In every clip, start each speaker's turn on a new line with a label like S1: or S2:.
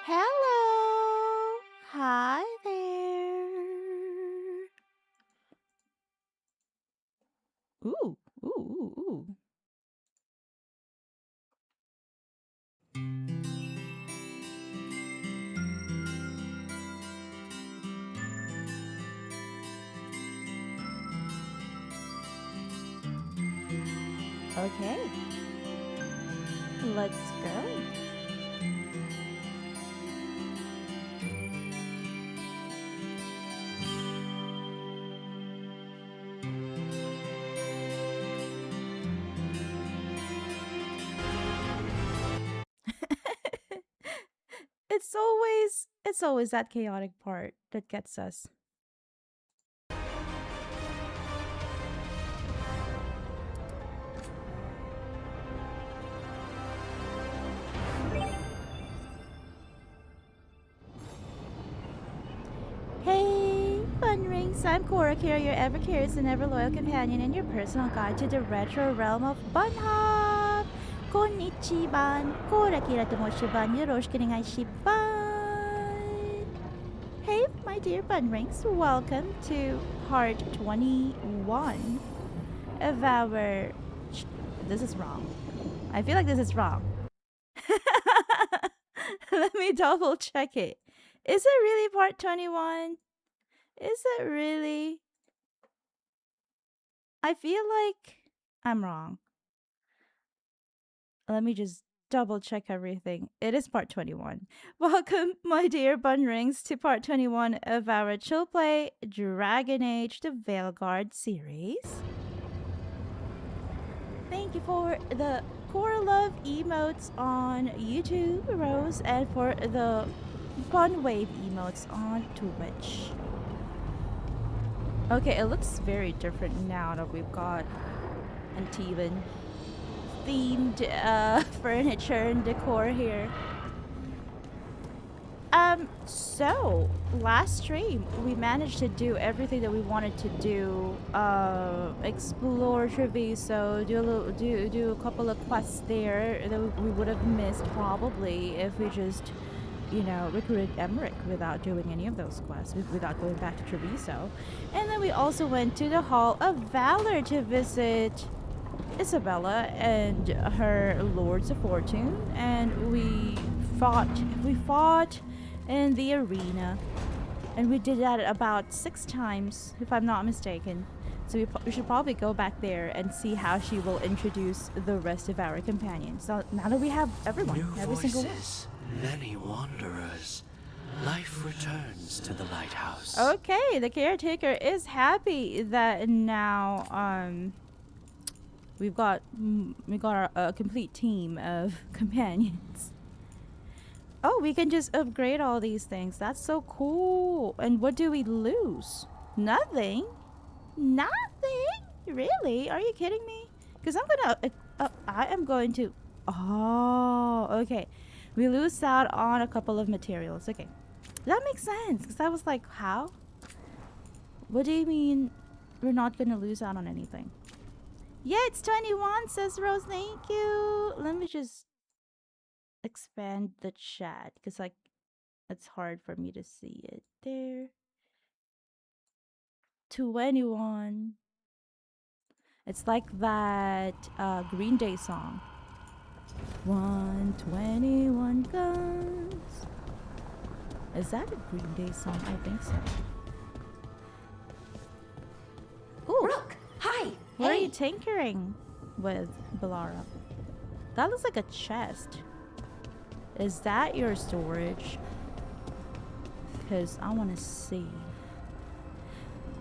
S1: Hello! Hi there! Ooh, ooh, ooh, ooh. Okay, let's go. It's always that chaotic part that gets us. Hey, Bunrings! I'm Cora here, your ever curious and ever loyal companion and your personal guide to the retro realm of bunnhop. Konnichiwa, Cora kira tomoshiban, yoroshiku onegai shiban. Hey, my dear Bunrings, welcome to part 21 of our. This is wrong. I feel like this is wrong. Let me double check it. Is it really part 21? Is it really? I feel like I'm wrong. Let me just double check everything. It is part 21. Welcome, my dear Bunrings, to part 21 of our Chill Play Dragon Age the Veilguard series. Thank you for the Core Love emotes on YouTube, Rose, and for the Fun Wave emotes on Twitch. Okay, it looks very different now that we've got Antivan themed furniture and decor here. So last stream we managed to do everything that we wanted to do. Explore Treviso, do a couple of quests there that we would have missed probably if we just, you know, recruited Emmerich without doing any of those quests, without going back to Treviso. And then we also went to the Hall of Valor to visit Isabella and her Lords of Fortune, and we fought in the arena, and we did that about 6 times if I'm not mistaken. So we should probably go back there and see how she will introduce the rest of our companions. So now that we have everyone, every single one.
S2: Many wanderers. Life returns to the lighthouse.
S1: Okay, the caretaker is happy that now we got a complete team of companions. Oh, we can just upgrade all these things. That's so cool. And what do we lose? Nothing. Nothing? Really? Are you kidding me? Because I am going to. Oh, okay. We lose out on a couple of materials. Okay. That makes sense. Because I was like, how? What do you mean we're not going to lose out on anything? Yeah, it's 21, says Rose. Thank you. Let me just expand the chat because like it's hard for me to see it. There. 21. It's like that Green Day song. 121 guns. Is that a Green Day song? I think so. Ooh.
S3: Rook, hi.
S1: What are you tinkering with, Belara? That looks like a chest. Is that your storage? Because I want to see.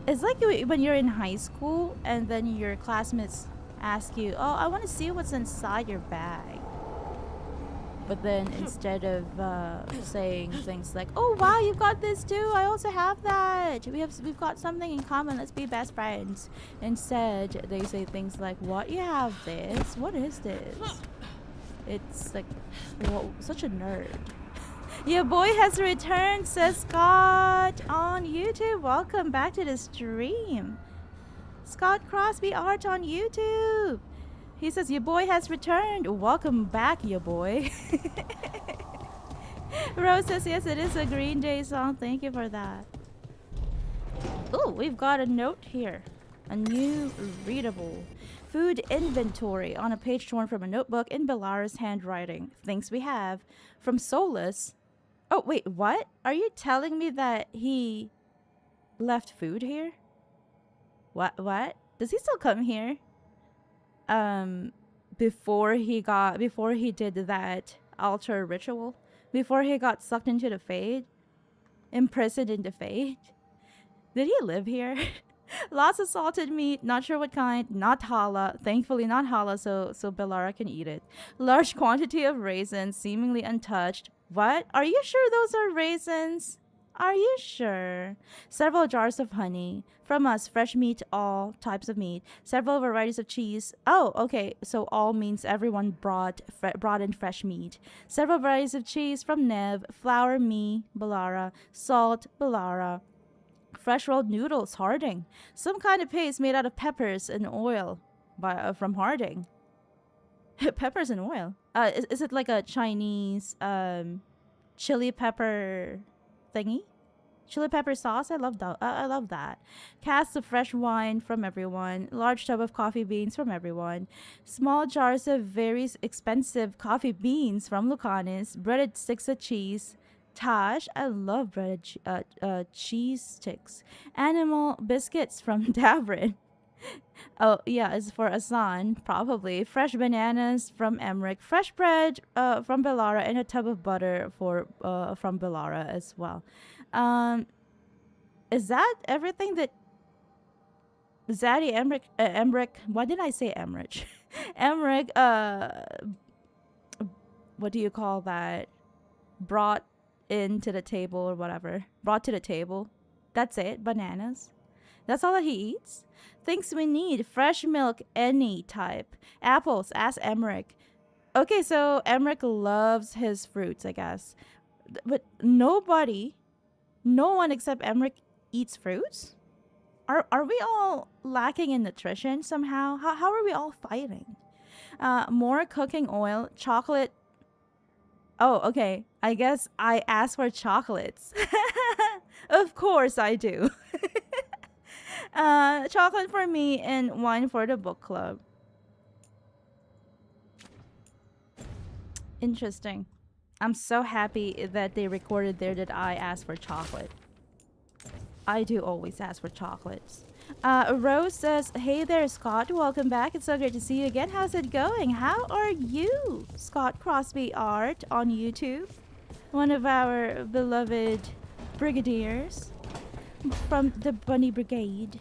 S1: It's like when you're in high school and then your classmates ask you, oh, I want to see what's inside your bag. But then instead of saying things like, oh, wow, you've got this too. I also have that. We've got something in common. Let's be best friends. Instead, they say things like, what? You have this? What is this? It's like, whoa, such a nerd. Your boy has returned, says Scott on YouTube. Welcome back to the stream. Scott Crosby Art on YouTube. He says, your boy has returned. Welcome back, your boy. Rose says yes, it is a Green Day song. Thank you for that. Ooh, we've got a note here. A new readable food inventory on a page torn from a notebook in Belara's handwriting. Things we have from Solus. Oh, wait, what? Are you telling me that he left food here? What? Does he still come here? Before he did that altar ritual? Before he got sucked into the Fade? Imprisoned in the Fade? Did he live here? Lots of salted meat, not sure what kind, not challah. Thankfully not challah, so Belara can eat it. Large quantity of raisins, seemingly untouched. What? Are you sure those are raisins? Are you sure? Several jars of honey. From us, fresh meat, all types of meat. Several varieties of cheese. Oh, okay. So all means everyone brought in fresh meat. Several varieties of cheese from Nev. Flour, me, Belara. Salt, Belara. Fresh rolled noodles, Harding. Some kind of paste made out of peppers and oil from Harding. Peppers and oil? Is it like a Chinese chili pepper thingy? Chili pepper sauce? I love that. I love that. Casks of fresh wine from everyone. Large tub of coffee beans from everyone. Small jars of very expensive coffee beans from Lucanis. Breaded sticks of cheese. Taj, I love breaded cheese sticks. Animal biscuits from Davrin. Oh, yeah, it's for Asan, probably. Fresh bananas from Emmerich. Fresh bread from Belara, and a tub of butter from Belara as well. Is that everything that Zaddy Emmerich, why did I say Emmerich? Emmerich, what do you call that? Brought into the table or whatever. Brought to the table. That's it. Bananas. That's all that he eats. Things we need. Fresh milk, any type. Apples. Ask Emmerich. Okay, so Emmerich loves his fruits, I guess. But no one except Emmerich eats fruits? Are we all lacking in nutrition somehow? How are we all fighting? More cooking oil. Chocolate. Oh, okay. I guess I asked for chocolates. Of course I do. Chocolate for me and wine for the book club. Interesting. I'm so happy that they recorded there that I asked for chocolate. I do always ask for chocolates. Rose says, hey there, Scott. Welcome back. It's so great to see you again. How's it going? How are you? Scott Crosby Art on YouTube. One of our beloved brigadiers from the Bunny Brigade.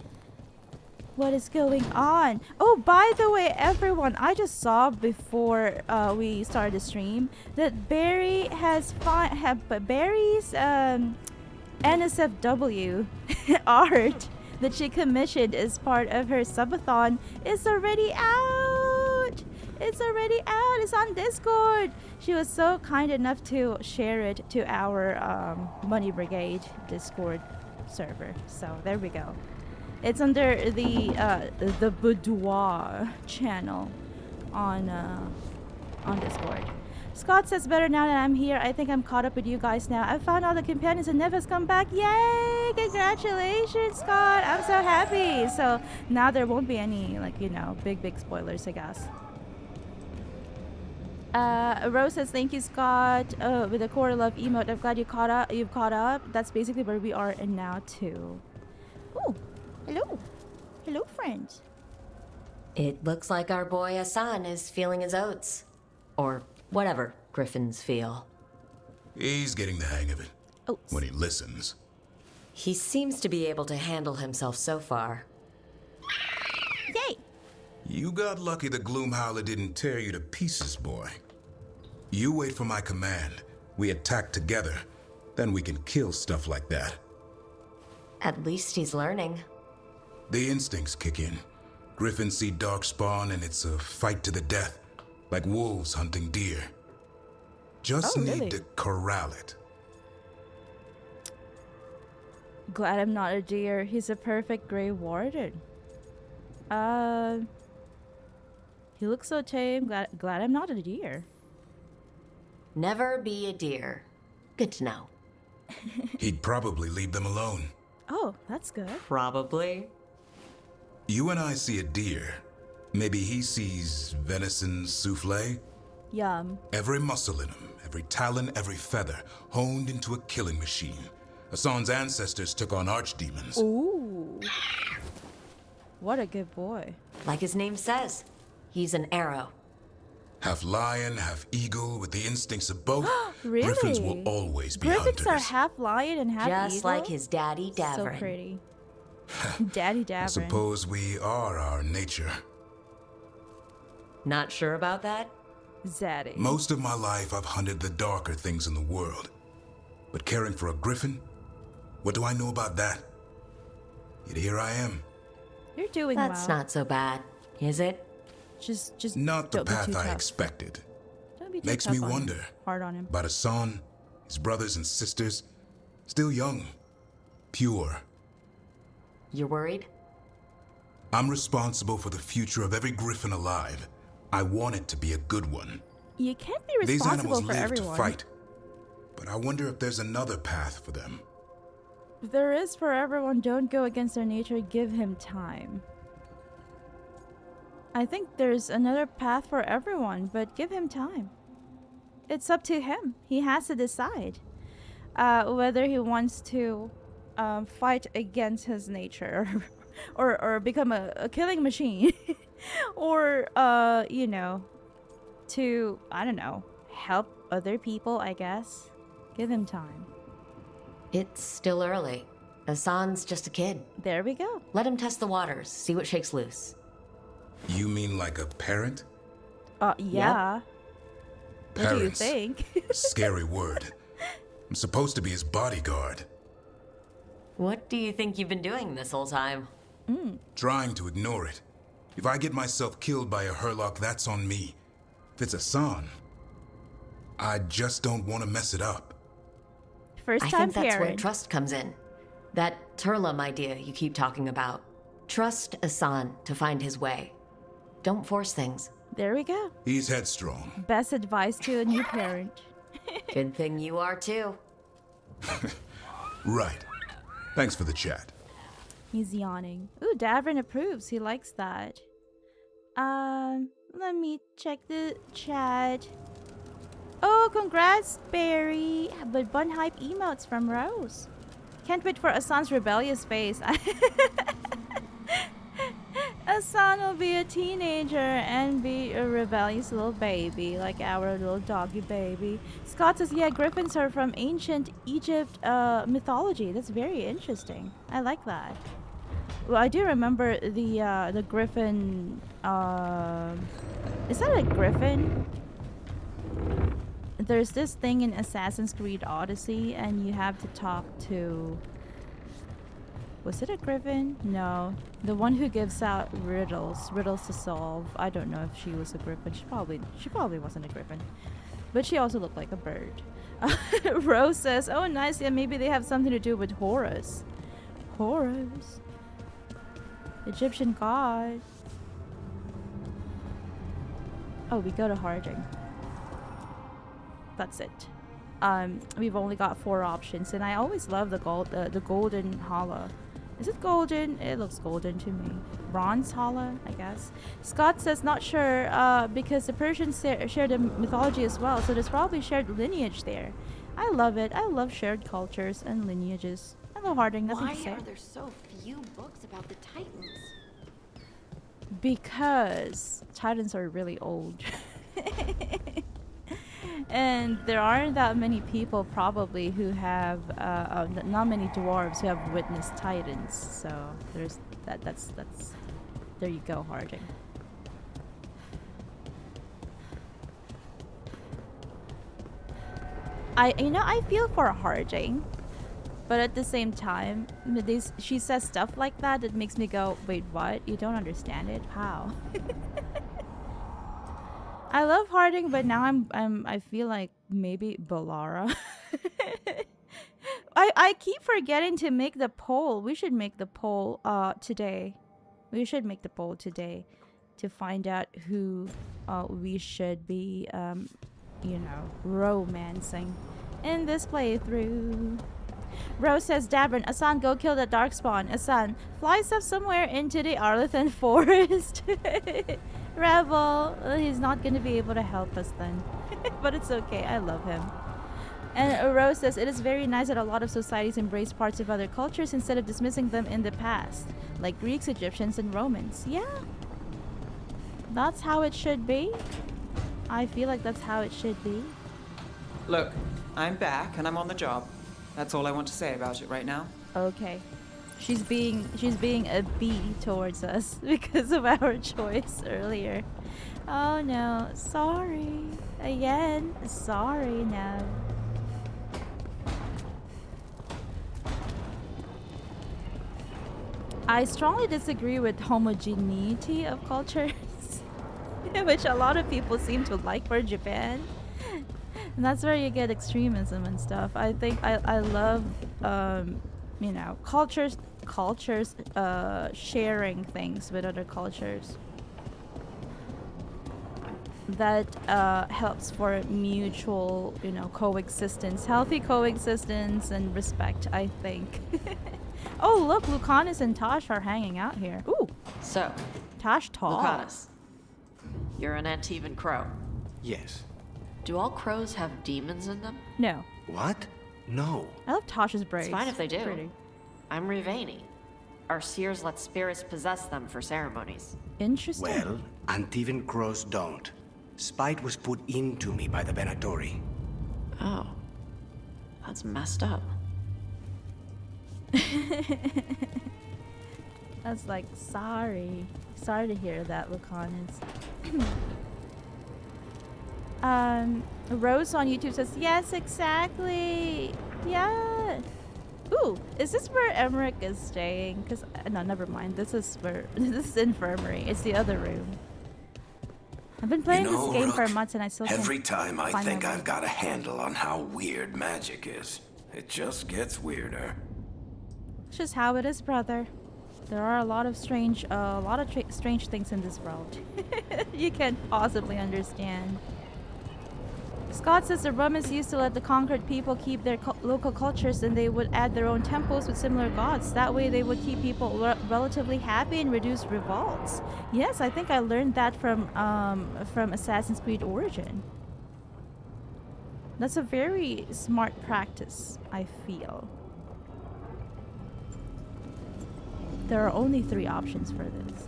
S1: What is going on? Oh, by the way, everyone, I just saw before we started the stream that Barry has Barry's NSFW art that she commissioned as part of her subathon is already out. It's already out. It's on Discord. She was so kind enough to share it to our Money Brigade Discord server. So there we go. It's under the Boudoir channel on Discord. Scott says, better now that I'm here. I think I'm caught up with you guys now. I found all the companions and Nev has come back. Yay! Congratulations, Scott. I'm so happy. So now there won't be any, like, you know, big spoilers, I guess. Rose says, thank you, Scott. With the core love emote. I'm glad you've caught up. That's basically where we are and now too. Ooh. Hello. Hello, friends.
S3: It looks like our boy Hassan is feeling his oats. Or whatever griffins feel.
S4: He's getting the hang of it.
S1: Oats.
S4: When he listens.
S3: He seems to be able to handle himself so far.
S1: Yay!
S4: You got lucky the Gloomhowler didn't tear you to pieces, boy. You wait for my command. We attack together. Then we can kill stuff like that.
S3: At least he's learning.
S4: The instincts kick in. Griffins see darkspawn and it's a fight to the death. Like wolves hunting deer. Just need to corral it.
S1: Glad I'm not a deer. He's a perfect gray warden. He looks so tame. Glad I'm not a deer.
S3: Never be a deer. Good to know.
S4: He'd probably leave them alone.
S1: Oh, that's good.
S3: Probably.
S4: You and I see a deer. Maybe he sees venison souffle.
S1: Yum.
S4: Every muscle in him, every talon, every feather, honed into a killing machine. Hassan's ancestors took on archdemons.
S1: Ooh. What a good boy.
S3: Like his name says, he's an arrow.
S4: Half lion, half eagle, with the instincts of both.
S1: Really?
S4: Griffins will always be
S1: Griffins
S4: hunters.
S1: are half lion and half
S3: Just
S1: eagle?
S3: like his daddy Davern.
S1: So pretty. Daddy Davern.
S4: I suppose we are our nature.
S3: Not sure about that?
S1: Zaddy.
S4: Most of my life, I've hunted the darker things in the world. But caring for a griffin? What do I know about that? Yet here I am.
S1: You're doing
S3: That's
S1: well.
S3: not so bad, is it?
S1: Just
S4: Not the
S1: don't be
S4: path
S1: too
S4: I
S1: tough.
S4: expected.
S1: Don't be too
S4: Makes
S1: tough
S4: me
S1: on him.
S4: wonder.
S1: Hard on him.
S4: About Hassan, his brothers and sisters, still young, pure.
S3: You're worried?
S4: I'm responsible for the future of every griffin alive. I want it to be a good one.
S1: You can't be
S4: These
S1: responsible
S4: animals
S1: for
S4: live
S1: everyone.
S4: to fight. But I wonder if there's another path for them.
S1: If there is for everyone, don't go against their nature, give him time. I think there's another path for everyone, but give him time. It's up to him. He has to decide whether he wants to fight against his nature or become a killing machine or, you know, to, I don't know, help other people, I guess. Give him time.
S3: It's still early. Hassan's just a kid.
S1: There we go.
S3: Let him test the waters, see what shakes loose.
S4: You mean like a parent?
S1: Yeah. What do you
S4: Parents.
S1: think?
S4: Scary word. I'm supposed to be his bodyguard.
S3: What do you think you've been doing this whole time?
S4: Trying to ignore it. If I get myself killed by a Hurlock, that's on me. If it's Hassan, I just don't want to mess it up.
S1: First
S3: I
S1: time
S3: think that's where
S1: parent.
S3: trust comes in. That Turlum idea you keep talking about. Trust Hassan to find his way. Don't force things.
S1: There we go.
S4: He's headstrong.
S1: Best advice to a new parent.
S3: Good thing you are too.
S4: Right. Thanks for the chat.
S1: He's yawning. Ooh, Davern approves. He likes that. Let me check the chat. Oh, congrats, Barry. But Bunnhop emotes from Rose. Can't wait for Hassan's rebellious face. Hassan will be a teenager and be a rebellious little baby, like our little doggy baby. Scott says, yeah, griffins are from ancient Egypt mythology. That's very interesting. I like that. Well, I do remember the griffin. Is that a griffin? There's this thing in Assassin's Creed Odyssey, and you have to talk to. Was it a griffin? No, the one who gives out riddles to solve. I don't know if she was a griffin. She probably wasn't a griffin, but she also looked like a bird. Rose says, "Oh, nice. Yeah, maybe they have something to do with Horus. Horus, Egyptian god." Oh, we go to Harding. That's it. We've only got 4 options, and I always love the golden hollow. Is it golden? It looks golden to me. Bronze hollow, I guess. Scott says not sure because the Persians shared a mythology as well, so there's probably shared lineage there. I love it. I love shared cultures and lineages. Hello, Harding. Nothing to say.
S5: Why are there so few books about the Titans?
S1: Because Titans are really old. And there aren't that many people probably who have not many dwarves who have witnessed Titans, so there's that's there you go, Harding. I feel for Harding, but at the same time she says stuff like that makes me go, wait, what? You don't understand it? How? I love Harding, but now I feel like maybe Balara. I keep forgetting to make the poll. We should make the poll today. We should make the poll today to find out who we should be romancing. in this playthrough. Rose says, Dabrin, Asan, go kill the darkspawn. Asan, fly stuff somewhere into the Arlethan forest. Rebel, he's not going to be able to help us then. But it's okay, I love him. And Rose says, it is very nice that a lot of societies embrace parts of other cultures instead of dismissing them in the past. Like Greeks, Egyptians, and Romans. Yeah. That's how it should be. I feel like that's how it should be.
S6: Look, I'm back and I'm on the job. That's all I want to say about it right now.
S1: Okay. She's being a bee towards us because of our choice earlier. Oh no, sorry. Again, sorry now. I strongly disagree with homogeneity of cultures, which a lot of people seem to like for Japan. And that's where you get extremism and stuff. I think I love, you know, cultures sharing things with other cultures. That helps for mutual, you know, coexistence, healthy coexistence and respect, I think. Oh, look, Lucanus and Tosh are hanging out here. Ooh,
S7: So,
S1: Tosh tall.
S7: Lucanus, you're an Antivan crow.
S2: Yes.
S7: Do all crows have demons in them?
S1: No,
S2: What? No.
S1: I love Tosh's braids.
S7: It's fine if they do.
S1: Pretty.
S7: I'm Rivani. Our seers let spirits possess them for ceremonies.
S1: Interesting.
S8: Well, Antivan crows don't. Spite was put into me by the Venatori.
S7: Oh. That's messed up.
S1: That's like, sorry. Sorry to hear that, Lucanus. Rose on YouTube says, yes, exactly. Yeah. Ooh, is this where Emmerich is staying? Because, no, never mind. This is infirmary. It's the other room. I've been playing this game for months and I still can't
S8: Every time I
S1: find my
S8: think
S1: way.
S8: I've got a handle on how weird magic is, it just gets weirder.
S1: It's just how it is, brother. There are a lot of strange things in this world. You can't possibly understand. Scott says the Romans used to let the conquered people keep their local cultures, and they would add their own temples with similar gods. That way they would keep people relatively happy and reduce revolts. Yes, I think I learned that from Assassin's Creed Origin. That's a very smart practice, I feel. There are only 3 options for this.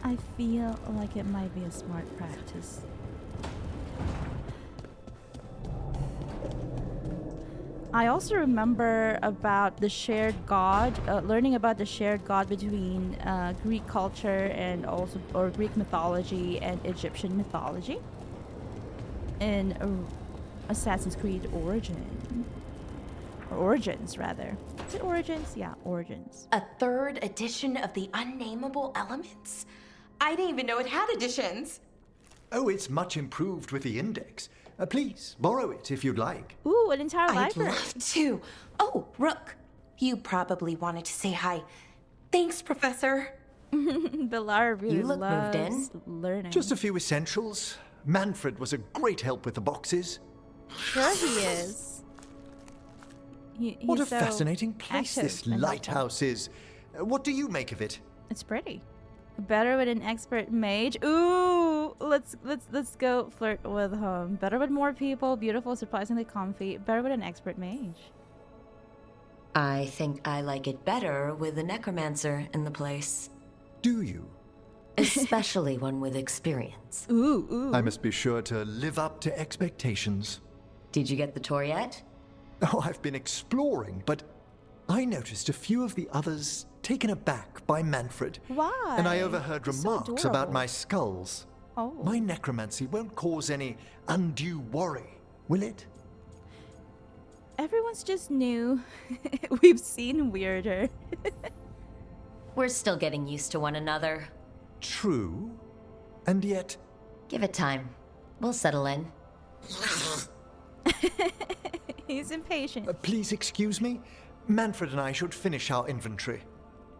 S1: I feel like it might be a smart practice. I also remember about the shared god, learning about the shared god between Greek culture and or Greek mythology and Egyptian mythology in Assassin's Creed Origin. Or Origins, rather. Is it Origins? Yeah, Origins.
S5: A 3rd edition of the Unnameable Elements? I didn't even know it had editions.
S9: Oh, it's much improved with the index. Please, borrow it if you'd like.
S1: Ooh, an entire
S5: I'd
S1: library.
S5: love to. Oh, Rook, you probably wanted to say hi. Thanks, Professor.
S1: Belara really
S3: You look moved in.
S1: loves learning.
S9: Just a few essentials. Manfred was a great help with the boxes.
S1: Sure he is.
S9: What a
S1: He's so
S9: fascinating place
S1: active
S9: this
S1: and helpful.
S9: lighthouse is. What do you make of it?
S1: It's pretty. Better with an expert mage. Ooh, let's go flirt with him. Better with more people. Beautiful, surprisingly comfy. Better with an expert mage.
S3: I think I like it better with a necromancer in the place.
S9: Do you?
S3: Especially one with experience.
S1: Ooh.
S9: I must be sure to live up to expectations.
S3: Did you get the tour yet?
S9: Oh, I've been exploring, but I noticed a few of the others taken aback by Manfred.
S1: Why?
S9: And I overheard
S1: He's so
S9: remarks about
S1: adorable.
S9: my skulls.
S1: Oh.
S9: My necromancy won't cause any undue worry, will it?
S1: Everyone's just new. We've seen weirder.
S3: We're still getting used to one another.
S9: True. And yet,
S3: Give it time. We'll settle in.
S1: He's impatient.
S9: please excuse me. Manfred and I should finish our inventory.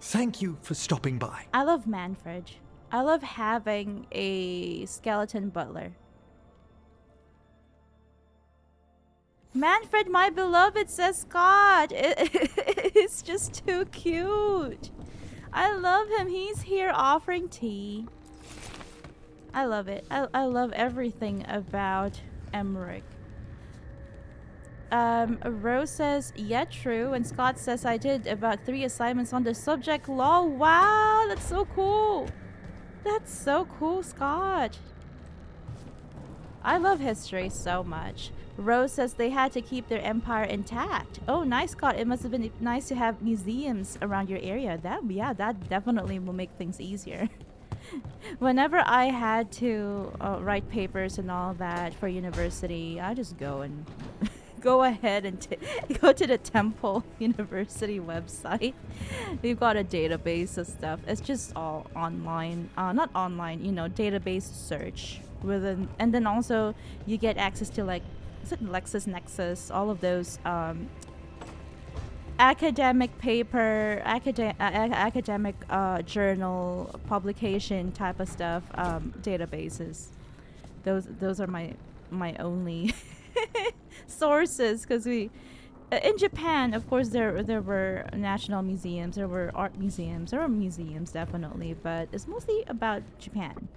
S9: Thank you for stopping by.
S1: I love Manfred. I love having a skeleton butler. Manfred, my beloved, says Scott. It's just too cute. I love him. He's here offering tea. I love it. I love everything about Emmerich. Rose says, yeah, true. And Scott says, I did about 3 assignments on the subject. Lol. Wow, that's so cool. That's so cool, Scott. I love history so much. Rose says they had to keep their empire intact. Oh, nice, Scott. It must have been nice to have museums around your area. That definitely will make things easier. Whenever I had to write papers and all that for university, I just go and go ahead and go to the Temple University website. We've got a database of stuff. It's just all online. Not online, you know, database search. And then also you get access to, like, is it LexisNexis, all of those academic paper, academic journal publication type of stuff, databases. Those are my only sources, because we in Japan, of course, there were national museums, there were art museums, there were museums definitely, but it's mostly about Japan.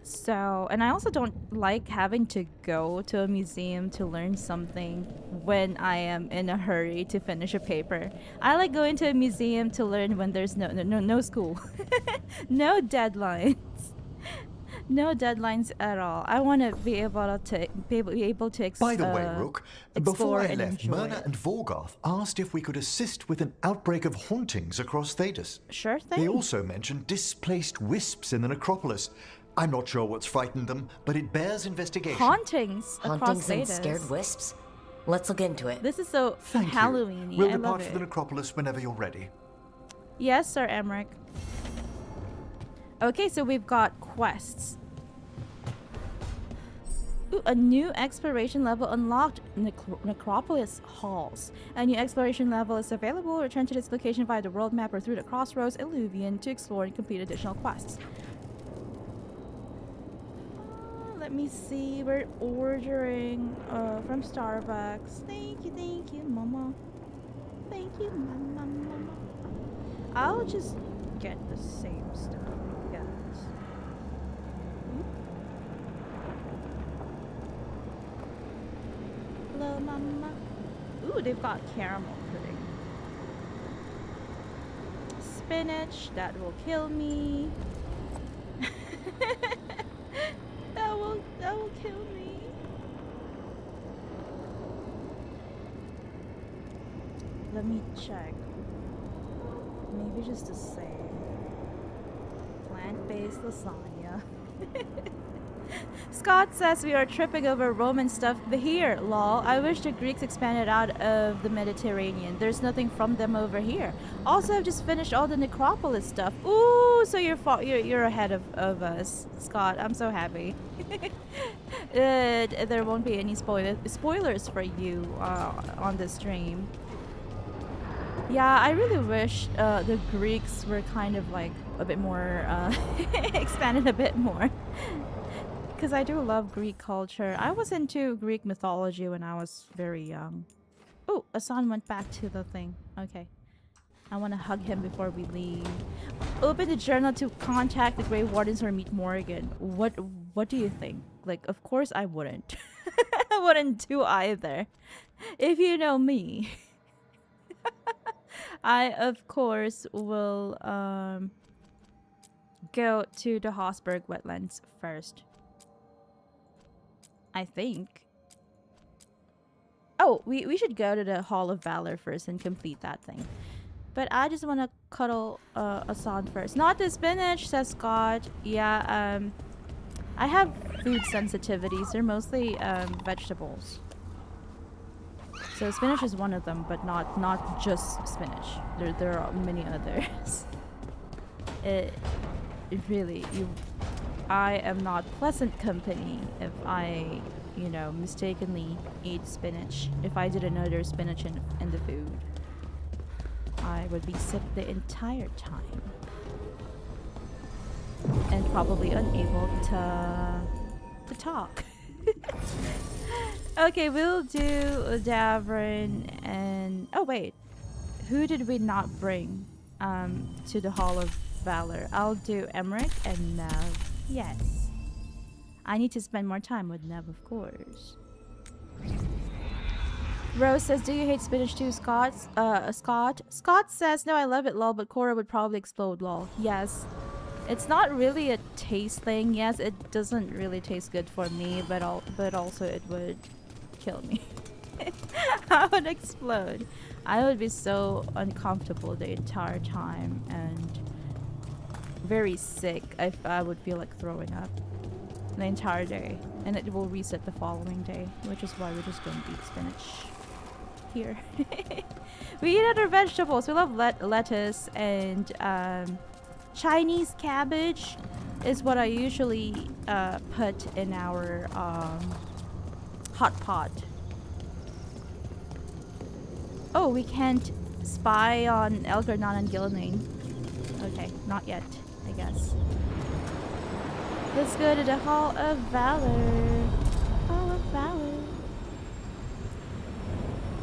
S1: So, and I also don't like having to go to a museum to learn something when I am in a hurry to finish a paper. I like going to a museum to learn when there's no school. No deadlines. No deadlines at all. I want to be able to
S9: By the way, Rook, before I left,
S1: enjoy
S9: Myrna
S1: it.
S9: and Veilguard asked if we could assist with an outbreak of hauntings across Thedas.
S1: Sure thing.
S9: They also mentioned displaced wisps in the necropolis. I'm not sure what's frightened them, but it bears investigation.
S1: Hauntings across
S3: Hauntings and
S1: Thedas.
S3: scared wisps? Let's look into it.
S1: This is so
S9: Thank
S1: Halloween-y.
S9: you. We'll
S1: I love
S9: depart
S1: it.
S9: for the necropolis whenever you're ready.
S1: Yes, Sir Emmerich. Okay, so we've got quests. Ooh, a new exploration level unlocked. Necropolis Halls. A new exploration level is available. Return to this location via the world map or through the Crossroads Illuvian to explore and complete additional quests. Let me see. We're ordering from Starbucks. Thank you, Mama. Thank you, Mama. I'll just get the same stuff, guys. Hello, Mama. Ooh, they've got caramel pudding. Spinach, that will kill me. That will kill me. Let me check. Maybe just the same. Plant-based lasagna. Scott says we are tripping over Roman stuff here, lol. I wish the Greeks expanded out of the Mediterranean. There's nothing from them over here. Also, I've just finished all the necropolis stuff. Ooh, so you're ahead of us, Scott. I'm so happy. There won't be any spoilers for you on the stream. Yeah, I really wish the Greeks were kind of like a bit more expanded a bit more. Because I do love Greek culture. I was into Greek mythology when I was very young. Oh, Asan went back to the thing. Okay. I want to hug him before we leave. Open the journal to contact the Grey Wardens or meet Morrigan. What do you think? Like, of course I wouldn't. I wouldn't do either. If you know me. I, of course, will go to the Hossberg Wetlands first. I think. Oh, we should go to the Hall of Valor first and complete that thing. But I just want to cuddle Asan first. Not the spinach, says Scott. Yeah, I have food sensitivities. They're mostly vegetables. So spinach is one of them, but not just spinach. There are many others. Really, I am not pleasant company if I, mistakenly eat spinach. If I didn't know there's spinach in the food, I would be sick the entire time. And probably unable to talk. Okay, we'll do Davrin and... Oh, wait. Who did we not bring to the Hall of Valor? I'll do Emmerich and Nev. Yes. I need to spend more time with Nev, of course. Rose says, do you hate spinach too, Scott? Scott says, no, I love it, lol, but Cora would probably explode, lol. Yes. It's not really a taste thing. Yes, it doesn't really taste good for me, but also it would kill me. I would explode. I would be so uncomfortable the entire time and very sick. I would feel like throwing up the entire day, and it will reset the following day, which is why we just don't eat spinach here. We eat other vegetables. We love lettuce and Chinese cabbage is what I usually put in our hot pot. Oh, we can't spy on Elgarnon and Gilnane. Okay, not yet, I guess. Let's go to the Hall of Valor. Hall of Valor.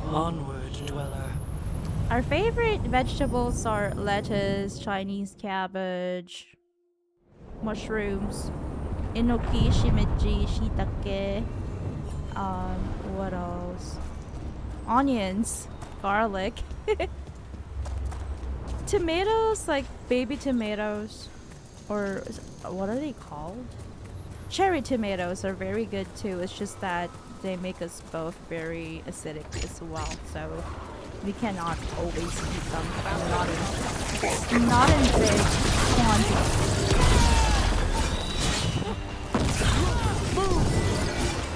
S10: Onward, dweller.
S1: Our favorite vegetables are lettuce, Chinese cabbage, mushrooms, enoki, shimiji, shiitake. What else? Onions, garlic, tomatoes, like baby tomatoes, or what are they called? Cherry tomatoes are very good too. It's just that they make us both very acidic as well, so we cannot always eat them. Not in big quantities.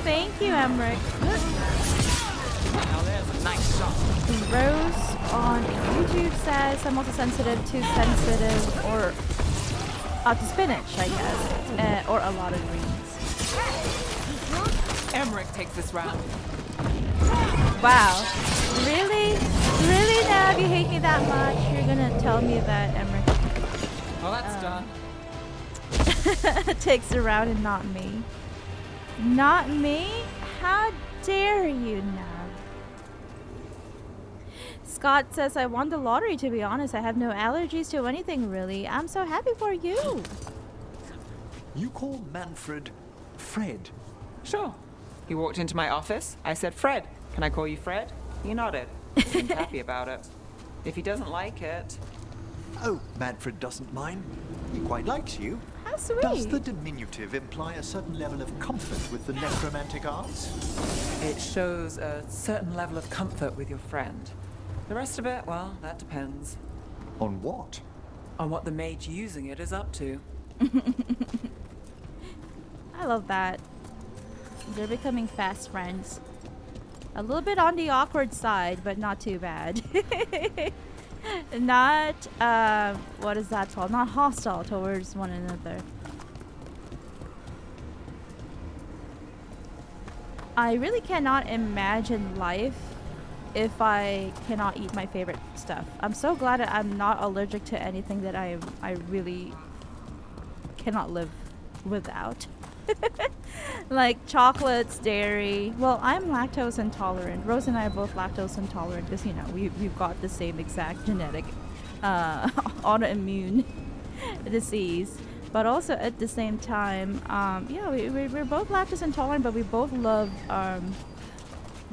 S1: Thank you, Emmerich.
S6: Now there's a nice shot.
S1: Rose on YouTube says I'm also sensitive or to spinach, I guess, or a lot of greens.
S6: Emmerich takes this round.
S1: Wow, really, really, Nav, you hate me that much? You're gonna tell me that Emmerich
S6: Well, that's done.
S1: takes the round and not me? Not me? How dare you, Nav? Scott says, I won the lottery, to be honest. I have no allergies to anything, really. I'm so happy for you.
S9: You call Manfred Fred?
S6: Sure. He walked into my office. I said, Fred, can I call you Fred? He nodded. He seemed happy about it. If he doesn't like it...
S9: Oh, Manfred doesn't mind. He quite likes you.
S1: How sweet.
S9: Does the diminutive imply a certain level of comfort with the necromantic arts?
S6: It shows a certain level of comfort with your friend. The rest of it, well, that depends.
S9: On what?
S6: On what the mage using it is up to.
S1: I love that. They're becoming fast friends. A little bit on the awkward side, but not too bad. Not, what is that called? Not hostile towards one another. I really cannot imagine life if I cannot eat my favorite stuff. I'm so glad that I'm not allergic to anything that I really cannot live without. Like chocolates, dairy. Well, I'm lactose intolerant. Rose and I are both lactose intolerant because, you know, we've got the same exact genetic autoimmune disease. But also at the same time, yeah, we're both lactose intolerant, but we both love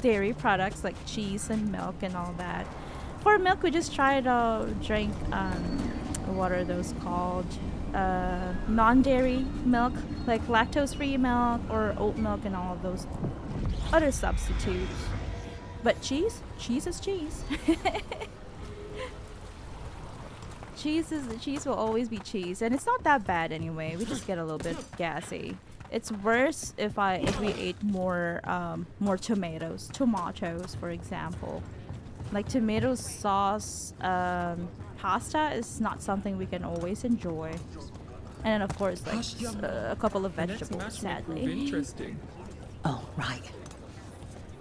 S1: dairy products like cheese and milk and all that. For milk, we just try to drink, what are those called? Non-dairy milk, like lactose-free milk or oat milk and all of those other substitutes. But cheese is cheese. Cheese will always be cheese, and it's not that bad anyway. We just get a little bit gassy. It's worse if we ate more tomatoes, for example. Like tomato sauce pasta is not something we can always enjoy. And then of course, like a couple of vegetables, sadly.
S10: Interesting.
S3: Oh, right.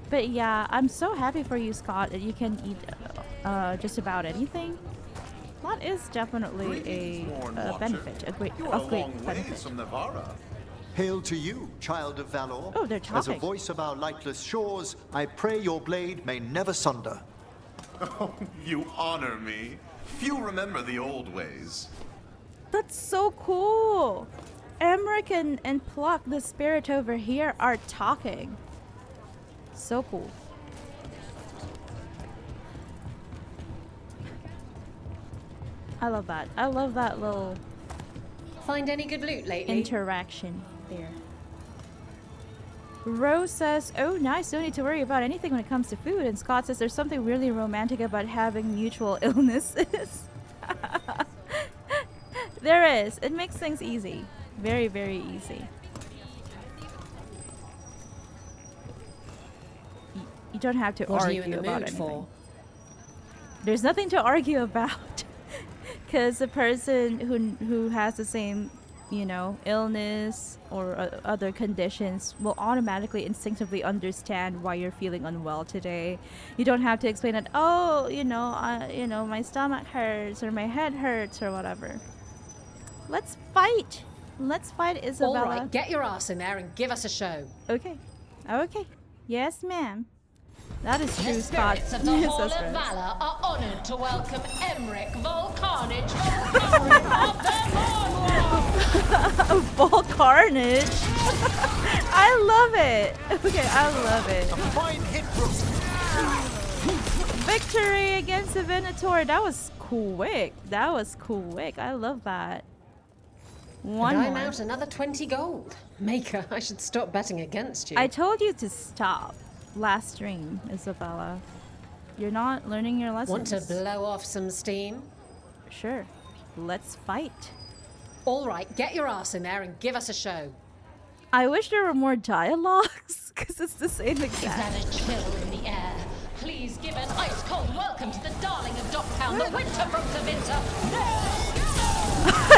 S1: But yeah, I'm so happy for you, Scott, that you can eat just about anything. That is definitely a benefit, a great benefit.
S11: Hail to you, child of valor.
S1: Oh, they're
S11: As a
S1: talking.
S11: voice of our lightless shores, I pray your blade may never sunder.
S12: Oh, you honor me. Few remember the old ways.
S1: That's so cool. Emmerich and Pluck, the spirit over here, are talking. So cool. I love that. I love that little
S3: Find any good loot lately?
S1: interaction there. Rose says, oh nice, don't need to worry about anything when it comes to food. And Scott says there's something really romantic about having mutual illnesses. There is. It makes things easy. Very, very easy. You don't have to
S3: What are you
S1: argue
S3: in the
S1: about
S3: mood
S1: anything.
S3: for?
S1: There's nothing to argue about. Because the person who has the same, you know, illness or other conditions will automatically instinctively understand why you're feeling unwell today. You don't have to explain that, oh, you know, my stomach hurts or my head hurts or whatever. Let's fight. Let's fight, Isabella.
S13: All right, get your ass in there and give us a show.
S1: Okay. Okay. Yes, ma'am. That is true,
S13: The
S1: Scott.
S13: spirits of the Hall of
S1: Sisters.
S13: Valor are honored to welcome Emmerich Volcarnage, Volcarnage of the Manor.
S1: Volcarnage. I love it. Okay, I love it.
S11: Fine hit, Brooks.
S1: Victory against the Venator. That was quick. That was quick. I love that. One
S13: And I'm
S1: more.
S13: out another 20 gold. Maker, I should stop betting against you.
S1: I told you to stop last stream, Isabella. You're not learning your lessons.
S13: Want to blow off some steam?
S1: Sure. Let's fight.
S13: All right, get your ass in there and give us a show.
S1: I wish there were more dialogues, because it's the same
S13: Is
S1: exact.
S13: that a chill in the air? Please give an ice-cold welcome to the darling of Docktown, the winter from Tevinter.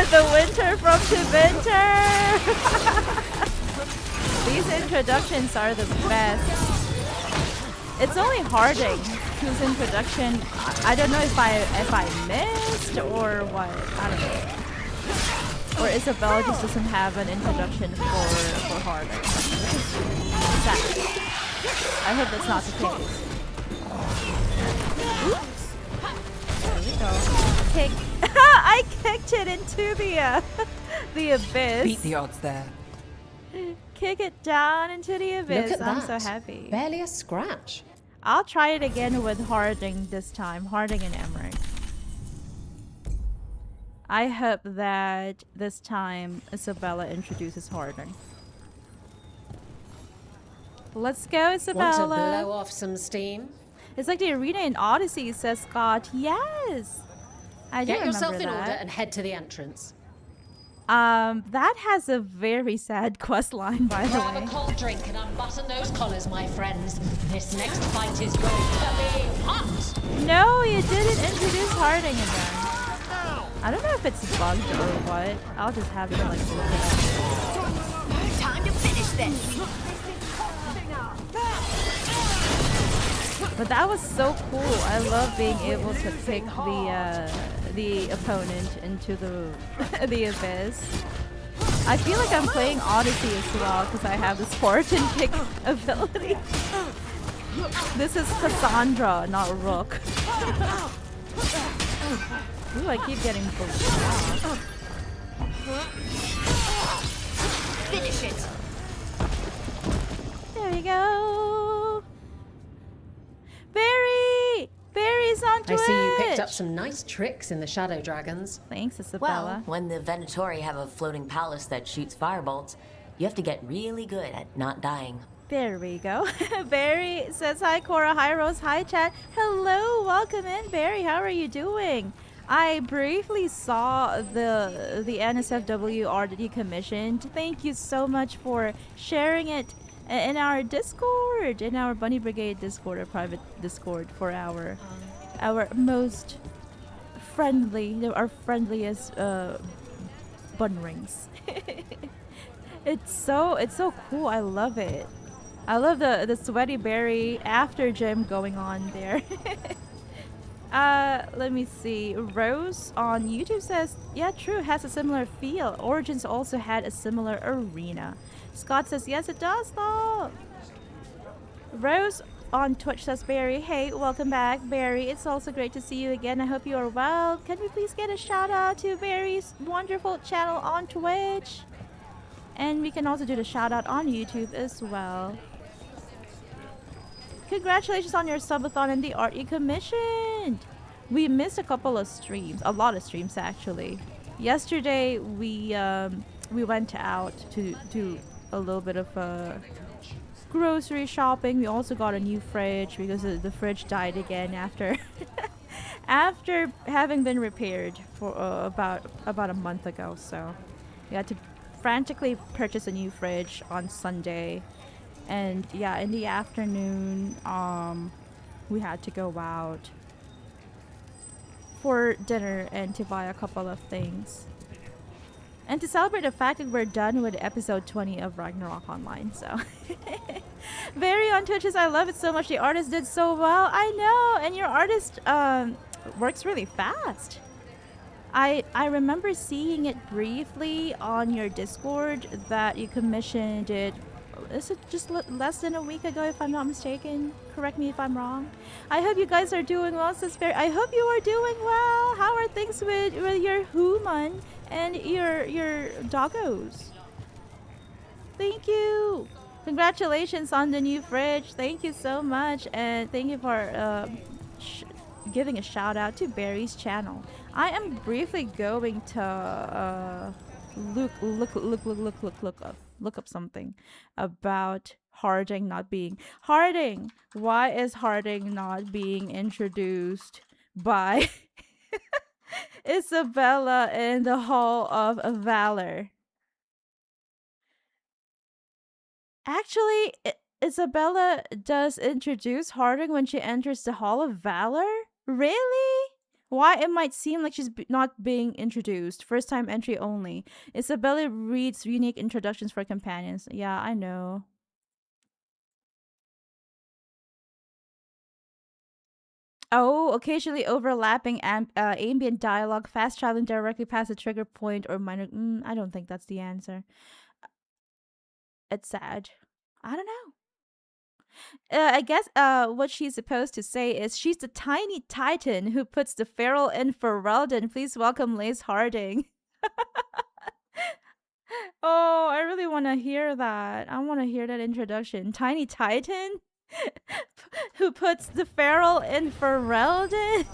S1: The winter from Tevinter. These introductions are the best. It's only Harding whose introduction I don't know if I missed or what. I don't know. Or Isabella just doesn't have an introduction for Harding. Which is sad. I hope that's not the case. Oops. There we go. Kick. I kicked it into the abyss.
S6: Beat the odds there.
S1: Kick it down into the abyss.
S13: Look at
S1: I'm
S13: that.
S1: so happy.
S13: Barely a scratch.
S1: I'll try it again with Harding this time. Harding and Emmerich. I hope that this time Isabella introduces Harding. Let's go,
S13: Want
S1: Isabella.
S13: to blow off some steam?
S1: It's like the arena in Odyssey, says Scott. Yes. I do
S13: Get yourself
S1: remember
S13: in
S1: that.
S13: order and head to the entrance.
S1: That has a very sad quest line, by the
S13: Grab
S1: way.
S13: a cold drink and unbutton those collars, my friends. This next fight is going to be hot.
S1: No, you didn't introduce Harding again. I don't know if it's bugged or what. I'll just have to like look it up.
S14: Time to finish this.
S1: But that was so cool. I love being able to pick the opponent into the abyss. I feel like I'm playing Odyssey as well because I have the Spartan kick ability. This is Cassandra, not Rook. Ooh, I keep getting bullied.
S14: Finish it.
S1: There we go. Barry! Barry's on Twitch!
S3: I see you picked up some nice tricks in the Shadow Dragons.
S1: Thanks, Isabella.
S3: Well, when the Venatori have a floating palace that shoots firebolts, you have to get really good at not dying.
S1: There we go. Barry says hi, Cora. Hi, Rose. Hi, chat. Hello. Welcome in, Barry. How are you doing? I briefly saw the NSFW art that you commissioned. Thank you so much for sharing it in our Discord, in our Bunny Brigade Discord, or private Discord for our most friendly, our friendliest bunnrings. It's so cool. I love it. I love the sweaty berry after gym going on there. Let me see. Rose on YouTube says, yeah, true, has a similar feel. Origins also had a similar arena. Scott says, yes, it does, though. Rose on Twitch says, Barry, hey, welcome back, Barry. It's also great to see you again. I hope you are well. Can we please get a shout out to Barry's wonderful channel on Twitch? And we can also do the shout out on YouTube as well. Congratulations on your subathon and the art you commissioned. We missed a couple of streams, a lot of streams actually. Yesterday we went out to do a little bit of grocery shopping. We also got a new fridge because the fridge died again after after having been repaired for about a month ago. So we had to frantically purchase a new fridge on Sunday. And yeah, in the afternoon, we had to go out for dinner and to buy a couple of things. And to celebrate the fact that we're done with episode 20 of Ragnarok Online, so. Very on Twitch says, I love it so much. The artist did so well. I know, and your artist works really fast. I remember seeing it briefly on your Discord that you commissioned it. Is it just less than a week ago, if I'm not mistaken? Correct me if I'm wrong. I hope you guys are doing well, Sister. I hope you are doing well. How are things with your human and your doggos? Thank you. Congratulations on the new fridge. Thank you so much, and thank you for giving a shout out to Barry's channel. I am briefly going to look up something about Harding not being Harding. Why is Harding not being introduced by Isabella in the Hall of Valor? Actually, Isabella does introduce Harding when she enters the Hall of Valor? Really? Why it might seem like she's not being introduced. First time entry only. Isabella reads unique introductions for companions. Yeah, I know. Oh, occasionally overlapping ambient dialogue, fast traveling directly past a trigger point or minor... I don't think that's the answer. It's sad. I don't know. I guess what she's supposed to say is she's the tiny titan who puts the feral in for Reldon. Please welcome Lace Harding. Oh, I really want to hear that. I want to hear that introduction. Tiny titan who puts the feral in for Reldon.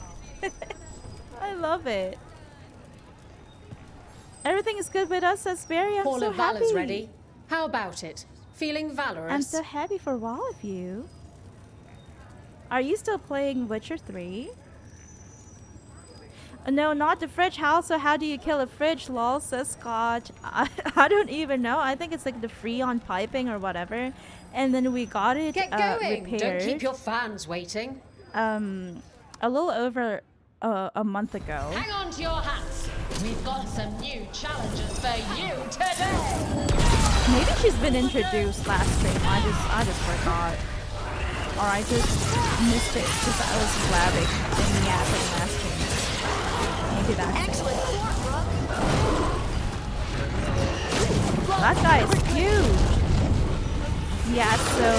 S1: I love it. Everything is good with us, says Barry. I'm
S13: Hall
S1: so
S13: of
S1: happy.
S13: Valor's ready. How about it? Feeling valorous?
S1: I'm so happy for all of you. Are you still playing Witcher 3? No, not the fridge. How do you kill a fridge? Lol, says Scott. I don't even know. I think it's like the Freon piping or whatever. And then we got it
S13: Get going!
S1: repaired.
S13: Don't keep your fans waiting.
S1: A little over a month ago.
S13: Hang on to your hats. We've got some new challenges for you today.
S1: Maybe she's been introduced last stream. I just forgot. Or I just missed it because I was blabbing in the app in the last stream. Maybe that's
S3: excellent
S1: it. That guy is huge. Yeah, so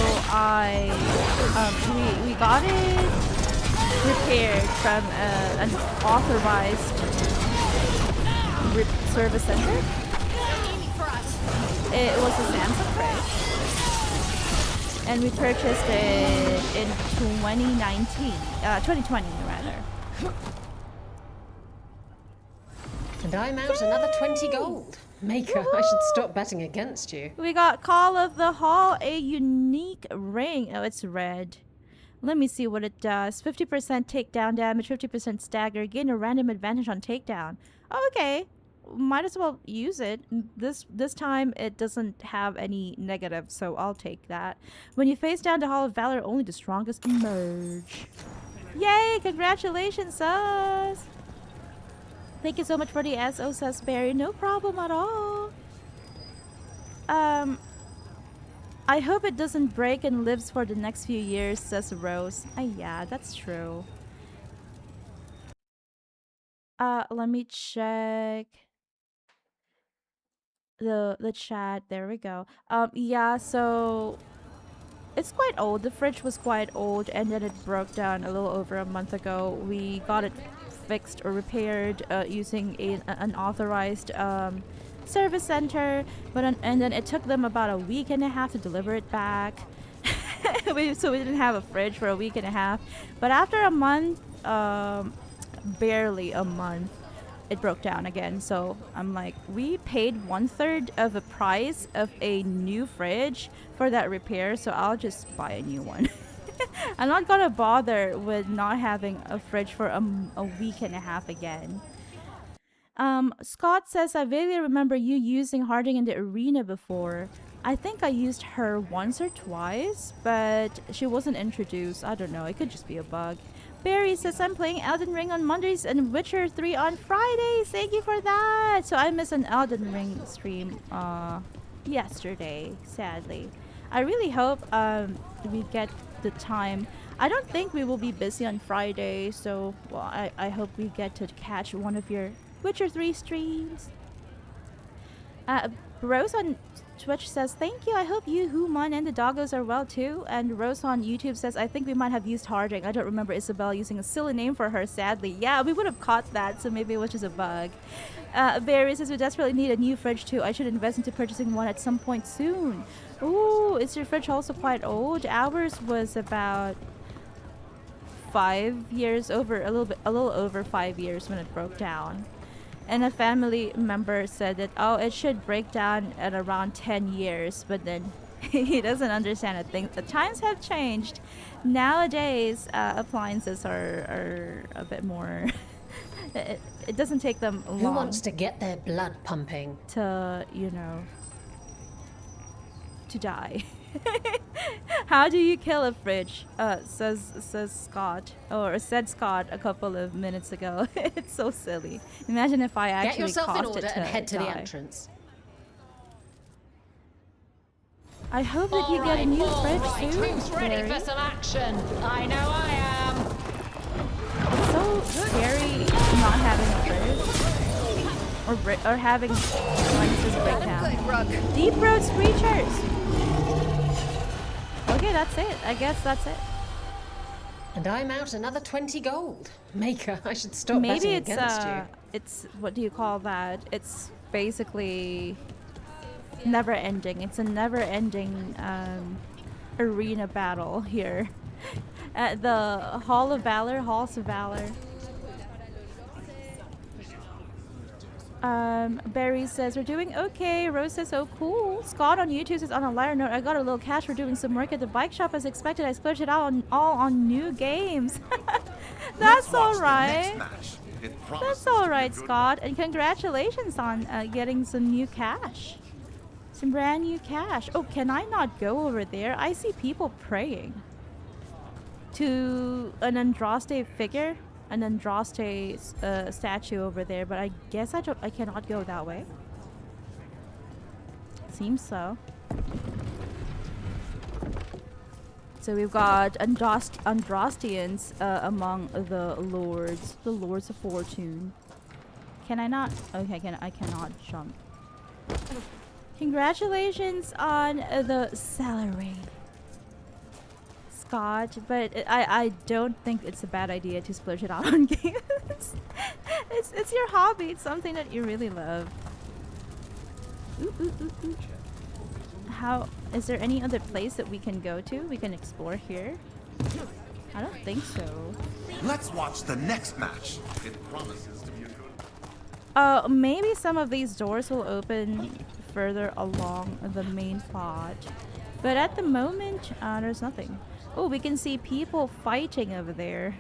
S1: we got it repaired from an authorized service center. It was a Samsung fridge, and we purchased it in 2020 rather.
S13: And I'm out another 20 gold. Maker, I should stop betting against you.
S1: We got Call of the Hall, a unique ring. Oh, it's red. Let me see what it does. 50% takedown damage, 50% stagger, gain a random advantage on takedown. Oh, okay. Might as well use it. This time it doesn't have any negative, so I'll take that. When you face down the Hall of Valor, only the strongest emerge. Yay! Congratulations, sus! Thank you so much for the SO, says Barry. No problem at all. I hope it doesn't break and lives for the next few years, says Rose. Yeah, that's true. Let me check the chat. There we go. Yeah, so it's quite old. The fridge was quite old, and then it broke down a little over a month ago. We got it fixed or repaired using an authorized service center, and then it took them about a week and a half to deliver it back. So we didn't have a fridge for a week and a half. But after a month, barely a month, it broke down again. So I'm like, we paid 1/3 of the price of a new fridge for that repair, so I'll just buy a new one. I'm not gonna bother with not having a fridge for a week and a half again. Scott says, I vaguely remember you using Harding in the arena before. I think I used her once or twice, but she wasn't introduced. I don't know, it could just be a bug. Barry says, I'm playing Elden Ring on Mondays and Witcher 3 on Fridays. Thank you for that. So I missed an Elden Ring stream yesterday, sadly. I really hope we get the time. I don't think we will be busy on Friday, so well, I hope we get to catch one of your Witcher 3 streams. Rose on Twitch says, thank you. I hope you, Human, and the doggos are well too. And Rose on YouTube says, I think we might have used Harding. I don't remember Isabel using a silly name for her, sadly. Yeah, we would have caught that, so maybe it was just a bug. Barry says, we desperately need a new fridge too. I should invest into purchasing one at some point soon. Ooh, is your fridge also quite old? Ours was about 5 years, a little over 5 years when it broke down. And a family member said that, oh, it should break down at around 10 years, but then he doesn't understand a thing. The times have changed. Nowadays, appliances are a bit more... it doesn't take them long.
S13: Who wants to get their blood pumping?
S1: To, you know, to die. How do you kill a fridge? Says Scott, or said Scott a couple of minutes ago. It's so silly. Imagine if I actually
S13: get yourself in
S1: caused
S13: order
S1: it to
S13: and head to
S1: die.
S13: the entrance.
S1: I hope that you get a new fridge soon.
S13: Who's ready
S1: Barry.
S13: for some action? I know I am.
S1: It's so scary not having a fridge, or having appliances break down. Deep road screechers. Okay, that's it. I guess that's it.
S13: And I'm out another 20 gold. Maker, I should stop
S1: Maybe
S13: betting
S1: it's
S13: against you.
S1: it's, what do you call that? It's basically never ending. It's a never ending arena battle here at the Halls of Valor. Barry says, we're doing okay. Rose says, oh cool. Scott on YouTube says, on a lighter note, I got a little cash for doing some work at the bike shop as expected. I splurged it out all on new games. That's alright. That's alright, Scott. And congratulations on getting some new cash. Some brand new cash. Oh, can I not go over there? I see people praying to an Andraste figure. An Andraste statue over there, but I guess I cannot go that way. Seems so. So we've got Andrastians among the lords of fortune. Can I not? Okay, I cannot jump. Congratulations on the salary, Scott, but I don't think it's a bad idea to splurge it out on games. It's your hobby. It's something that you really love. Ooh. How is there any other place that we can go to? We can explore here? I don't think so.
S12: Let's watch the next match. It promises to be a good.
S1: Maybe some of these doors will open further along the main plot, but at the moment, there's nothing. Oh, we can see people fighting over there.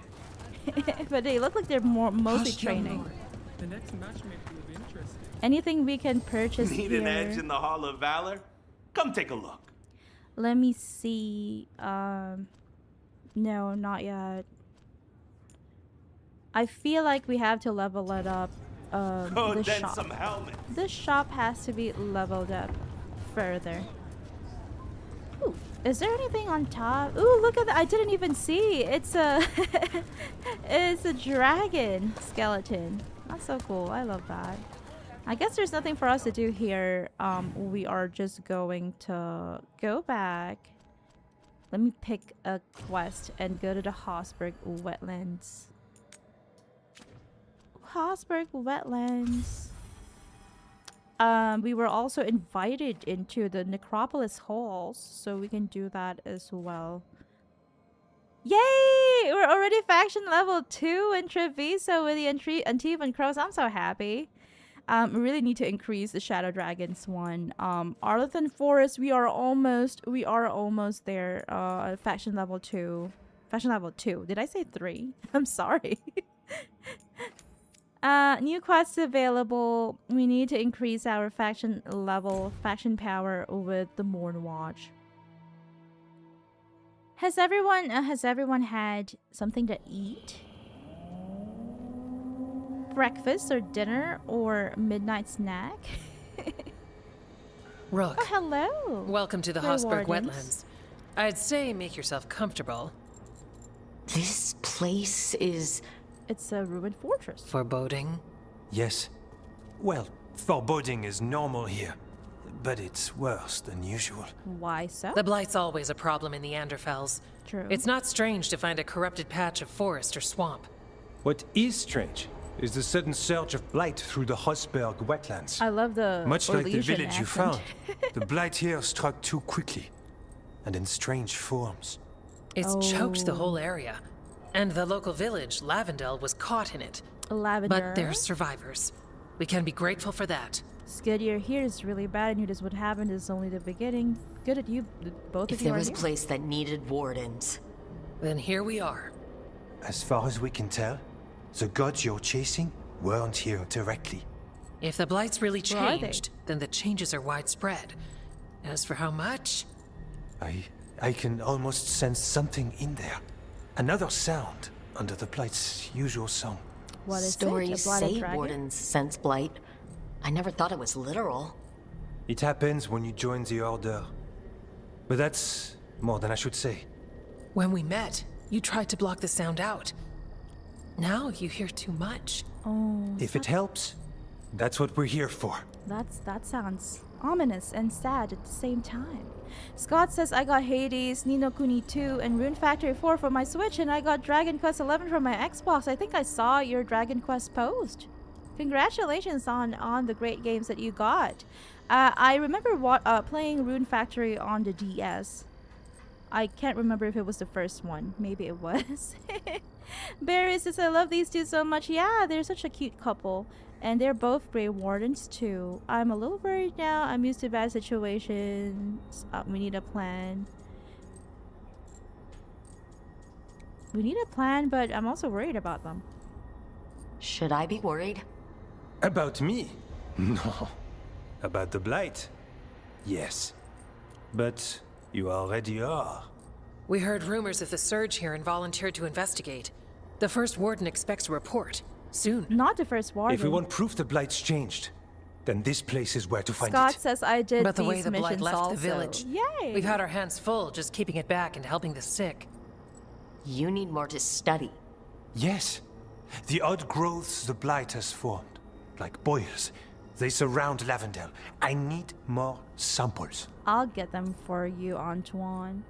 S1: But they look like they're mostly training.
S10: The next match may prove interesting.
S1: Anything we can purchase
S12: Need
S1: here?
S12: an edge in the Hall of Valor? Come take a look.
S1: Let me see. No, not yet. I feel like we have to level it up. The
S12: then
S1: shop.
S12: some helmets.
S1: This shop has to be leveled up further. Ooh. Is there anything on top? Ooh, look at that. I didn't even see. It's a it's a dragon skeleton. That's so cool. I love that. I guess there's nothing for us to do here. We are just going to go back. Let me pick a quest and go to the Hossberg Wetlands. Hossberg Wetlands. We were also invited into the Necropolis halls, so we can do that as well. Yay! We're already faction level 2 in Treviso with the Antivan Crows. I'm so happy. We really need to increase the Shadow Dragons one. Arlington Forest, we are almost there. Faction level 2. Faction level 2. Did I say 3? I'm sorry. New quests available. We need to increase our faction power with the Morn Watch. Has everyone had something to eat? Breakfast or dinner or midnight snack?
S14: Rook.
S1: Oh, hello.
S14: Welcome to the
S1: Grey
S14: Hossberg
S1: Wardens.
S14: Wetlands. I'd say make yourself comfortable.
S3: This place is...
S1: It's a ruined fortress.
S14: Foreboding?
S15: Yes. Well, foreboding is normal here, but it's worse than usual.
S1: Why so?
S14: The blight's always a problem in the Anderfels.
S1: True.
S14: It's not strange to find a corrupted patch of forest or swamp.
S15: What is strange is the sudden surge of blight through the Hossberg Wetlands.
S1: I love the
S15: Much like the
S1: Orlesian
S15: village you
S1: accent.
S15: found, the blight here struck too quickly, and in strange forms.
S14: It's choked the whole area. And the local village, Lavendel, was caught in it.
S1: Lavender.
S14: But they're survivors. We can be grateful for that.
S1: It's good you're here. It's really bad. I knew this would happen. This is only the beginning. Good at you. Both
S3: If
S1: of you
S3: there
S1: are
S3: was a
S1: here.
S3: place that needed wardens.
S14: Then here we are.
S15: As far as we can tell, the gods you're chasing weren't here directly.
S14: If the blight's really
S1: Where are they?
S14: changed, then the changes are widespread. As for how much...
S15: I can almost sense something in there. Another sound under the blight's usual song.
S1: What is
S3: Stories
S1: it? A blighted
S3: say
S1: dragon?
S3: wardens sense blight. I never thought it was literal.
S15: It happens when you join the Order. But that's more than I should say.
S14: When we met, you tried to block the sound out. Now you hear too much.
S1: Oh.
S15: If it helps, that's what we're here for.
S1: That sounds ominous and sad at the same time. Scott says I got Hades, Nino Kuni 2, and Rune Factory 4 for my Switch, and I got Dragon Quest 11 for my Xbox. I think I saw your Dragon Quest post. Congratulations on the great games that you got. I remember playing Rune Factory on the DS. I can't remember if it was the first one. Maybe it was. Barry says, I love these two so much. Yeah, they're such a cute couple. And they're both Grey Wardens too. I'm a little worried now. I'm used to bad situations. We need a plan. We need a plan, but I'm also worried about them.
S3: Should I be worried?
S15: About me? No. About the blight? Yes. But you already are.
S14: We heard rumors of the surge here and volunteered to investigate. The first warden expects a report. Soon.
S1: Not the first warden.
S15: If we want proof the blight's changed, then this place is where to find
S1: Scott
S15: it.
S1: says I did
S14: But the way
S1: these
S14: the blight
S1: missions
S14: left
S1: also.
S14: the village.
S1: Yay!
S14: We've had our hands full just keeping it back and helping the sick.
S3: You need more to study.
S15: Yes. The odd growths the blight has formed, like boils, they surround Lavendel. I need more samples.
S1: I'll get them for you, Antoine.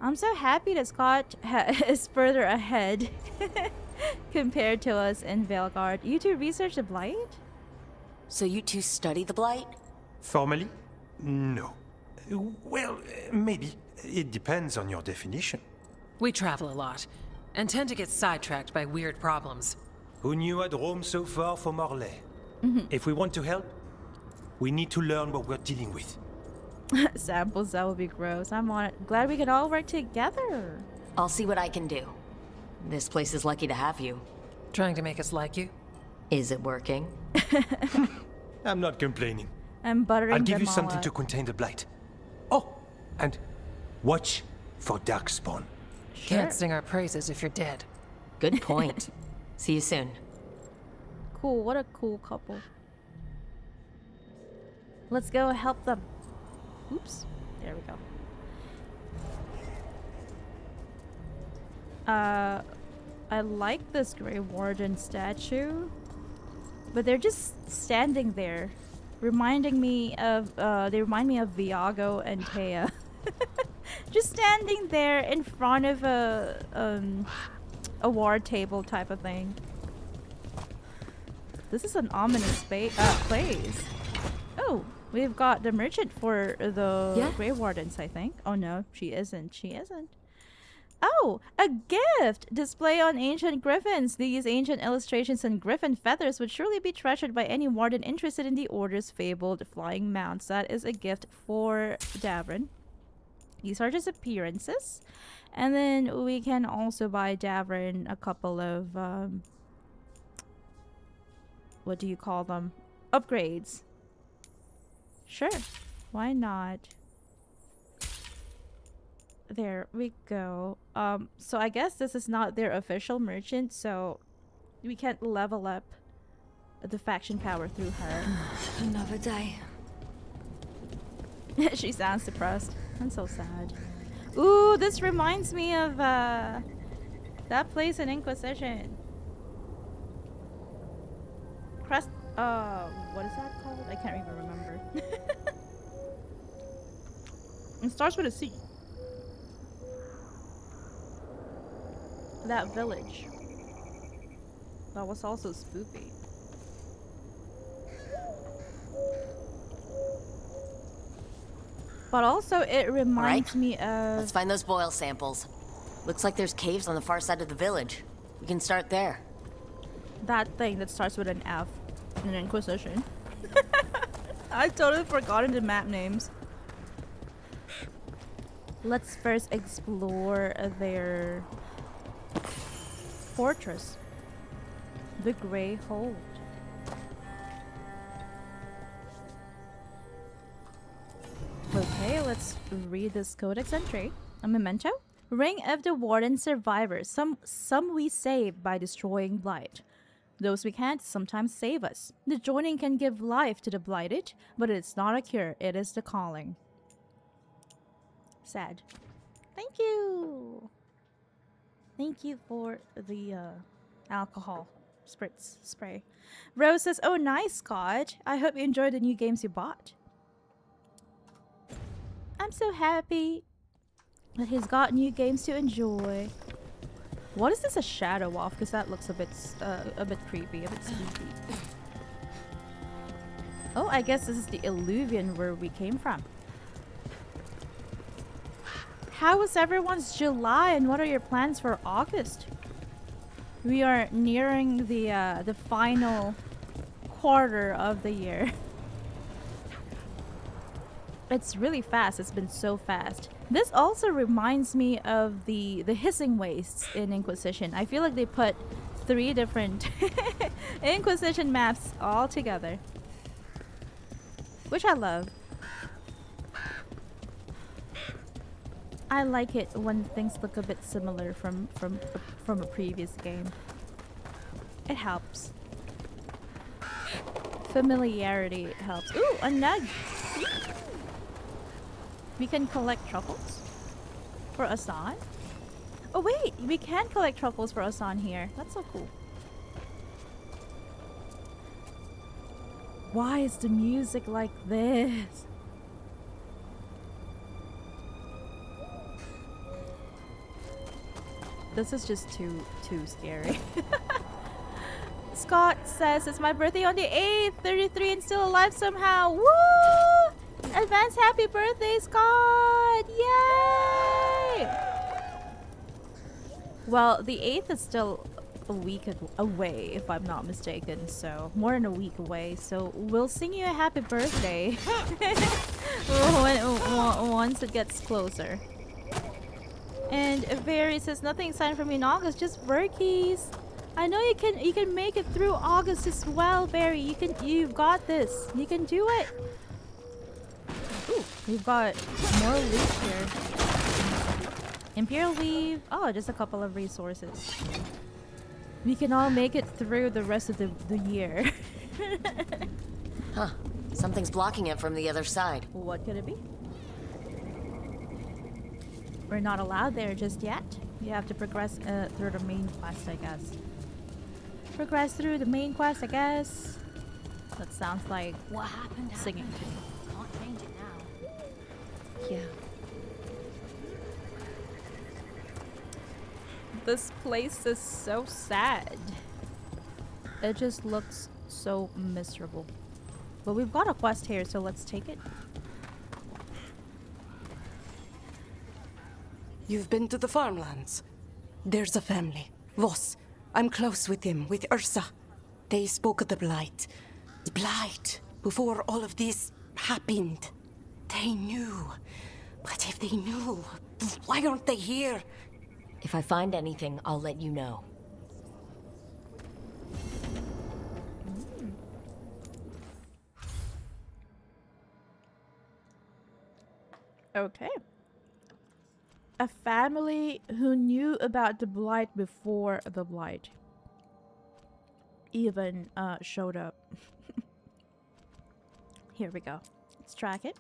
S1: I'm so happy that Scott is further ahead compared to us in Veilguard. You two research the blight?
S3: So you two study the blight?
S15: Formally? No. Well, maybe. It depends on your definition.
S14: We travel a lot, and tend to get sidetracked by weird problems.
S15: Who knew I'd roam so far from Orlais? If we want to help, we need to learn what we're dealing with.
S1: Samples, that would be gross. I'm on it. Glad we can all work together.
S3: I'll see what I can do. This place is lucky to have you.
S14: Trying to make us like you?
S3: Is it working?
S15: I'm not complaining.
S1: I'm buttering
S15: I'll give
S1: them
S15: you
S1: all
S15: something
S1: up.
S15: to contain the blight. Oh, and watch for darkspawn.
S14: Can't sing our praises if you're dead.
S3: Good point. See you soon.
S1: Cool, what a cool couple. Let's go help them. Oops, there we go. I like this Grey Warden statue. But they're just standing there, reminding me of, they remind me of Viago and Taya. Just standing there in front of a war table type of thing. This is an ominous place. Oh, we've got the merchant for the Grey Wardens, I think. Oh no, she isn't. She isn't. Oh, a gift! Display on ancient griffins. These ancient illustrations and griffin feathers would surely be treasured by any warden interested in the Order's fabled flying mounts. That is a gift for Davrin. These are just appearances. And then we can also buy Davrin a couple of, what do you call them? Upgrades. Sure. Why not? There we go. So I guess this is not their official merchant, so we can't level up the faction power through her.
S3: Another day.
S1: She sounds depressed. I'm so sad. Ooh, this reminds me of that place in Inquisition. Crest. What is that called? I can't even remember. It starts with a C. That village. That was also spooky. But also it reminds me of...
S3: Let's find those boil samples. Looks like there's caves on the far side of the village. We can start there.
S1: That thing that starts with an F in Inquisition. I totally forgotten the map names. Let's first explore their fortress. The Grey Hold. Okay, let's read this codex entry. A memento. Ring of the Warden survivors. Some we save by destroying blight. Those we can't sometimes save us. The joining can give life to the blighted, but it's not a cure, it is the calling. Sad. Thank you! Thank you for the alcohol spray. Rose says, oh nice, Scott. I hope you enjoyed the new games you bought. I'm so happy that he's got new games to enjoy. What is this a shadow of? Because that looks a bit creepy, a bit spooky. Oh, I guess this is the Illuvian where we came from. How was everyone's July and what are your plans for August? We are nearing the final quarter of the year. It's really fast. It's been so fast. This also reminds me of the hissing wastes in Inquisition. I feel like they put 3 different Inquisition maps all together, which I love. I like it when things look a bit similar from a previous game. It helps. Familiarity helps. Ooh, a nug. We can collect truffles for Asan. Oh wait, we can collect truffles for Asan here. That's so cool. Why is the music like this? This is just too scary. Scott says it's my birthday on the 8th, 33 and still alive somehow. Woo! Advance happy birthday, Scott! Yay! Well, the 8th is still a week away, if I'm not mistaken. So, more than a week away. So, we'll sing you a happy birthday once it gets closer. And Very says, nothing signed from me in August, just Verkies. I know you can make it through August as well, Very. You've got this. You can do it. Ooh, we've got more loot here. Imperial Weave. Oh, just a couple of resources. We can all make it through the rest of the year.
S3: Huh. Something's blocking it from the other side.
S1: What could it be? We're not allowed there just yet. You have to progress through the main quest, I guess. progress through the main quest, I guess. That sounds like
S13: What happened?
S1: singing to me.
S13: Can't change it now.
S1: Yeah. This place is so sad. It just looks so miserable. But we've got a quest here, so let's take it.
S16: You've been to the farmlands. There's a family. Voss. I'm close with them, with Ursa. They spoke of the blight. The blight. Before all of this happened. They knew. But if they knew, why aren't they here?
S3: If I find anything, I'll let you know.
S1: Okay. A family who knew about the blight before the blight even showed up. Here we go. Let's track it.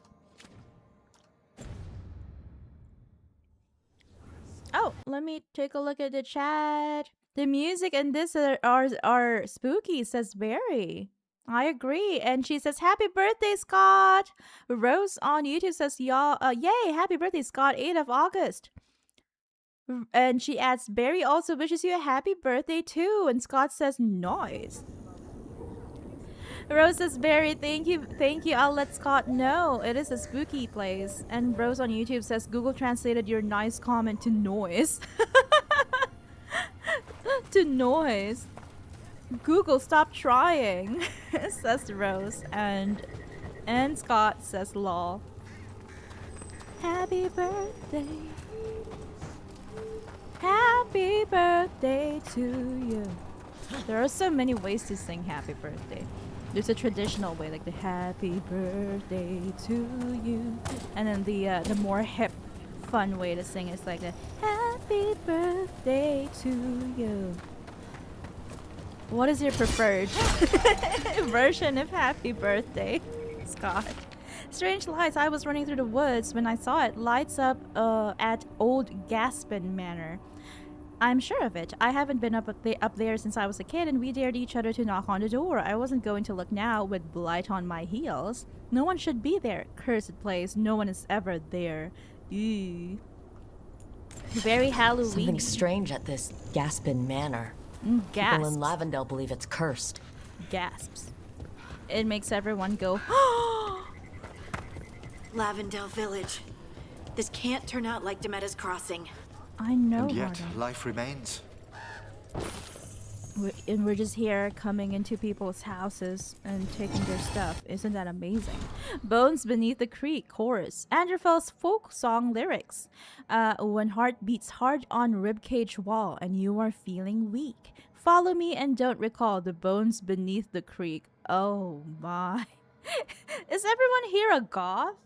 S1: Oh, let me take a look at the chat. The music in this are spooky, says Barry. I agree. And she says, happy birthday, Scott. Rose on YouTube says, y'all, yay, happy birthday, Scott, 8th of August. And she adds, Barry also wishes you a happy birthday too. And Scott says, nice. Rose says, Barry, thank you. I'll let Scott know. It is a spooky place. And Rose on YouTube says, Google translated your nice comment to noise. To noise. Google, stop trying, says Rose. And Scott says, lol. Happy birthday. Happy birthday to you. There are so many ways to sing happy birthday. There's a traditional way, like the happy birthday to you. And then the more hip, fun way to sing is like the happy birthday to you. What is your preferred version of happy birthday, Scott? Strange lights. I was running through the woods when I saw it. Lights up at Old Gaspin Manor. I'm sure of it. I haven't been up there since I was a kid, and we dared each other to knock on the door. I wasn't going to look now with blight on my heels. No one should be there. Cursed place. No one is ever there. Ew. Very Halloween.
S3: Something strange at this Gaspin Manor.
S1: Gasps.
S3: People in Lavendel believe it's cursed.
S1: Gasps. It makes everyone go,
S17: Lavendel Village. This can't turn out like Demetta's Crossing.
S1: I know.
S11: And yet,
S1: Harda.
S11: life remains.
S1: We're just here coming into people's houses and taking their stuff. Isn't that amazing? Bones Beneath the Creek chorus. Anderfell's folk song lyrics. When heart beats hard on ribcage wall and you are feeling weak, follow me and don't recall the bones beneath the creek. Oh my. Is everyone here a goth?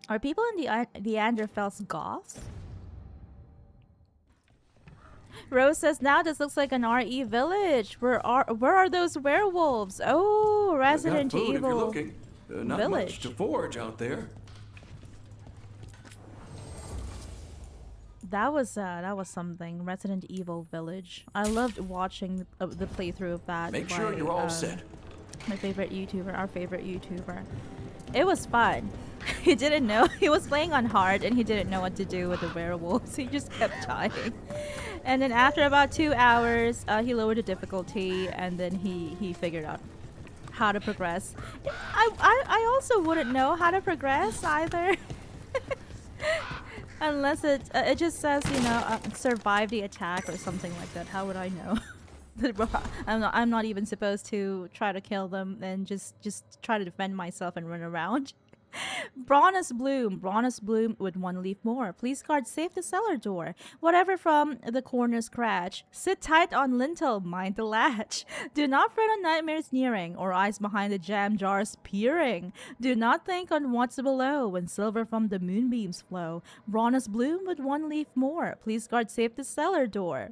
S1: Are people in the Anderfells goths? Rose says, now this looks like an RE village. Where are those werewolves? Oh, Resident
S2: Got food
S1: Evil
S2: if you're looking. Not
S1: village.
S2: much to forage out there.
S1: That was something. Resident Evil Village. I loved watching the playthrough of that.
S2: Make sure you're all set.
S1: My favorite YouTuber, our favorite YouTuber. It was fun. He didn't know. He was playing on hard and he didn't know what to do with the werewolves. He just kept dying. And then after about 2 hours, he lowered the difficulty and then he figured out how to progress. I also wouldn't know how to progress either. Unless it just says, you know, survive the attack or something like that. How would I know? I'm not even supposed to try to kill them and just try to defend myself and run around. Bronus Bloom with 1 leaf more. Please guard safe the cellar door. Whatever from the corner scratch. Sit tight on lintel, mind the latch. Do not fret on nightmares nearing, or eyes behind the jam jars peering. Do not think on what's below when silver from the moonbeams flow. Bronus Bloom with 1 leaf more. Please guard safe the cellar door.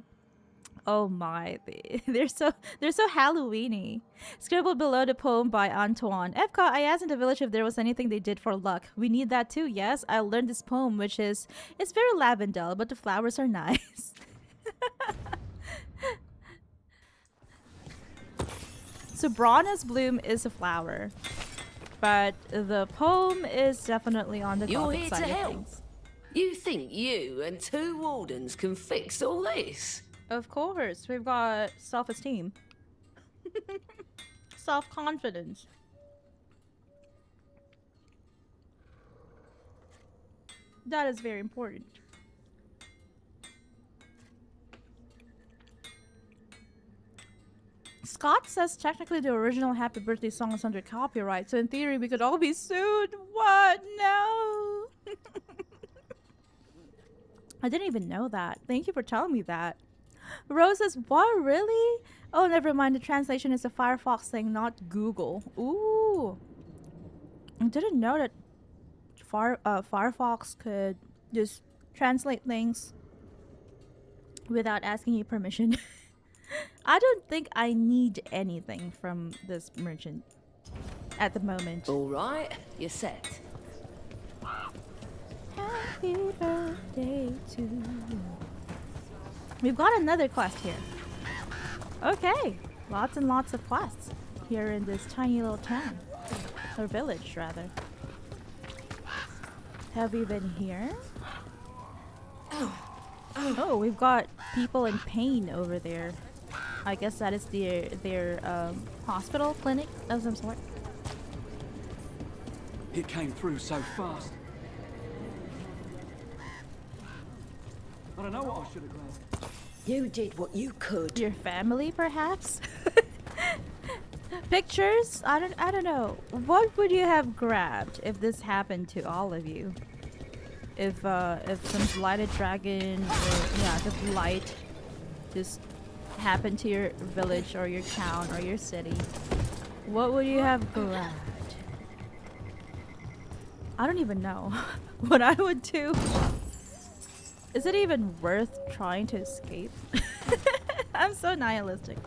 S1: Oh my, they're so Halloweeny. Scribbled below the poem by Antoine. Epcot, I asked in the village if there was anything they did for luck. We need that too, yes. I learned this poem, which is, it's very Lavendel, but the flowers are nice. Subrana's bloom is a flower, but the poem is definitely on the
S18: You're
S1: gothic
S18: here
S1: side
S18: to
S1: of
S18: help.
S1: things.
S18: You think you and 2 wardens can fix all this?
S1: Of course, we've got self-esteem. Self-confidence. That is very important. Scott says technically the original Happy Birthday song is under copyright, so in theory we could all be sued. What? No. I didn't even know that. Thank you for telling me that. Rose says, what, really? Oh, never mind. The translation is a Firefox thing, not Google. Ooh. I didn't know that Firefox could just translate things without asking you permission. I don't think I need anything from this merchant at the moment.
S18: All right, you're set.
S1: Happy birthday to you. We've got another quest here. Okay, lots and lots of quests here in this tiny little town. Or village, rather. Have we been here? Oh, we've got people in pain over there. I guess that is their hospital, clinic of some sort.
S19: It came through so fast. I don't know what I should have grabbed.
S18: You did what you could.
S1: Your family, perhaps? Pictures? I don't know. What would you have grabbed if this happened to all of you? If some blighted dragon, or yeah, the blight just happened to your village or your town or your city, what would you have grabbed? I don't even know what I would do. Is it even worth trying to escape? I'm so nihilistic.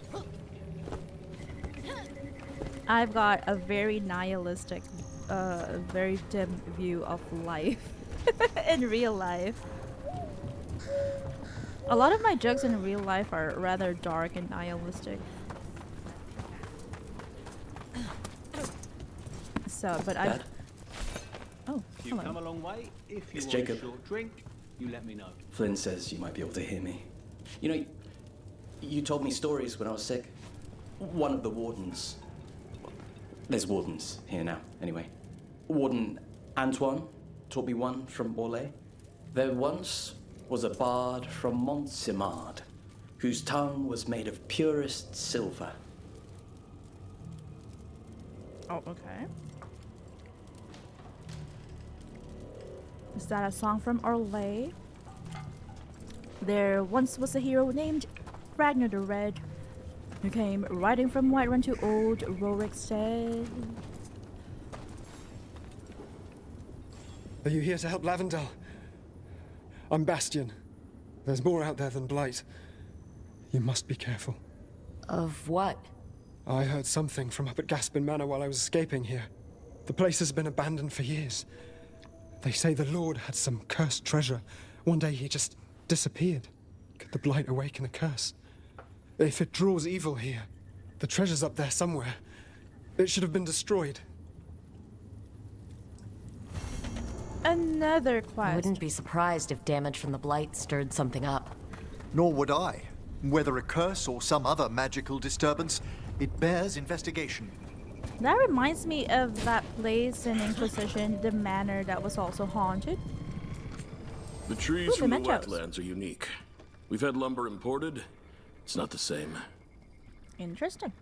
S1: I've got a very nihilistic, very dim view of life in real life. A lot of my jokes in real life are rather dark and nihilistic. So, but I. Oh,
S20: You've
S1: hello.
S20: come a long way. If you
S2: It's
S20: want
S2: Jacob.
S20: a short drink, you let me know.
S2: Flynn says you might be able to hear me. You know, you told me stories when I was sick. One of the wardens. There's wardens here now, anyway. Warden Antoine taught me one from Orlais. There once was a bard from Montsimard, whose tongue was made of purest silver.
S1: Oh, okay. Is that a song from Orlais? There once was a hero named Ragnar the Red, who came riding from Whiterun to old Rorikstead.
S9: Are you here to help Lavendel? I'm Bastion. There's more out there than Blight. You must be careful.
S3: Of what?
S9: I heard something from up at Gaspin Manor while I was escaping here. The place has been abandoned for years. They say the Lord had some cursed treasure. One day he just disappeared. Could the Blight awaken a curse? If it draws evil here, the treasure's up there somewhere. It should have been destroyed.
S1: Another quest.
S3: I wouldn't be surprised if damage from the Blight stirred something up.
S11: Nor would I. Whether a curse or some other magical disturbance, it bears investigation.
S1: That reminds me of that place in Inquisition, the manor that was also haunted.
S21: The trees
S1: Ooh,
S21: from the
S1: mementos.
S21: wetlands are unique. We've had lumber imported. It's not the same.
S1: Interesting.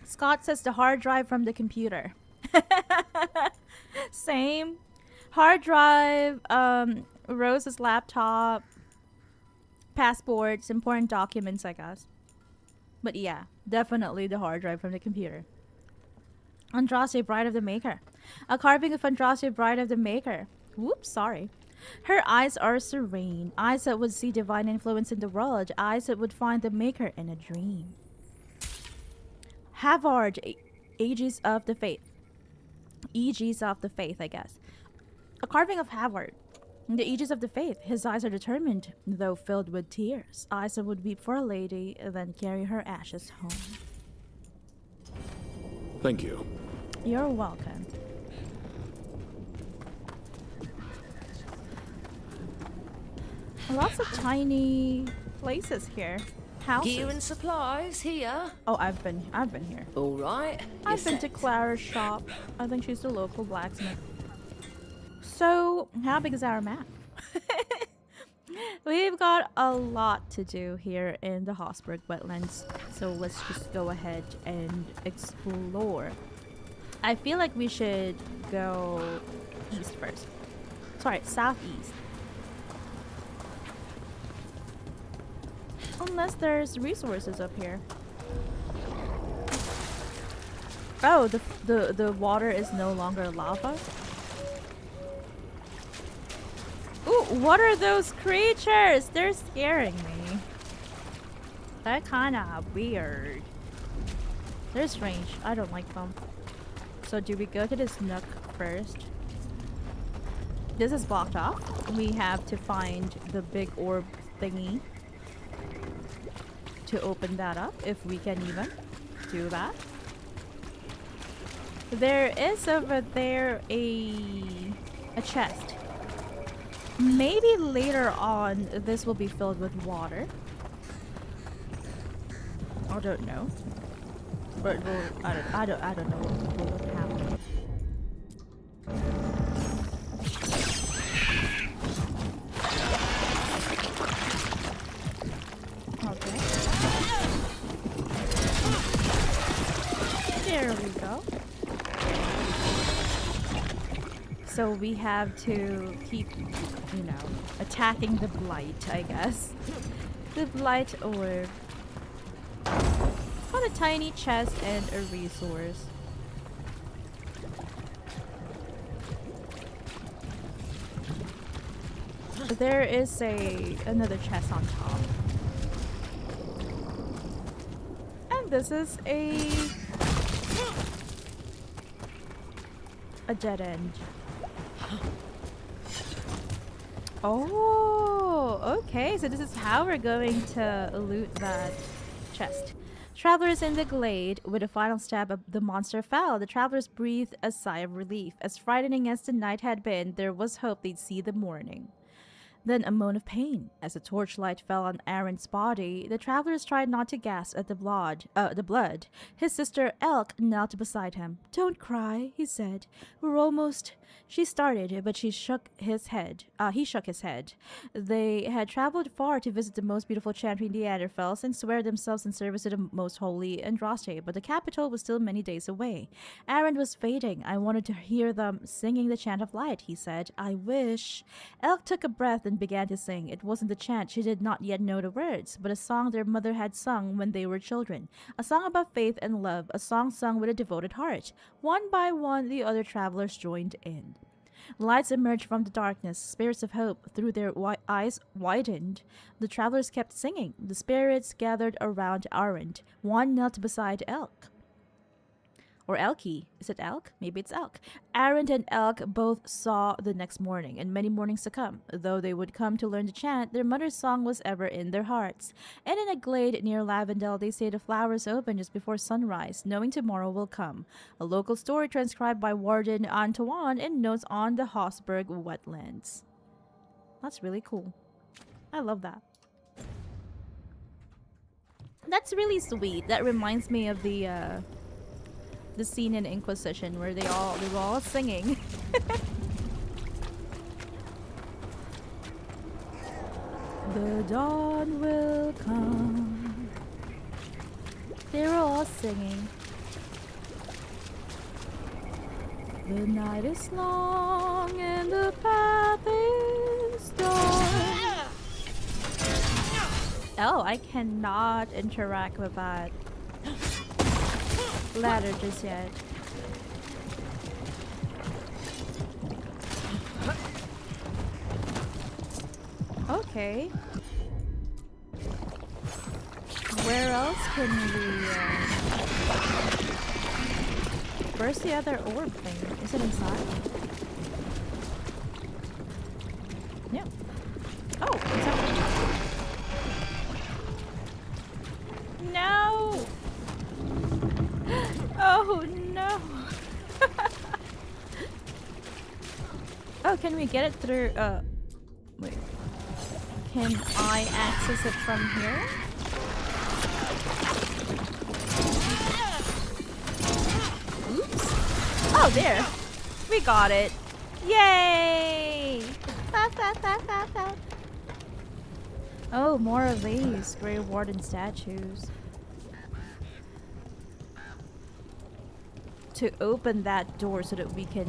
S1: Scott says the hard drive from the computer. Same. Hard drive, Rose's laptop, passports, important documents, I guess. But yeah, definitely the hard drive from the computer. Andraste, Bride of the Maker. A carving of Andraste, Bride of the Maker. Whoops, sorry. Her eyes are serene, eyes that would see divine influence in the world, eyes that would find the Maker in a dream. Havard, Aegis of the Faith. Aegis of the Faith, I guess. A carving of Havard. The Aegis of the Faith. His eyes are determined, though filled with tears. Eyes that would weep for a lady, then carry her ashes home.
S21: Thank you.
S1: You're welcome. Lots of tiny places here. Houses.
S18: Gear and supplies here.
S1: Oh, I've been here.
S18: All right.
S1: I've been to Clara's shop. I think she's the local blacksmith. So, how big is our map? We've got a lot to do here in the Hossberg Wetlands. So let's just go ahead and explore. I feel like we should go east first. Sorry, southeast. Unless there's resources up here. Oh, the water is no longer lava? Ooh, what are those creatures? They're scaring me. They're kinda weird. They're strange. I don't like them. So do we go to this nook first? This is blocked off. We have to find the big orb thingy to open that up, if we can even do that. There is over there a chest. Maybe later on this will be filled with water. I don't know. But I don't know what will happen. Okay. There we go. So we have to keep, you know, attacking the blight, I guess. The blight orb. Got a tiny chest and a resource. There is another chest on top. And this is a dead end. Oh, okay. So this is how we're going to loot that chest. Travelers in the glade, with a final stab of the monster fell. The travelers breathed a sigh of relief. As frightening as the night had been, there was hope they'd see the morning. Then a moan of pain. As the torchlight fell on Aaron's body, the travelers tried not to gasp at the blood. His sister Elk knelt beside him. "Don't cry," he said. "We're almost..." She started, but he shook his head. They had traveled far to visit the most beautiful chantry Neanderthals and swear themselves in service to the most holy Andraste, but the capital was still many days away. Aaron was fading. "I wanted to hear them singing the chant of light," he said. "I wish..." Elk took a breath and began to sing. It wasn't the chant. She did not yet know the words, but a song their mother had sung when they were children. A song about faith and love. A song sung with a devoted heart. One by one, the other travelers joined in. Lights emerged from the darkness. Spirits of hope through their eyes widened. The travelers kept singing. The spirits gathered around Aaron. One knelt beside Elk. Or Elkie. Is it Elk? Maybe it's Elk. Aaron and Elk both saw the next morning, and many mornings to come. Though they would come to learn the chant, their mother's song was ever in their hearts. And in a glade near Lavendel, they say the flowers open just before sunrise, knowing tomorrow will come. A local story transcribed by Warden Antoine in notes on the Hossberg Wetlands. That's really cool. I love that. That's really sweet. That reminds me of the scene in Inquisition where they were all singing. The dawn will come. They were all singing. The night is long and the path is dark. Oh, I cannot interact with that ladder just yet. Okay. Where else can we where's the other orb thing? Is it inside? Yeah. Oh, it's up there. No! Oh, Oh no! Oh, can we get it through? Wait. Can I access it from here? Oops. Oh, there. We got it. Yay! Oh, more of these Grey Warden statues. To open that door so that we can,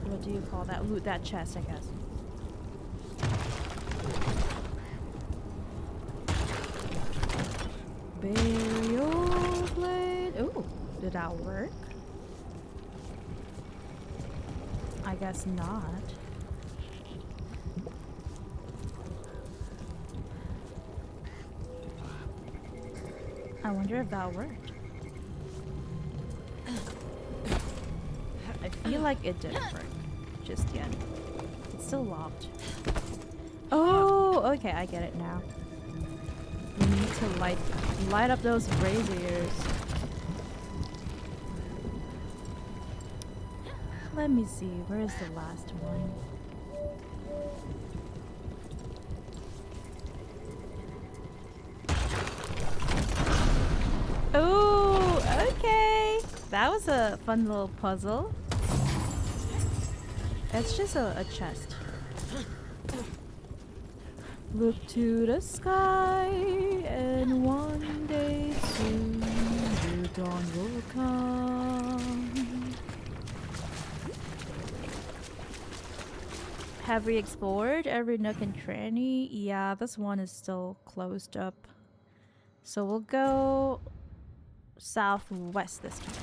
S1: what do you call that? Loot that chest, I guess. Burial blade. Ooh, did that work? I guess not. I wonder if that worked. I feel like it didn't work just yet. It's still locked. Oh, okay, I get it now. We need to light up those braziers. Let me see, where is the last one? Oh, okay. That was a fun little puzzle. It's just a chest. Look to the sky, and one day soon the dawn will come. Have we explored every nook and cranny? Yeah, this one is still closed up. So we'll go southwest this time.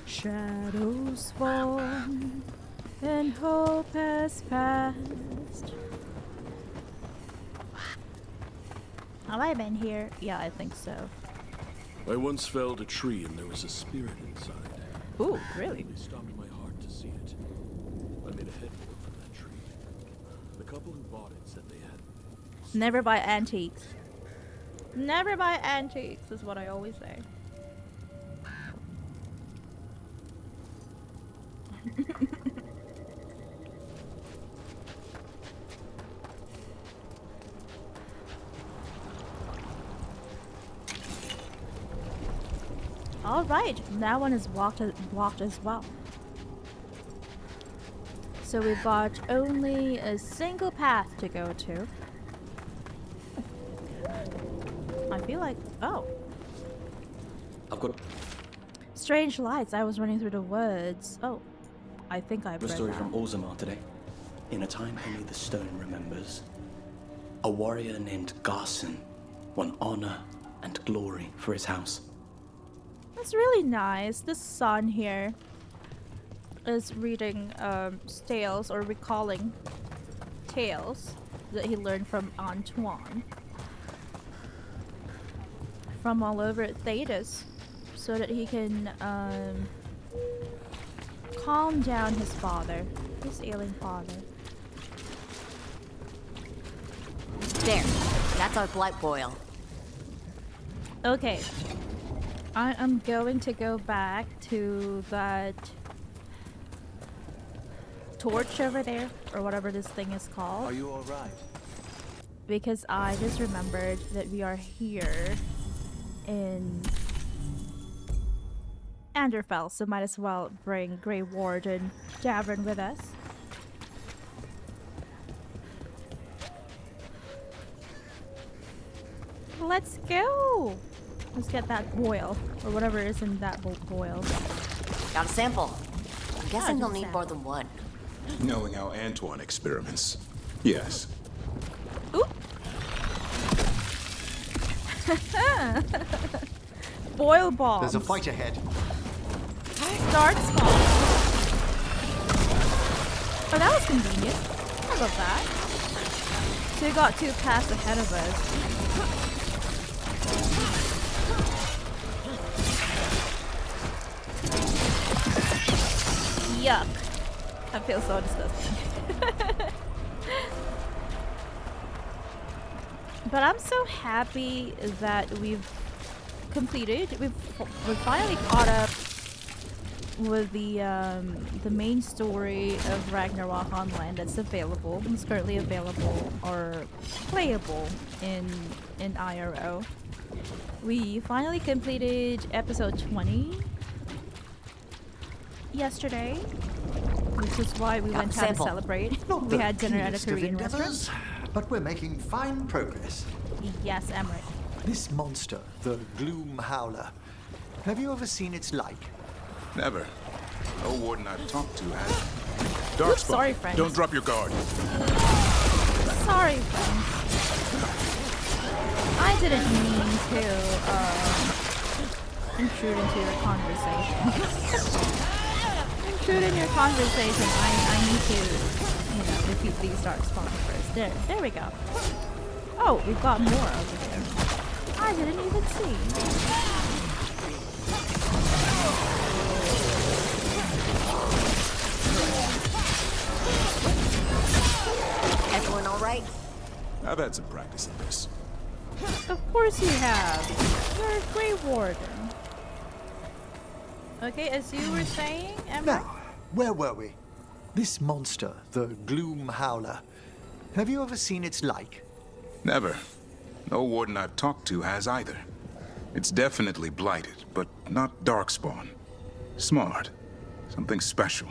S1: Shadows fall and hope has passed. Have I been here? Yeah, I think so.
S21: I once felled a tree and there was a spirit inside.
S1: Ooh, really?
S21: It stopped my heart to see it. I made a headboard from that tree. The couple who bought it said they had...
S1: Never buy antiques. Never buy antiques is what I always say. All right, that one is blocked as well. So we've got only a single path to go to. I feel like, oh.
S2: I've got
S1: Strange lights. I was running through the woods. Oh, I think I've
S2: a
S1: read
S2: story
S1: that.
S2: from Orzammar today. In a time only the stone remembers, a warrior named Garson won honor and glory for his house.
S1: That's really nice. The son here is reading tales or recalling tales that he learned from Antoine from all over Thedas, so that he can calm down his father, his ailing father.
S3: There, that's our blight boil.
S1: Okay, I am going to go back to that torch over there, or whatever this thing is called.
S8: Are you all right?
S1: Because I just remembered that we are here in Anderfell, so might as well bring Grey Warden Davern with us. Let's go! Let's get that boil, or whatever is in that boil.
S3: Got a sample. I'm guessing
S1: Oh,
S3: they'll need more than one.
S4: Knowing how Antoine experiments. Yes.
S1: Boil bombs.
S11: There's a fight ahead.
S1: Start small. Oh, that was convenient. I love that. So we got 2 paths ahead of us. Yuck. That feels so disgusting. But I'm so happy that we've finally caught up with the main story of Ragnarok Online that's available. It's currently available or playable in IRO. We finally completed episode 20 yesterday, which is why we went out to celebrate.
S11: Not
S1: We
S11: the
S1: had dinner at a
S11: keenest of
S1: Korean
S11: endeavors,
S1: restaurant.
S11: but we're making fine progress.
S1: Yes, Emmerich.
S11: This monster, the Gloom Howler, have you ever seen its like?
S4: Never. No warden I've talked to has.
S1: Oops, sorry, friends.
S4: Don't drop your guard.
S1: Sorry, friends. I didn't mean to intrude into your conversation. Intrude in your conversation. I need to, defeat these dark spawn first. There we go. Oh, we've got more over there. I didn't even see.
S7: Everyone all right?
S4: I've had some practice in this.
S1: Of course you have. You're a great warden. Okay, as you were saying, Emma?
S11: Now, where were we? This monster, the Gloom Howler, have you ever seen its like?
S4: Never. No warden I've talked to has either. It's definitely blighted, but not darkspawn. Smart. Something special.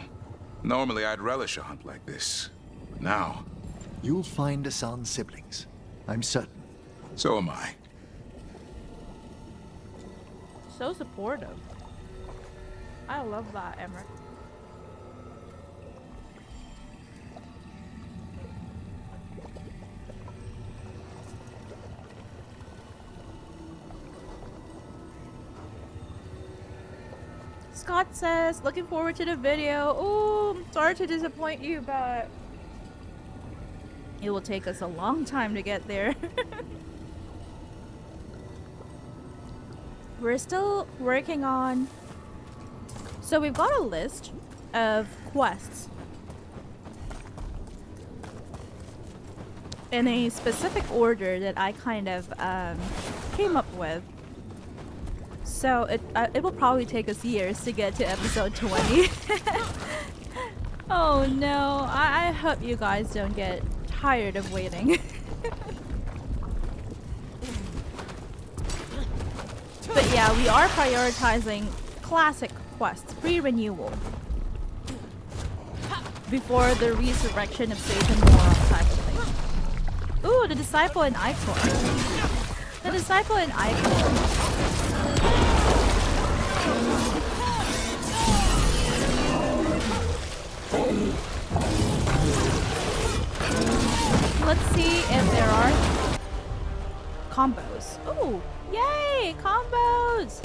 S4: Normally I'd relish a hunt like this. But now...
S11: You'll find Asan's siblings. I'm certain.
S4: So am I.
S1: So supportive. I love that, Emmerich. Scott says, looking forward to the video. Ooh, sorry to disappoint you, but it will take us a long time to get there. We're still working on... So we've got a list of quests in a specific order that I kind of came up with. So it will probably take us years to get to episode 20. Oh no, I hope you guys don't get tired of waiting. But yeah, we are prioritizing classic quests, pre-renewal, before the resurrection of Satan Morons type of thing. Ooh, the Disciple and Icor. The Disciple and Icor. Let's see if there are combos. Ooh, yay, combos!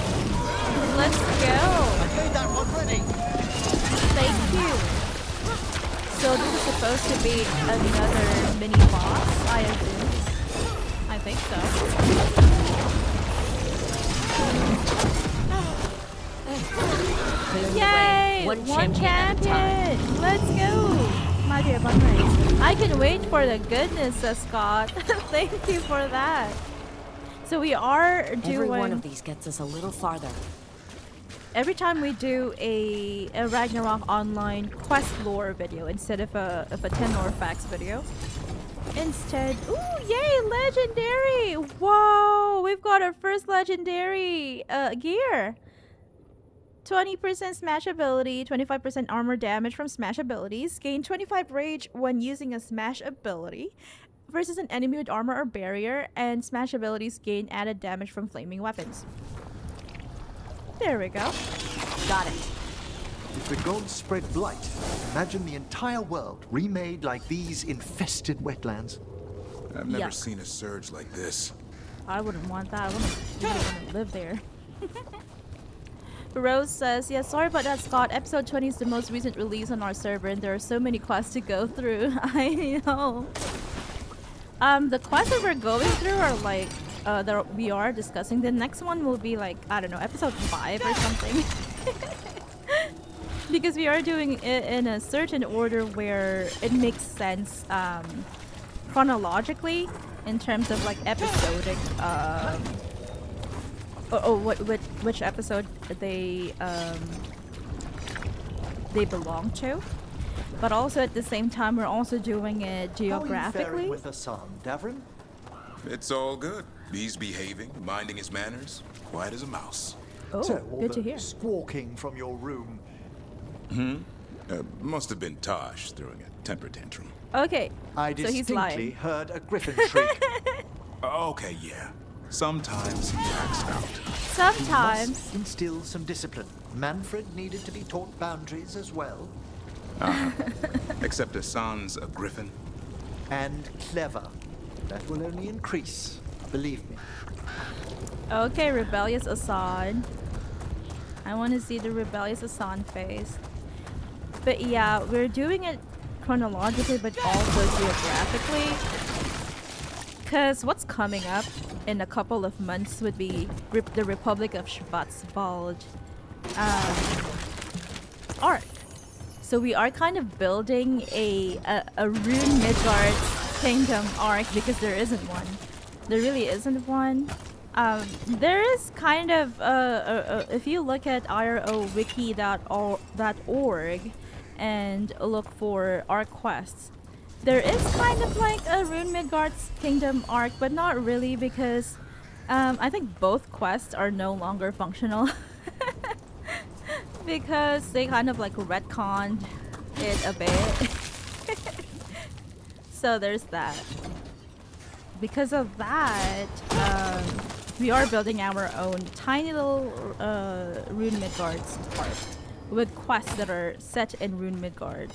S1: Let's go.
S11: I made that one ready.
S1: Thank you. So this is supposed to be another mini boss, I assume. I think so. Yay! One champion! Let's go! My dear bunnring. I can wait for the goodness, Scott. Thank you for that. So we are doing...
S3: Every one of these gets us a little farther.
S1: Every time we do a Ragnarok Online quest lore video instead of a 10 lore facts video. Instead... Ooh, yay! Legendary! Whoa! We've got our first legendary gear. 20% smash ability, 25% armor damage from smash abilities, gain 25 rage when using a smash ability versus an enemy with armor or barrier, and smash abilities gain added damage from flaming weapons. There we go.
S11: Got it. If the gods spread blight, imagine the entire world remade like these infested wetlands.
S4: I've never seen a surge like this.
S1: I wouldn't want that. I wouldn't want to live there. Rose says, yeah, sorry about that, Scott. Episode 20 is the most recent release on our server, and there are so many quests to go through. I know. The quests that we're going through are like, that we are discussing. The next one will be like, I don't know, episode 5 or something. Because we are doing it in a certain order where it makes sense chronologically. in terms of like episodic. Which episode they belong to, but also at the same time we're also doing it geographically.
S11: How are you faring with Hassan, Davrin?
S4: It's all good. He's behaving, minding his manners, quiet as a mouse.
S1: Oh,
S11: So, all
S1: good to
S11: the
S1: hear.
S11: squawking from your room.
S4: Must have been Tosh throwing a temper tantrum.
S1: Okay,
S11: I
S1: so he's
S11: distinctly
S1: lying.
S11: heard a griffin shriek.
S4: Okay, yeah. Sometimes he acts out.
S1: Sometimes.
S11: Must instill some discipline. Manfred needed to be taught boundaries as well.
S4: Except Hassan's a griffin.
S11: And clever. That will only increase. Believe me.
S1: Okay, rebellious Hassan. I want to see the rebellious Hassan face. But yeah, we're doing it chronologically, but also geographically. Because what's coming up in a couple of months would be the Republic of Schwarzwald arc. So we are kind of building a Rune Midgard kingdom arc because there isn't one. There really isn't one. There is kind of if you look at irowiki.org and look for arc quests, there is kind of like a Rune Midgard's kingdom arc, but not really because I think both quests are no longer functional because they kind of like retconned it a bit. So there's that. Because of that, we are building our own tiny little Rune Midgard's arc with quests that are set in Rune Midgard,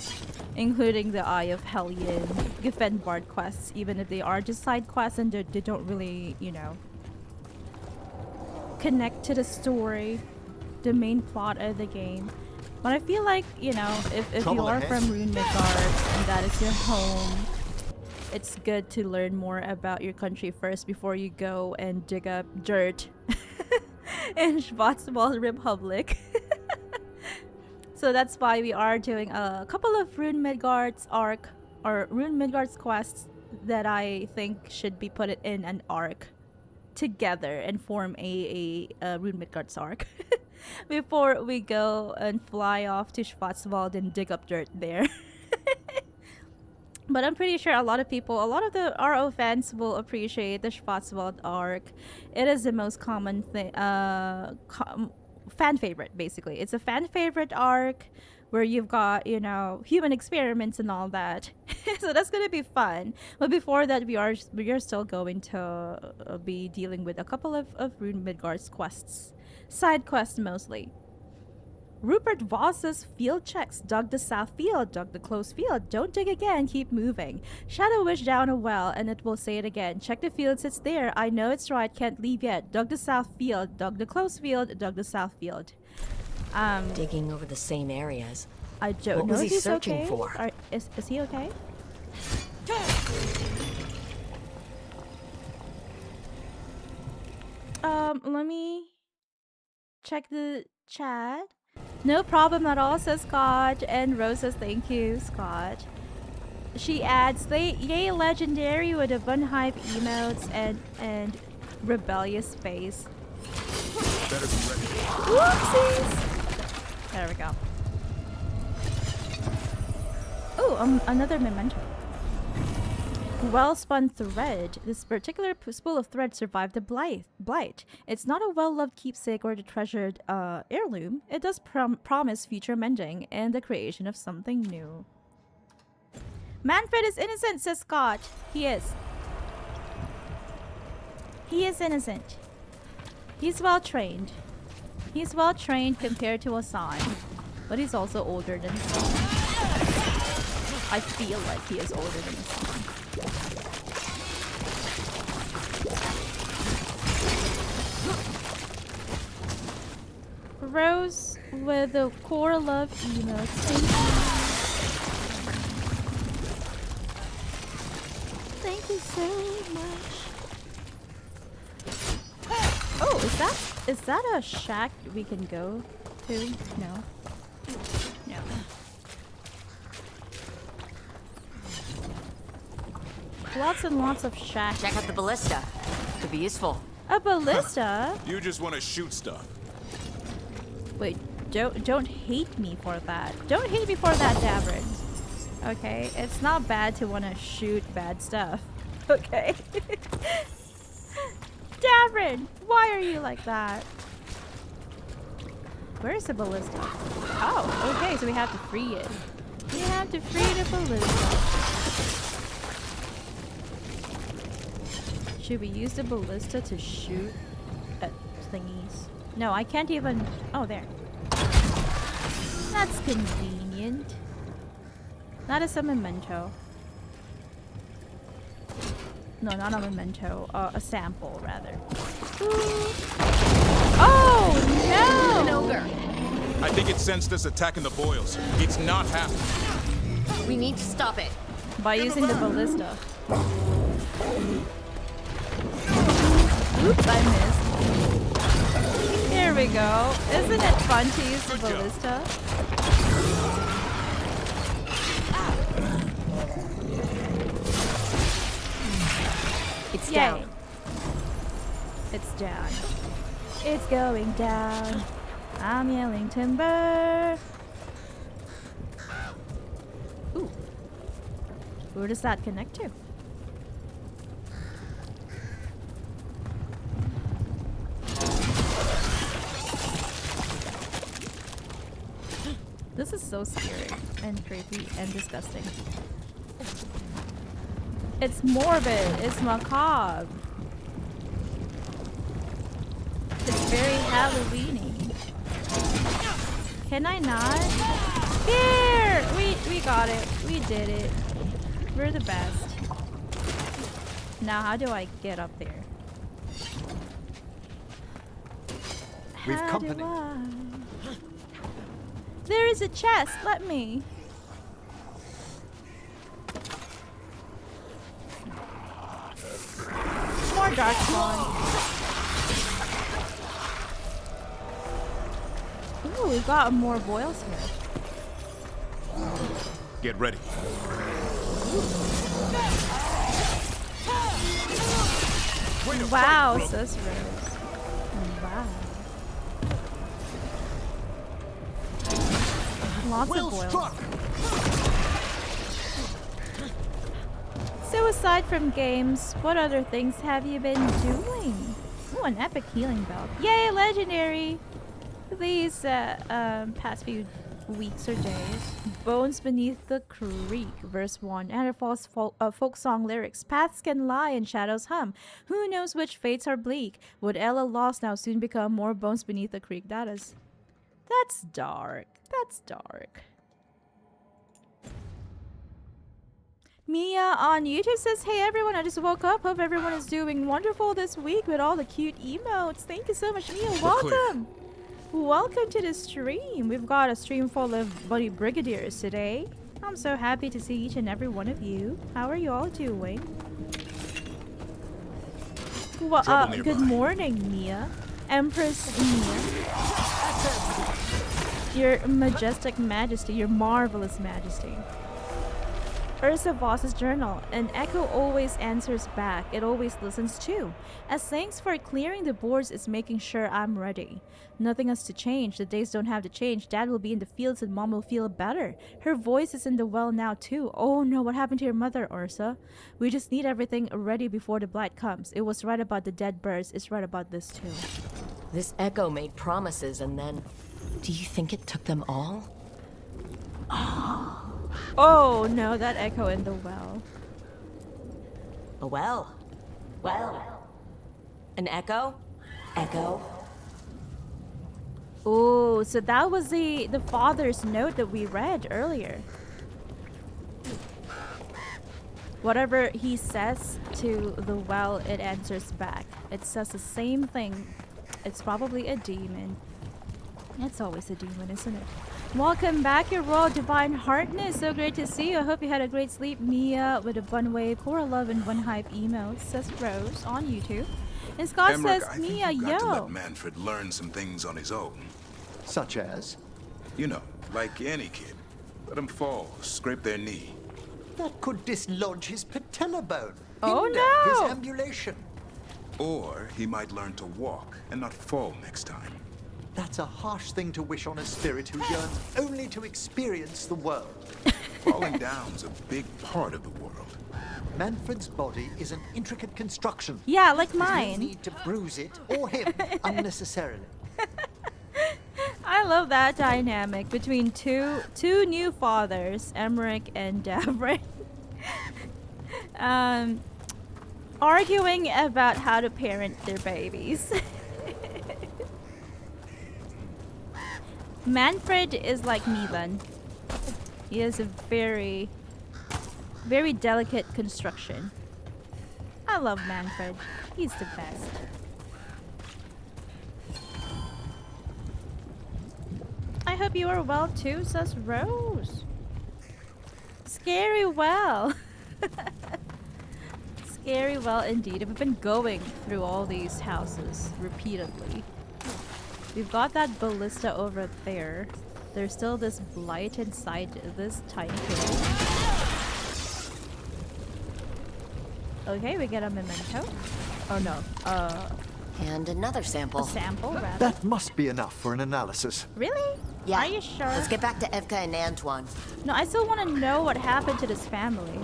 S1: including the Eye of Hellion, Lavendel quests, even if they are just side quests and they don't really, you know, connect to the story, the main plot of the game. But I feel like, you know, if you are from Rune Midgard and that is your home, it's good to learn more about your country first before you go and dig up dirt in Schwarzwald Republic. So that's why we are doing a couple of Rune Midgard's arc or Rune Midgard's quests that I think should be put in an arc together and form a Rune Midgard's arc before we go and fly off to Schwarzwald and dig up dirt there. But I'm pretty sure a lot of the RO fans will appreciate the Schwarzwald arc. It is the most common thing, fan favorite, basically. It's a fan favorite arc where you've got, you know, human experiments and all that. So that's gonna be fun. But before that, we are still going to be dealing with a couple of Rune Midgard's quests, side quests mostly. Rupert Voss's field checks. Dug the south field, dug the close field. Don't dig again, keep moving. Shadow Wish down a well, and it will say it again. Check the fields, it's there. I know it's right, can't leave yet. Dug the south field, dug the close field, dug the south field.
S3: Digging over the same areas.
S1: I don't know
S3: what was
S1: if
S3: he
S1: he's
S3: searching
S1: okay.
S3: for?
S1: Is he okay? Let me check the chat. No problem at all, says Scott. And Rose says thank you, Scott. She adds, yay legendary with a bunnhop emotes and rebellious face.
S4: Better be ready.
S1: Whoopsies! There we go. Oh, another memento. Well-spun thread. This particular spool of thread survived the blight. It's not a well-loved keepsake or the treasured heirloom. It does promise future mending and the creation of something new. Manfred is innocent, says Scott. He is. He is innocent. He's well-trained. He's well-trained compared to Hassan. But he's also older than Hassan. I feel like he is older than Hassan. Rose with a core love emote. Thank you so much. Oh, is that a shack we can go to? No. No. lots and lots of shacks.
S3: Check out the ballista. Could be useful.
S1: A ballista?
S4: You just want to shoot stuff.
S1: Wait, don't hate me for that. Don't hate me for that, Davrin. Okay, it's not bad to want to shoot bad stuff. Okay. Davrin, why are you like that? Where's the ballista? Oh, okay, so we have to free it. We have to free the ballista. Should we use the ballista to shoot at thingies? No, I can't even... Oh, there. That's convenient. That is a memento. No, not a memento. A sample, rather. Ooh. Oh, no!
S3: An ogre.
S4: I think it sensed us attacking the boils. It's not happening.
S3: We need to stop it.
S1: By using the ballista. Oops, I missed. Here we go. Isn't it fun to use the ballista?
S3: It's
S1: Yay.
S3: down.
S1: It's down. It's going down. I'm yelling timber. Ooh. Where does that connect to? This is so scary and creepy and disgusting. It's morbid. It's macabre. It's very Halloween-y. Can I not? Here! We got it. We did it. We're the best. Now how do I get up there?
S11: We've
S1: How
S11: company.
S1: do I? There is a chest. Let me. More darkspawn. Ooh, we've got more boils here.
S4: Get ready.
S1: Wow, sus rose. Wow. Lots of boils. So aside from games, what other things have you been doing? Ooh, an epic healing belt. Yay, legendary! These past few weeks or days. Bones Beneath the Creek, verse 1. Enderfall's folk song lyrics. Paths can lie and shadows hum. Who knows which fates are bleak? Would Ella lost now soon become more bones beneath the creek? That's dark. That's dark. Mia on YouTube says, hey everyone, I just woke up. Hope everyone is doing wonderful this week with all the cute emotes. Thank you so much, Mia. Welcome. Welcome to the stream. We've got a stream full of buddy brigadiers today. I'm so happy to see each and every one of you. How are you all doing? Well, good morning, Mia. Empress Mia. Your majestic majesty, your marvelous majesty. Ursa Voss's journal. An echo always answers back. It always listens too. As thanks for clearing the boards is making sure I'm ready. Nothing has to change. The days don't have to change. Dad will be in the fields and Mom will feel better. Her voice is in the well now too. Oh no, what happened to your mother, Ursa? We just need everything ready before the blight comes. It was right about the dead birds. It's right about this too.
S3: This echo made promises and then... Do you think it took them all?
S1: Oh no, that echo in the well.
S3: A well? Well. An echo? Echo?
S1: Oh, so that was the father's note that we read earlier. Whatever he says to the well, it answers back. It says the same thing. It's probably a demon. It's always a demon, isn't it? Welcome back, your Royal Divine Heartness. So great to see you. I hope you had a great sleep. Mia with a bun wave, Cora Love and Bun Hype emails, says Rose on YouTube. And Scott
S4: Emmerich,
S1: says,
S4: I think
S1: Mia,
S4: you got to
S1: yo.
S4: let Manfred learn some things on his own.
S11: Such as?
S4: You know, like any kid. Let them fall, scrape their knee.
S11: That could dislodge his patella bone.
S1: Oh,
S11: hinder
S1: no.
S11: his ambulation.
S4: Or he might learn to walk and not fall next time.
S11: That's a harsh thing to wish on a spirit who yearns only to experience the world.
S4: Falling down's a big part of the world.
S11: Manfred's body is an intricate construction.
S1: Yeah, like
S11: There's
S1: mine.
S11: no need to bruise it or him unnecessarily.
S1: I love that dynamic between two new fathers, Emmerich and Davray. Arguing about how to parent their babies. Manfred is like Milan. He has a very, very delicate construction. I love Manfred. He's the best. I hope you are well too, says Rose. Scary well. Scary well indeed. I've been going through all these houses repeatedly. We've got that ballista over there. There's still this blight inside this tiny cave. Okay, we get a memento. Oh no.
S7: And another sample.
S1: A sample, rather.
S11: That must be enough for an analysis.
S1: Really?
S7: Yeah.
S1: Are you sure?
S7: Let's get back to Evka and Antoine.
S1: No, I still want to know what happened to this family.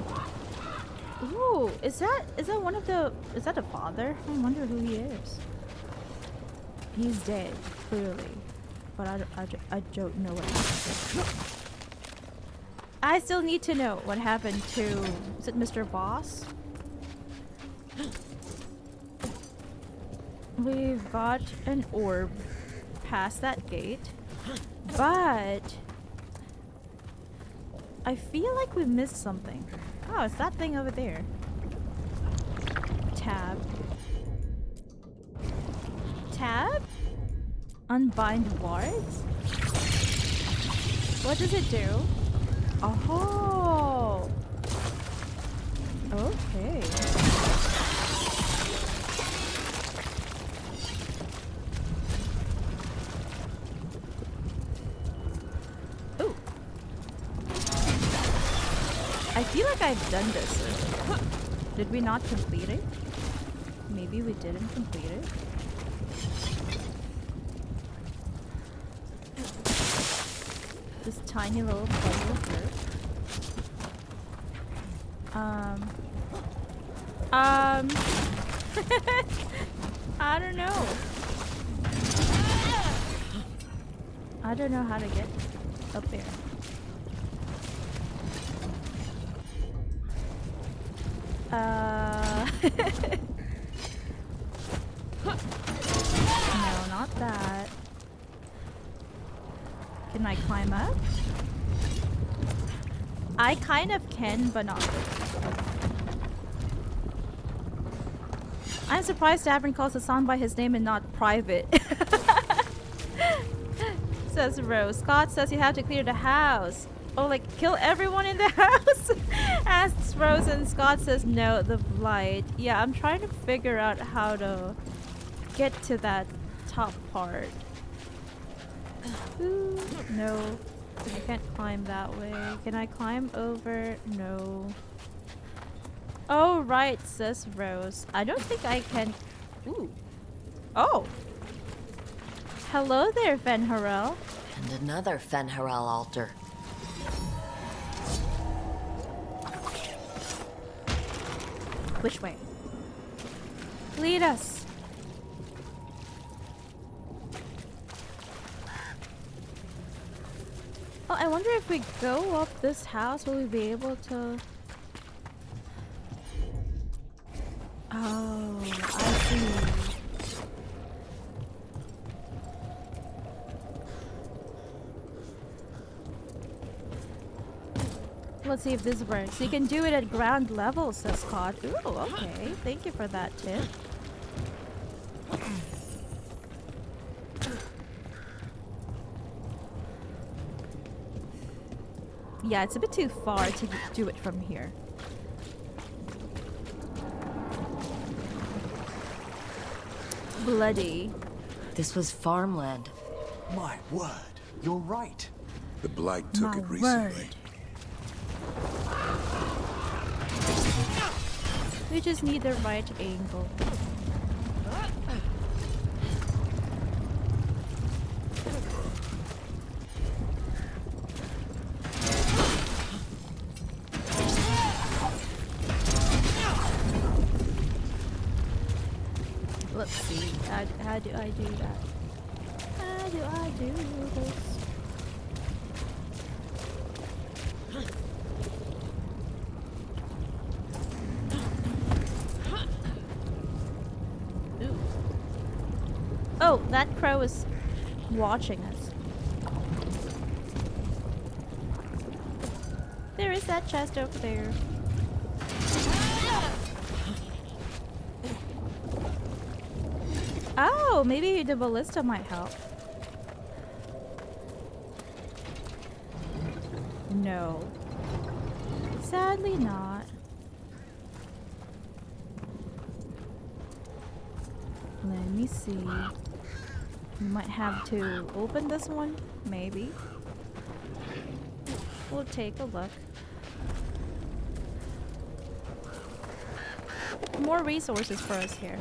S1: Ooh, is that one of the... Is that a father? I wonder who he is. He's dead, clearly. But I don't know what happened. I still need to know what happened to... Is it Mr. Boss? We've got an orb past that gate. But... I feel like we missed something. Oh, it's that thing over there. Tab. Tab? Unbind wards? What does it do? Oh! Okay. Ooh. I feel like I've done this. Did we not complete it? Maybe we didn't complete it. This tiny little puzzle here. I don't know. I don't know how to get up there. No, not that. Can I climb up? I kind of can, but not really. I'm surprised Davrin calls Hassan by his name and not private. Says Rose. Scott says you have to clear the house. Oh, like kill everyone in the house? Asks Rose, and Scott says no, the blight. Yeah, I'm trying to figure out how to get to that top part. Ooh, no. I can't climb that way. Can I climb over? No. Oh, right, says Rose. I don't think I can... Ooh. Oh. Hello there, Fenharel.
S7: And another Fenharel altar.
S1: Which way? Lead us. Oh, I wonder if we go up this house, will we be able to... Oh, I see. Let's see if this works. You can do it at ground level, says Scott. Ooh, okay. Thank you for that tip. Yeah, it's a bit too far to do it from here. Bloody.
S7: This was farmland.
S11: My word, you're right.
S4: The blight took it recently.
S1: We just need the right angle. Let's see. How do I do that? How do I do this? Ooh. Oh, that crow is watching us. There is that chest over there. Oh, maybe the ballista might help. No. Sadly not. Let me see. We might have to open this one, maybe. We'll take a look. More resources for us here.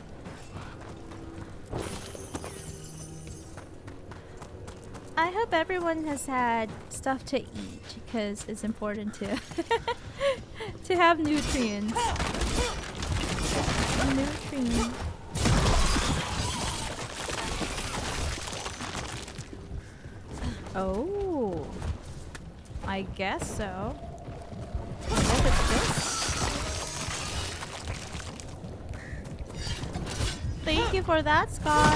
S1: I hope everyone has had stuff to eat because it's important to to have nutrients. Nutrients. Oh, I guess so. I guess it's this. Thank you for that, Scott.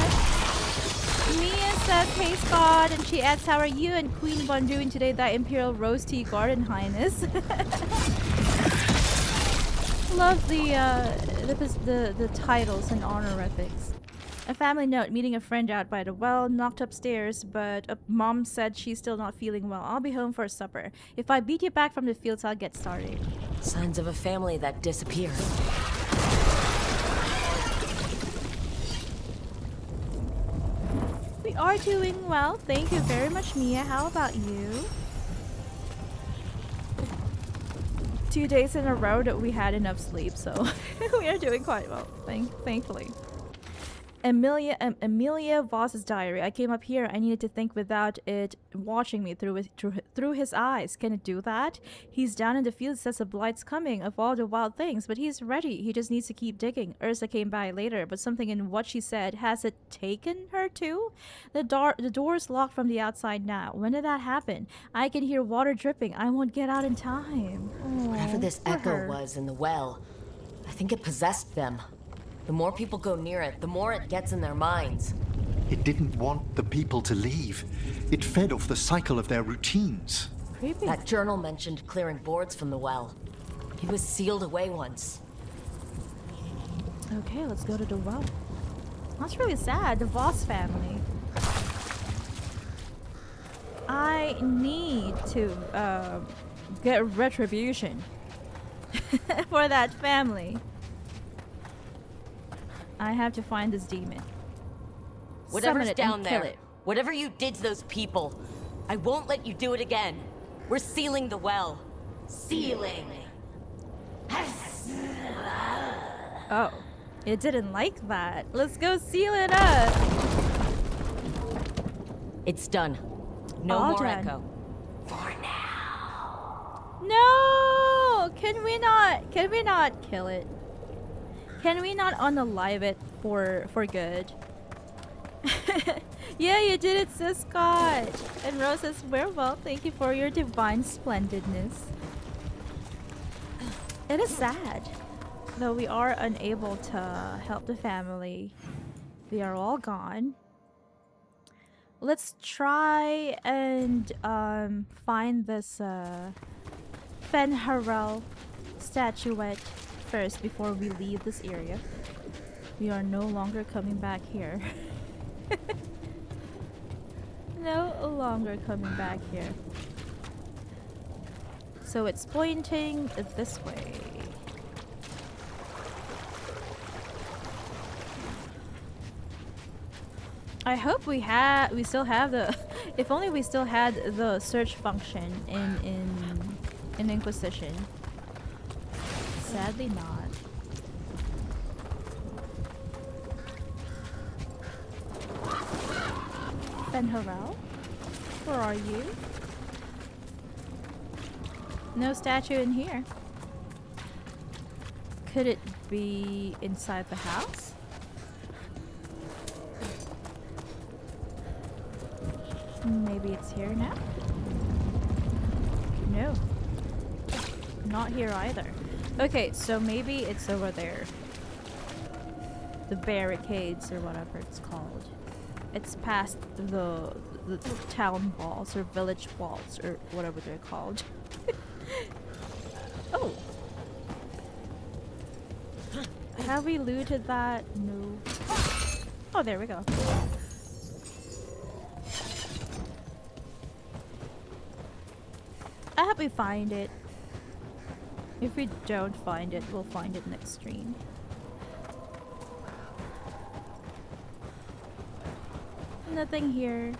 S1: Mia says, hey Scott, and she adds, how are you and Queen Bun doing today, that Imperial Rose Tea Garden Highness? Love the titles and honorifics. A family note, meeting a friend out by the well, knocked upstairs, but mom said she's still not feeling well. I'll be home for supper. If I beat you back from the fields, I'll get started.
S7: Signs of a family that disappeared.
S1: We are doing well. Thank you very much, Mia. How about you? 2 days in a row that we had enough sleep, so we are doing quite well, thankfully. Amelia Voss's diary. I came up here. I needed to think without it watching me through his eyes. Can it do that? He's down in the field, says a blight's coming of all the wild things, but he's ready. He just needs to keep digging. Ursa came by later, but something in what she said, has it taken her too? The door's locked from the outside now. When did that happen? I can hear water dripping. I won't get out in time. Aww,
S7: whatever this echo was in the well, I think it possessed them. The more people go near it, the more it gets in their minds.
S11: It didn't want the people to leave. It fed off the cycle of their routines.
S1: Creepy.
S7: That journal mentioned clearing boards from the well. He was sealed away once.
S1: Okay, let's go to the well. That's really sad, the Voss family. I need to get retribution for that family. I have to find this demon.
S7: Whatever's down there, whatever you did to those people, I won't let you do it again. We're sealing the well. Sealing.
S1: Oh, it didn't like that. Let's go seal it up.
S7: It's done. No
S1: All
S7: more
S1: done.
S7: echo.
S1: For now. No! Can we not kill it? Can we not unalive it for good? Yeah, you did it, Sis Scott. And Rose says, we're well, thank you for your divine splendidness. It is sad, though we are unable to help the family. They are all gone. Let's try and find this Fenharel statuette first before we leave this area. We are no longer coming back here. No longer coming back here. So it's pointing this way. I hope we still have the if only we still had the search function in Inquisition. Sadly not. Fenharel? Where are you? No statue in here. Could it be inside the house? Maybe it's here now? No. Not here either. Okay, so maybe it's over there. The barricades or whatever it's called. It's past the town walls or village walls or whatever they're called. Oh! Have we looted that? No. Oh, there we go. I hope we find it. If we don't find it, we'll find it next stream. Nothing here.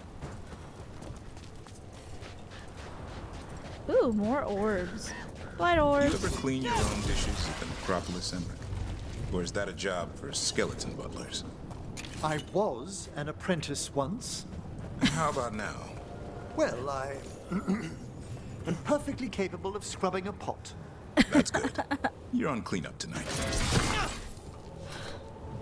S1: Ooh, more orbs. White orbs.
S4: You ever clean your own dishes at the necropolis, Emmerich? Or is that a job for skeleton butlers?
S11: I was an apprentice once.
S4: How about now?
S11: Well, I am perfectly capable of scrubbing a pot.
S4: That's good. You're on cleanup tonight.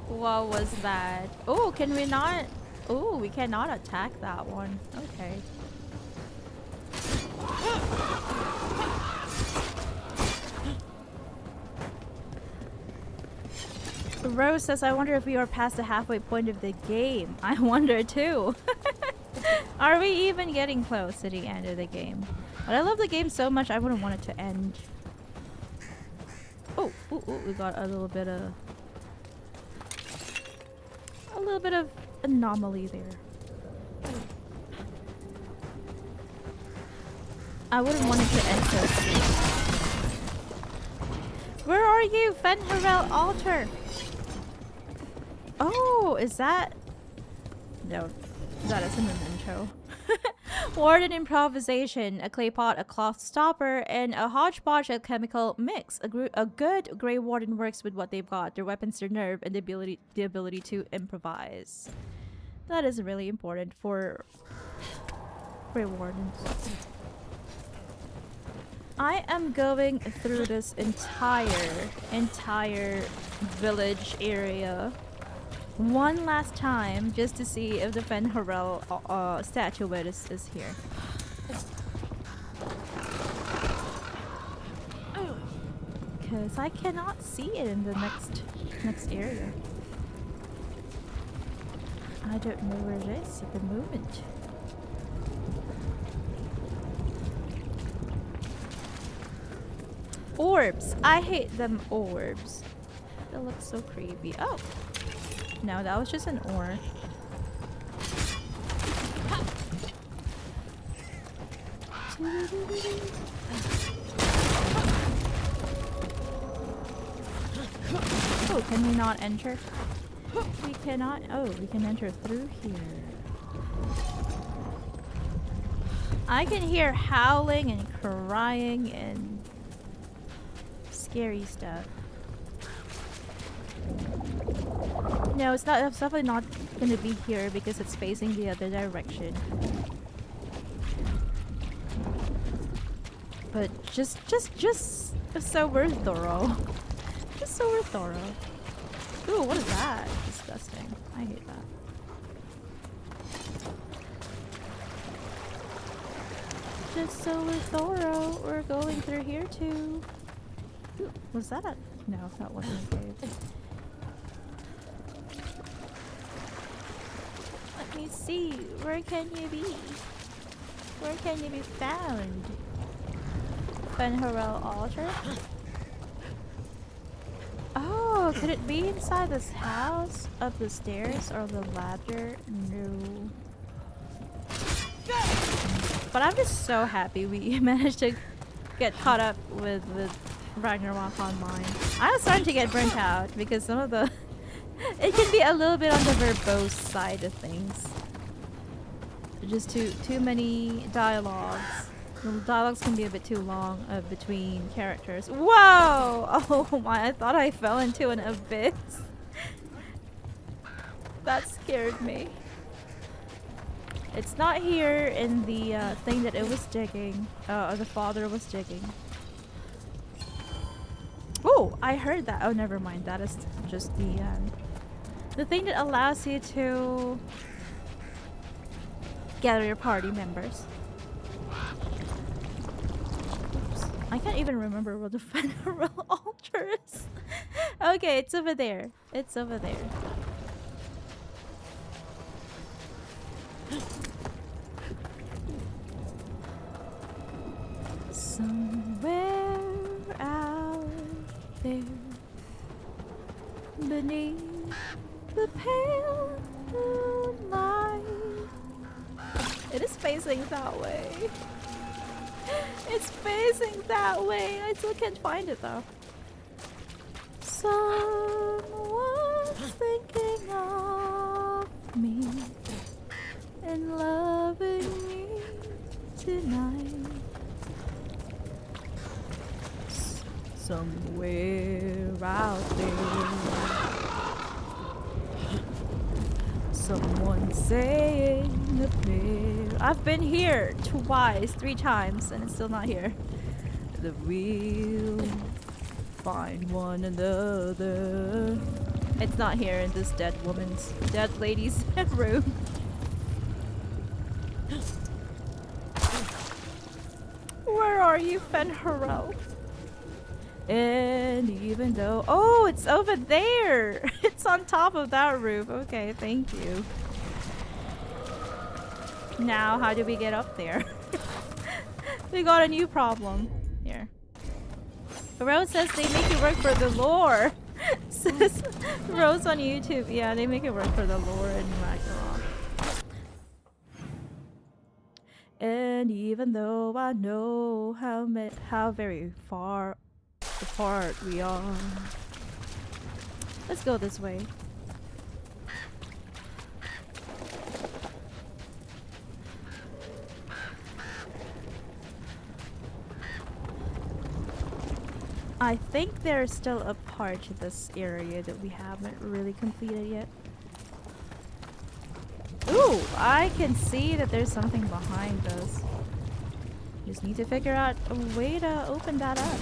S1: What was that? Oh, can we not? Oh, we cannot attack that one. Okay. Rose says, I wonder if we are past the halfway point of the game. I wonder too. Are we even getting close to the end of the game? But I love the game so much, I wouldn't want it to end. Oh, ooh, ooh, we got a little bit of anomaly there. I wouldn't want it to end so soon. Where are you, Fenharel Altar? Oh, is that? No, that isn't an intro. Warden improvisation, a clay pot, a cloth stopper, and a hodgepodge of chemical mix. A good Grey Warden works with what they've got: their weapons, their nerve, and the ability to improvise. That is really important for Grey Wardens. I am going through this entire village area one last time just to see if the Fenharel statuette is here. Because I cannot see it in the next area. I don't know where it is at the moment. Orbs! I hate them orbs. They look so creepy. Oh! No, that was just an ore. Oh, can we not enter? We cannot. Oh, we can enter through here. I can hear howling and crying and scary stuff. No, it's not. It's definitely not going to be here because it's facing the other direction. But just so we're thorough. Just so we're thorough. Ooh, what is that? Disgusting. I hate that. Just so we're thorough, we're going through here too. Ooh, was that a... No, that wasn't a cave. Let me see. Where can you be? Where can you be found? Fenharel Altar? Oh, could it be inside this house? Up the stairs or the ladder? No. But I'm just so happy we managed to get caught up with Ragnarok Online. I'm starting to get burnt out because some of the... it can be a little bit on the verbose side of things. Just too many dialogues. The dialogues can be a bit too long between characters. Whoa! Oh my, I thought I fell into an abyss. That scared me. It's not here in the thing that it was digging. Or the father was digging. Oh, I heard that. Oh, never mind. That is just the thing that allows you to gather your party members. Oops. I can't even remember what the federal altar is. Okay, it's over there. It's over there. Somewhere out there, beneath the pale moonlight. It is facing that way. It's facing that way. I still can't find it though. Someone's thinking of me and loving me tonight. Somewhere out there, someone saying a prayer. I've been here twice, 3 times, and it's still not here. That we'll find one another. It's not here in this dead lady's room. Where are you, Fenharel? And even though... Oh, it's over there! It's on top of that roof. Okay, thank you. Now, how do we get up there? We got a new problem. Here. Rose says they make it work for the lore. Says Rose on YouTube. Yeah, they make it work for the lore in Ragnarok. And even though I know how very far apart we are. Let's go this way. I think there's still a part to this area that we haven't really completed yet. Ooh, I can see that there's something behind us. Just need to figure out a way to open that up.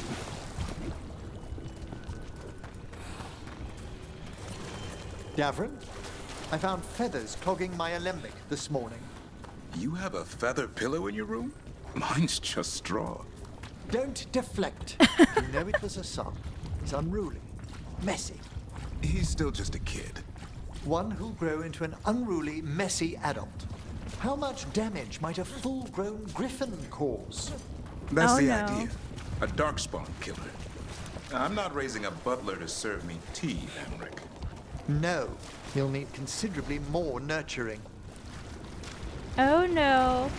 S11: Davrin, I found feathers clogging my alembic this morning.
S4: You have a feather pillow in your room? Mine's just straw.
S11: Don't deflect. You know it was a son. He's unruly, messy.
S4: He's still just a kid.
S11: One who'll grow into an unruly, messy adult. How much damage might a full-grown griffin cause?
S4: That's the idea. A darkspawn killer. I'm not raising a butler to serve me tea, Emmerich.
S11: No, you'll need considerably more nurturing.
S1: Oh no.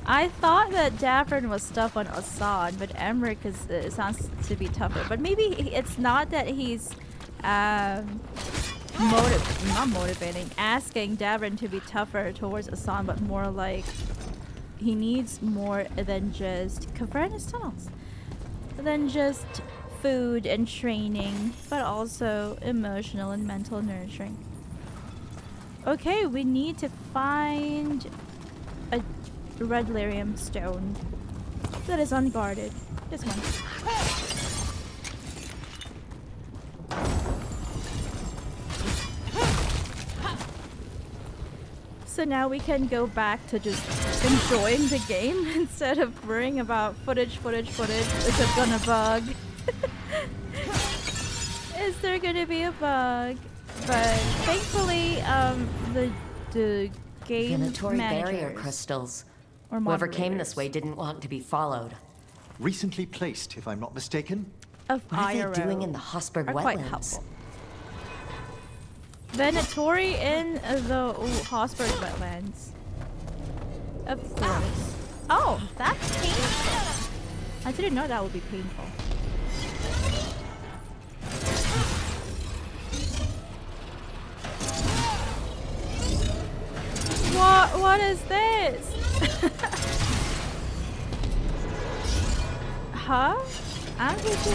S1: I thought that Davrin was tough on Assad, but Emmerich sounds to be tougher. But maybe it's not that he's not motivating, asking Davrin to be tougher towards Assad, but more like he needs more than just Cavernous tunnels, than just food and training, but also emotional and mental nurturing. Okay, we need to find a red lyrium stone that is unguarded. This one. So now we can go back to just enjoying the game instead of worrying about footage. Is it gonna bug? Is there gonna be a bug? But thankfully, the game
S3: Venatory barrier
S1: managers
S3: crystals.
S1: or
S3: Whoever came
S1: moderators
S3: this way didn't want to be followed.
S11: Recently placed, if I'm not mistaken.
S1: of
S3: What are
S1: IRO
S3: they doing in the Hossberg
S1: are quite
S3: Wetlands?
S1: helpful. Venatori in the Hossberg Wetlands. Of course. Oh, that's painful. I didn't know that would be painful. What is this? Huh? RPG.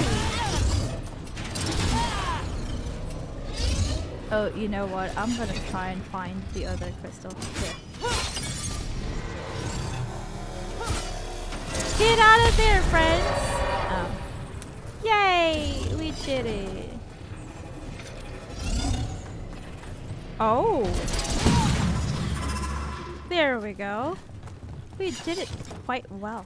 S1: Oh, you know what? I'm gonna try and find the other crystal. Here. Get out of there, friends! Oh. Yay! We did it. Oh! There we go. We did it quite well.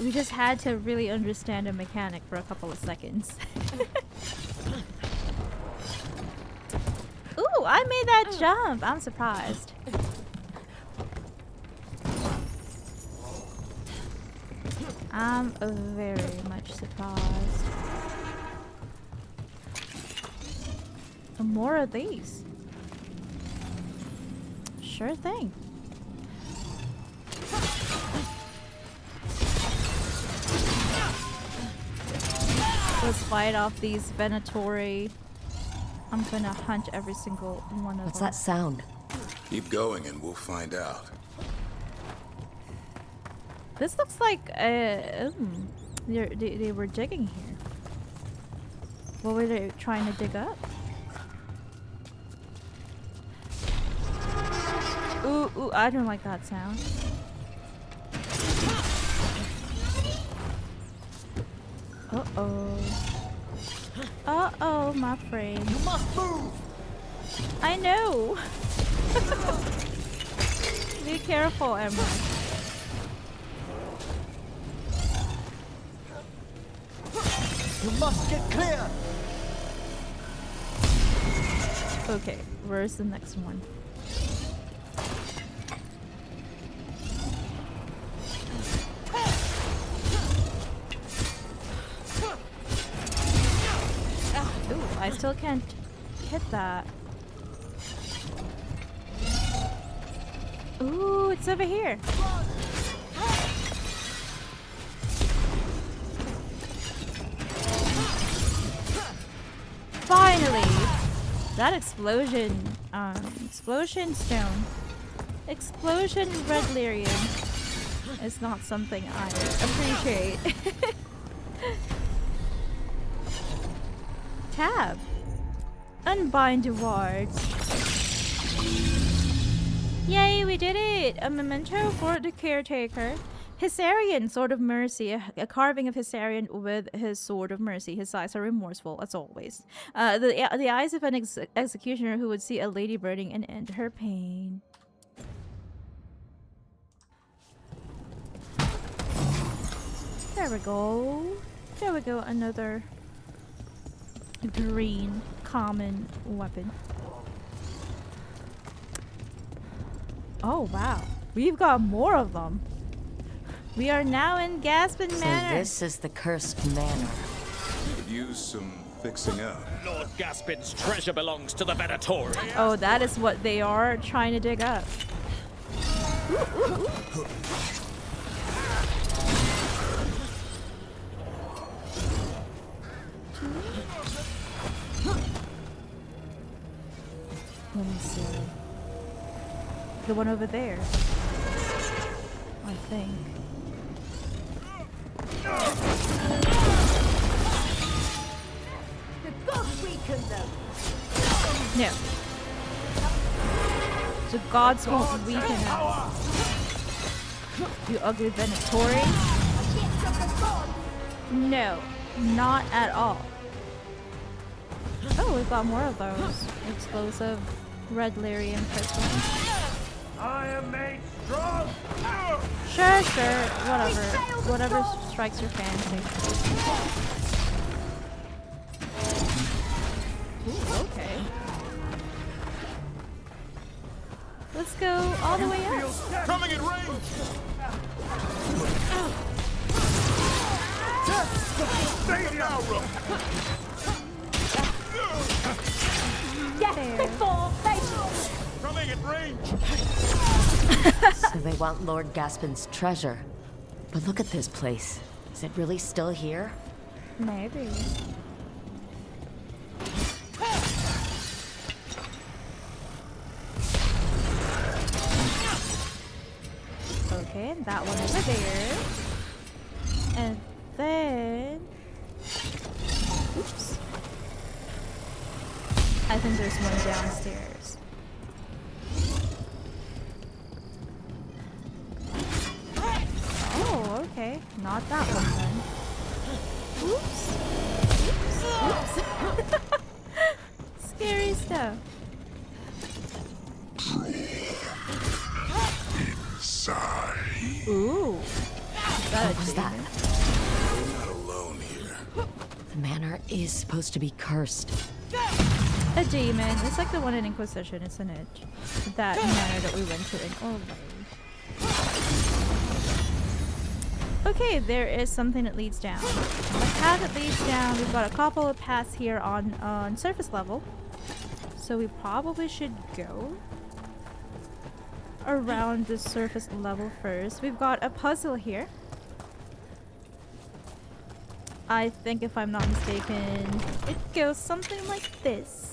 S1: We just had to really understand a mechanic for a couple of seconds. Ooh, I made that jump! I'm surprised. I'm very much surprised. More of these. Sure thing. Let's fight off these Venatori. I'm gonna hunt every single one of
S3: What's
S1: them.
S3: that sound?
S4: Keep going and we'll find out.
S1: This looks like they were digging here. What were they trying to dig up? Ooh, ooh, I don't like that sound. Uh-oh. Uh-oh, my friend.
S19: You must move!
S1: I know! Be careful, Emma.
S19: You must get clear!
S1: Okay, where's the next one? Ooh, I still can't hit that. Ooh, it's over here. Finally! That explosion stone. Explosion red lyrium is not something I appreciate. Tab. Unbind wards. Yay, we did it! A memento for the caretaker. Hissarian, Sword of Mercy. A carving of Hissarian with his Sword of Mercy. His eyes are remorseful, as always. The eyes of an executioner who would see a lady burning and end her pain. There we go. There we go, another green common weapon. Oh, wow. We've got more of them. We are now in Gaspin Manor.
S3: So this is the cursed manor.
S4: Could use some fixing up.
S5: Lord Gaspin's treasure belongs to the Venatori.
S1: Oh, that is what they are trying to dig up. Ooh, ooh, ooh. Let me see. The one over there. I think.
S18: The gods weaken them.
S1: No. The gods won't weaken us. You ugly Venatori. No, not at all. Oh, we've got more of those. Explosive red lyrium crystals.
S19: I am made strong!
S1: Sure, sure, whatever. Whatever strikes your fancy. Ooh, okay. Let's go all the way up.
S19: Coming in range! Stay down,
S18: Yes, before they...
S19: Coming in range!
S3: So they want Lord Gaspin's treasure. But look at this place. Is it really still here?
S1: Maybe. Okay, that one over there. And then... Oops. I think there's one downstairs. Oh, okay. Not that one then. Oops. Oops. Oops. Scary stuff.
S4: Inside.
S1: Ooh.
S3: What was that?
S4: We're not alone here.
S3: The manor is supposed to be cursed.
S1: A demon. It's like the one in Inquisition, isn't it? That manor that we went to in Orway. Okay, there is something that leads down. The path that leads down, we've got a couple of paths here on surface level. So we probably should go around the surface level first. We've got a puzzle here. I think if I'm not mistaken, it goes something like this.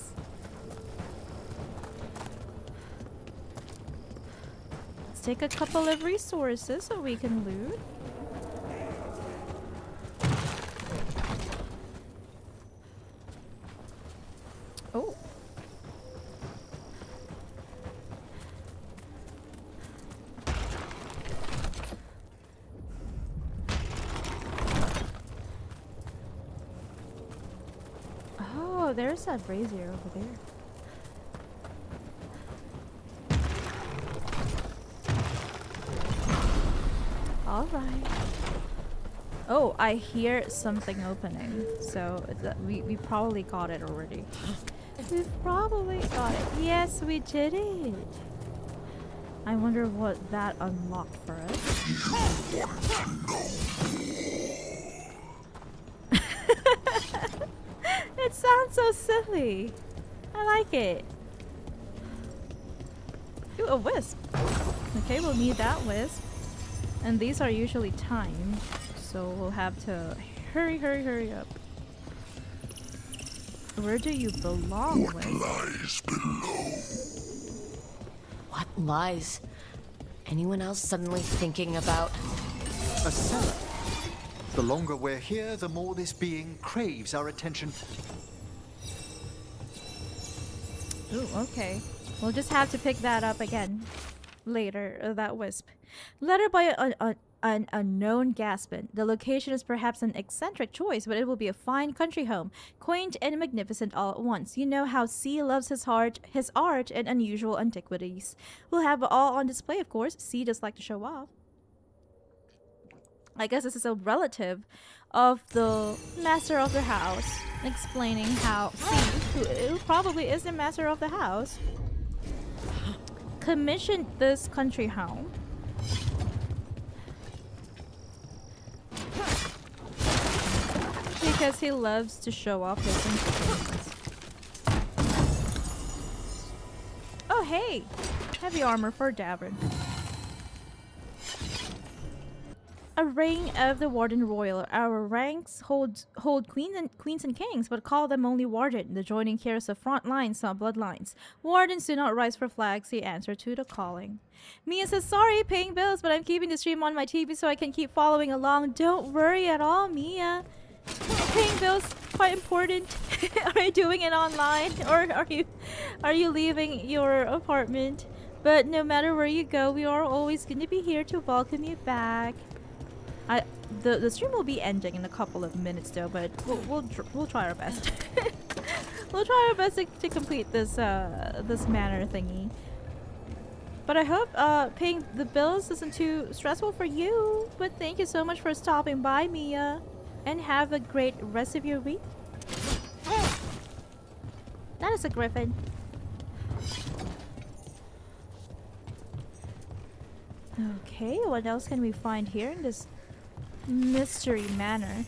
S1: Let's take a couple of resources so we can loot. Oh. Oh, there's that brazier over there. All right. Oh, I hear something opening. So we probably got it already. We've probably got it. Yes, we did it. I wonder what that unlocked for us. It sounds so silly. I like it. Ooh, a wisp. Okay, we'll need that wisp. And these are usually timed, so we'll have to hurry up. Where do you belong,
S4: What lies below?
S3: What lies? Anyone else suddenly thinking about...
S11: A cellar. The longer we're here, the more this being craves our attention.
S1: Ooh, okay. We'll just have to pick that up again later, that wisp. Letter by an unknown Gaspin. The location is perhaps an eccentric choice, but it will be a fine country home, quaint and magnificent all at once. You know how C loves his art, and unusual antiquities. We'll have it all on display, of course. C does like to show off. I guess this is a relative of the master of the house, explaining how C, who probably is the master of the house, commissioned this country home. Because he loves to show off his instruments. Oh hey! Heavy armor for Davin. A ring of the Warden Royal. Our ranks hold queens and kings, but call them only Warden. The joining cares of front lines, not bloodlines. Wardens do not rise for flags, they answer to the calling. Mia says, sorry, paying bills, but I'm keeping the stream on my TV so I can keep following along. Don't worry at all, Mia. Paying bills quite important. Are you doing it online, or are you leaving your apartment? But no matter where you go, we are always going to be here to welcome you back. The stream will be ending in a couple of minutes though, but we'll try our best. We'll try our best to complete this this manor thingy. But I hope paying the bills isn't too stressful for you. But thank you so much for stopping by, Mia, and have a great rest of your week. That is a griffin. Okay, what else can we find here in this mystery manor?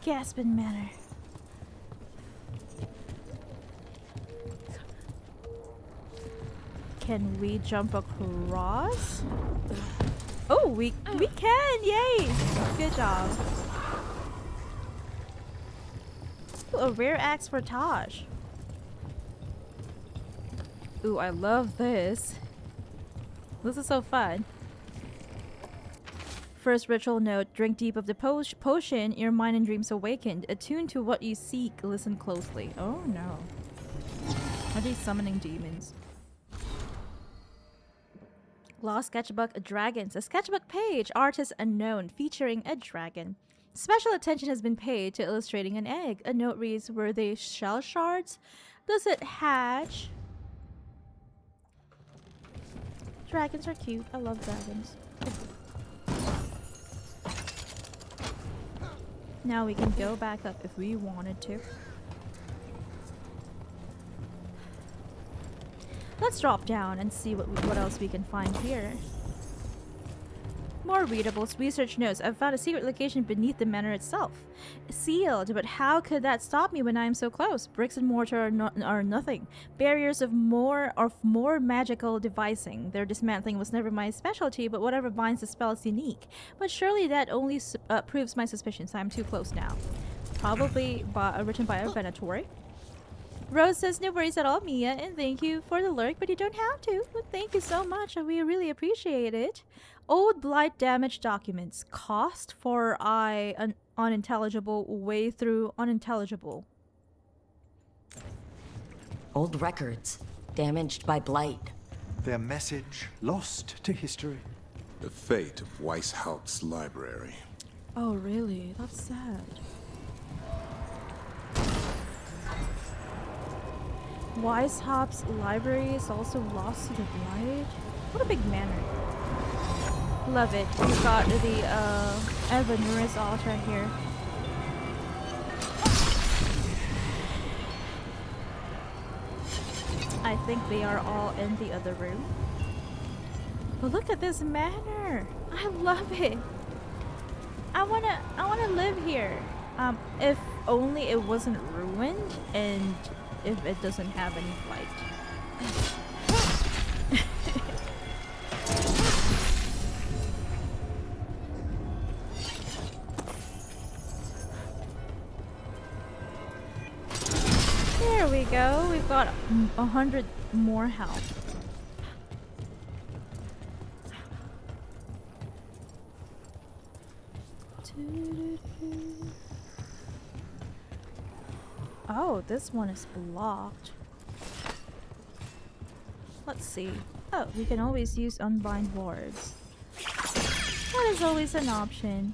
S1: Gaspin Manor. Can we jump across? Oh, we can! Yay! Good job. Ooh, a rare axe for Taj. Ooh, I love this. This is so fun. First ritual note, drink deep of the potion, your mind and dreams awakened. Attuned to what you seek, listen closely. Oh no. Are they summoning demons? Lost sketchbook dragons. A sketchbook page, artist unknown, featuring a dragon. Special attention has been paid to illustrating an egg. A note reads, were they shell shards? Does it hatch? Dragons are cute. I love dragons. Now we can go back up if we wanted to. Let's drop down and see what else we can find here. More readables. Research notes. I've found a secret location beneath the manor itself. Sealed, but how could that stop me when I am so close? Bricks and mortar are nothing. Barriers of more magical devising. Their dismantling was never my specialty, but whatever binds the spell is unique. But surely that only proves my suspicions. I'm too close now. Probably written by a Venator. Rose says, no worries at all, Mia, and thank you for the lurk, but you don't have to. But thank you so much, and we really appreciate it. Old blight damage documents. Cost for unintelligible, way through unintelligible.
S3: Old records. Damaged by blight.
S11: Their message lost to history.
S4: The fate of Weishaupt's library.
S1: Oh, really? That's sad. Weishaupt's library is also lost to the blight. What a big manor. Love it. We've got the Evanuris altar here. I think they are all in the other room. But look at this manor. I love it. I wanna live here. If only it wasn't ruined and if it doesn't have any blight. There we go. We've got 100 more health. Oh, this one is blocked. Let's see. Oh, we can always use unbind wards. That is always an option.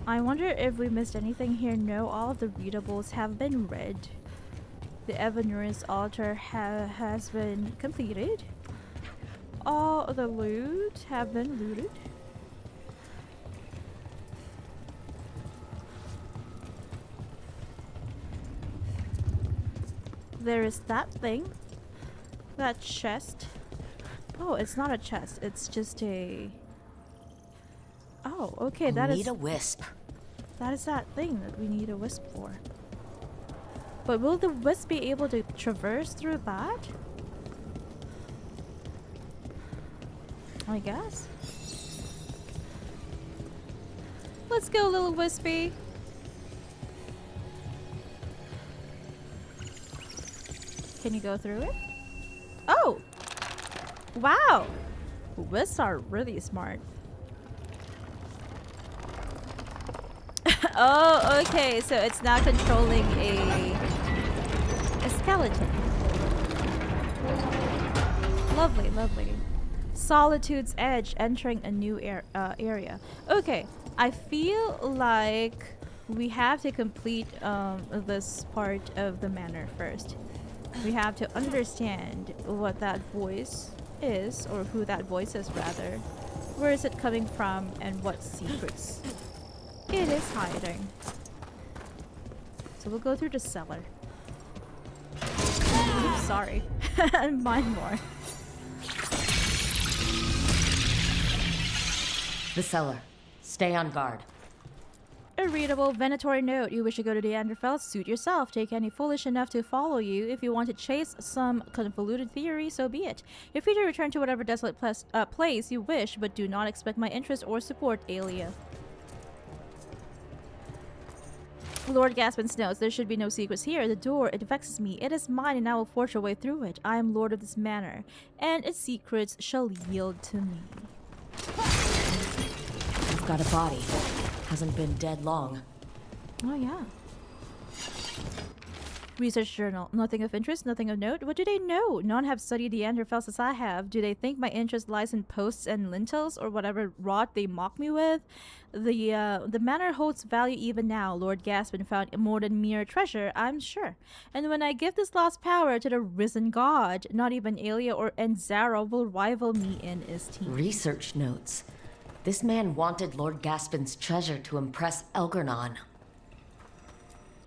S1: I wonder if we missed anything here. No, all of the readables have been read. The Evanuris altar has been completed. All the loot have been looted. There is that thing. That chest. Oh, it's not a chest. It's just a... Oh, okay, that is...
S3: Need a wisp.
S1: That is that thing that we need a wisp for. But will the wisp be able to traverse through that? I guess. Let's go, little wispy. Can you go through it? Oh! Wow! Wisps are really smart. Oh, okay, so it's now controlling a skeleton. Lovely, lovely. Solitude's Edge, entering a new area. Okay, I feel like we have to complete this part of the manor first. We have to understand what that voice is, or who that voice is rather. Where is it coming from, and what secrets it is hiding. So we'll go through the cellar. Oops, sorry. Mine more.
S3: The cellar. Stay on guard.
S1: A readable Venator note. You wish to go to the Anderfell? Suit yourself. Take any foolish enough to follow you. If you want to chase some convoluted theory, so be it. You're free to return to whatever desolate place you wish, but do not expect my interest or support, Aelia. Lord Gaspin notes, there should be no secrets here. The door, it vexes me. It is mine, and I will forge a way through it. I am lord of this manor, and its secrets shall yield to me.
S3: I've got a body. Hasn't been dead long.
S1: Oh, yeah. Research journal. Nothing of interest, nothing of note. What do they know? None have studied the Neanderthals as I have. Do they think my interest lies in posts and lintels or whatever rot they mock me with? The manor holds value even now. Lord Gaspin found more than mere treasure, I'm sure. And when I give this lost power to the risen god, not even Alia or Enzara will rival me in esteem.
S3: Research notes. This man wanted Lord Gaspin's treasure to impress Elgernon.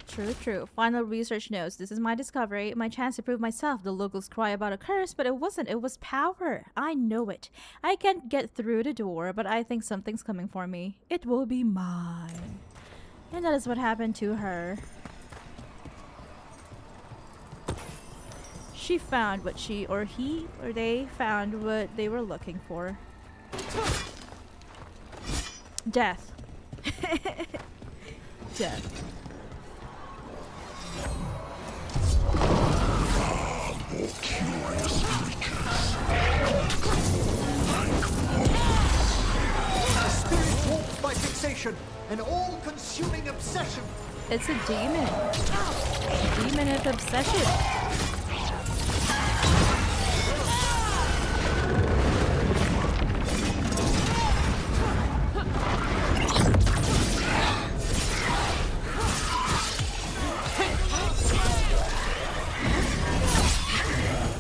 S1: True, true. Final research notes. This is my discovery, my chance to prove myself. The locals cry about a curse, but it wasn't. It was power. I know it. I can't get through the door, but I think something's coming for me. It will be mine. And that is what happened to her. She found what she, or he, or they found what they were looking for. Death. Death.
S11: Spirit warped by fixation, an all-consuming obsession.
S1: It's a demon. A demon of obsession.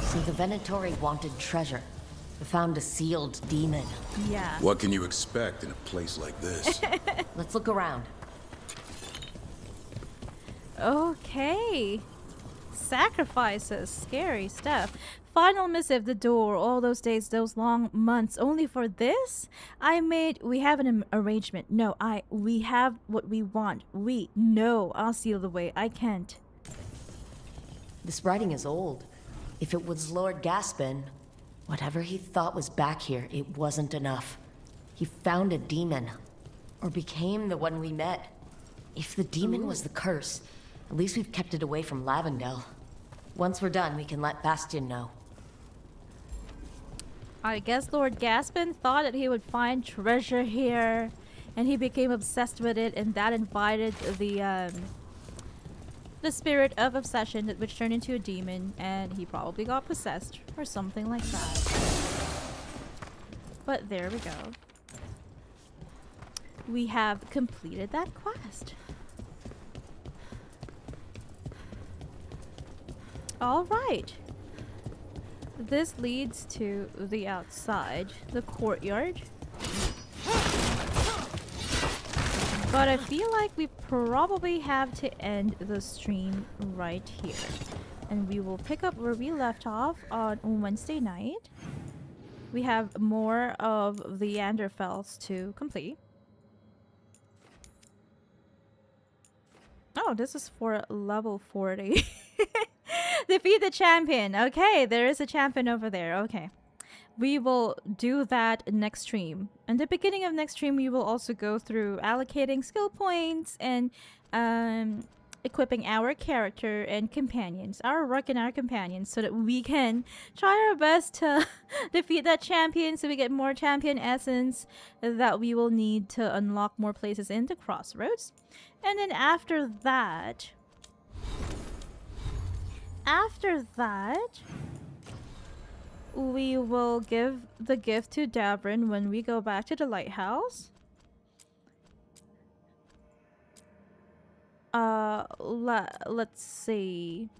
S3: So the Venatori wanted treasure. They found a sealed demon.
S1: Yeah.
S4: What can you expect in a place like this?
S3: Let's look around.
S1: Okay. Sacrifices. Scary stuff. Final missive, the door. All those days, those long months, only for this? We have an arrangement. No, we have what we want. No, I'll seal the way. I can't.
S3: This writing is old. If it was Lord Gaspin, whatever he thought was back here, it wasn't enough. He found a demon. Or became the one we met. If the demon was the curse, at least we've kept it away from Lavendel. Once we're done, we can let Bastion know.
S1: I guess Lord Gaspin thought that he would find treasure here, and he became obsessed with it, and that invited the spirit of obsession, which turned into a demon, and he probably got possessed or something like that. But there we go. We have completed that quest. All right. This leads to the outside, the courtyard. But I feel like we probably have to end the stream right here. And we will pick up where we left off on Wednesday night. We have more of the Neanderthals to complete. Oh, this is for level 40. Defeat the champion. Okay, there is a champion over there. Okay. We will do that next stream. In the beginning of next stream, we will also go through allocating skill points and equipping our character and companions, our rook and our companions, so that we can try our best to defeat that champion, so we get more champion essence that we will need to unlock more places in the crossroads. And then after that, we will give the gift to Davrin when we go back to the lighthouse. Let's see.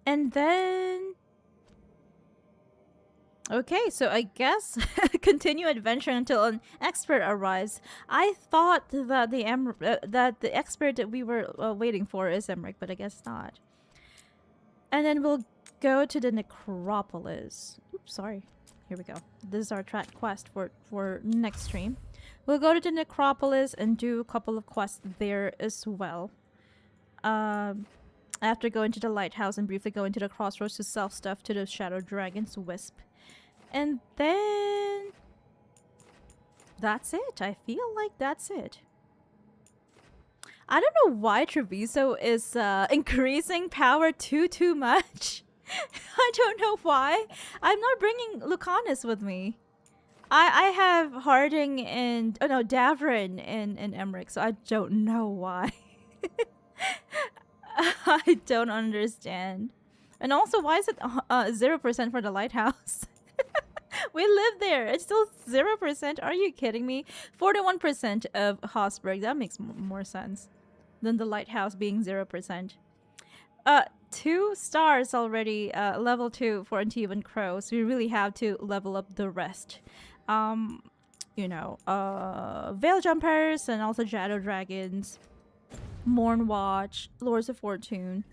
S1: And then... Okay, so I guess continue adventure until an expert arrives. I thought that the expert that we were waiting for is Emmerich, but I guess not. And then we'll go to the necropolis. Oops, sorry. Here we go. This is our track quest for next stream. We'll go to the necropolis and do a couple of quests there as well. After going to the lighthouse and briefly going to the crossroads to sell stuff to the Shadow Dragon's Wisp. And then... that's it. I feel like that's it. I don't know why Treviso is increasing power too much. I don't know why. I'm not bringing Lucanus with me. I have Harding and... oh no, Davrin and Emmerich, so I don't know why. I don't understand. And also, why is it 0% for the lighthouse? We live there. It's still 0%. Are you kidding me? 41% of Hossberg. That makes more sense than the lighthouse being 0%. 2 stars already. Level 2 for Antivan Crow. So we really have to level up the rest. You know, Veil Jumpers and also Shadow Dragons, Morn Watch, Lords of Fortune.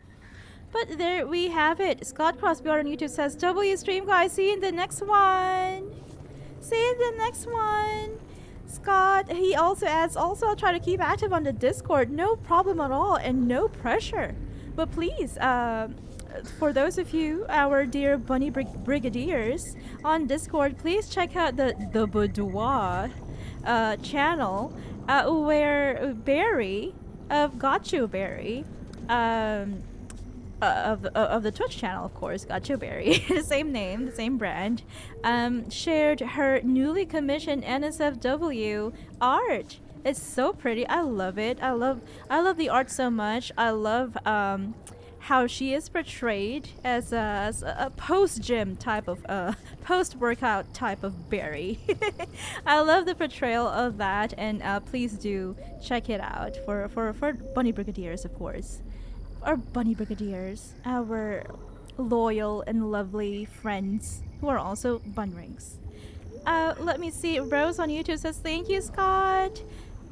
S1: But there we have it. Scott Crosby on YouTube says, W stream guys, see you in the next one. See you in the next one. Scott, he also adds, also I'll try to keep active on the Discord. No problem at all and no pressure. But please, for those of you, our dear bunny brigadiers on Discord, please check out the Boudoir channel where Barry of Got You Barry, of the Twitch channel, of course, Got You Barry, the same name, the same brand, shared her newly commissioned NSFW art. It's so pretty. I love it. I love the art so much. I love how she is portrayed as a post-gym type of post-workout type of Barry. I love the portrayal of that, and please do check it out for Bunny Brigadiers, of course. Our Bunny Brigadiers, our loyal and lovely friends who are also bunnrings. Let me see. Rose on YouTube says, thank you, Scott.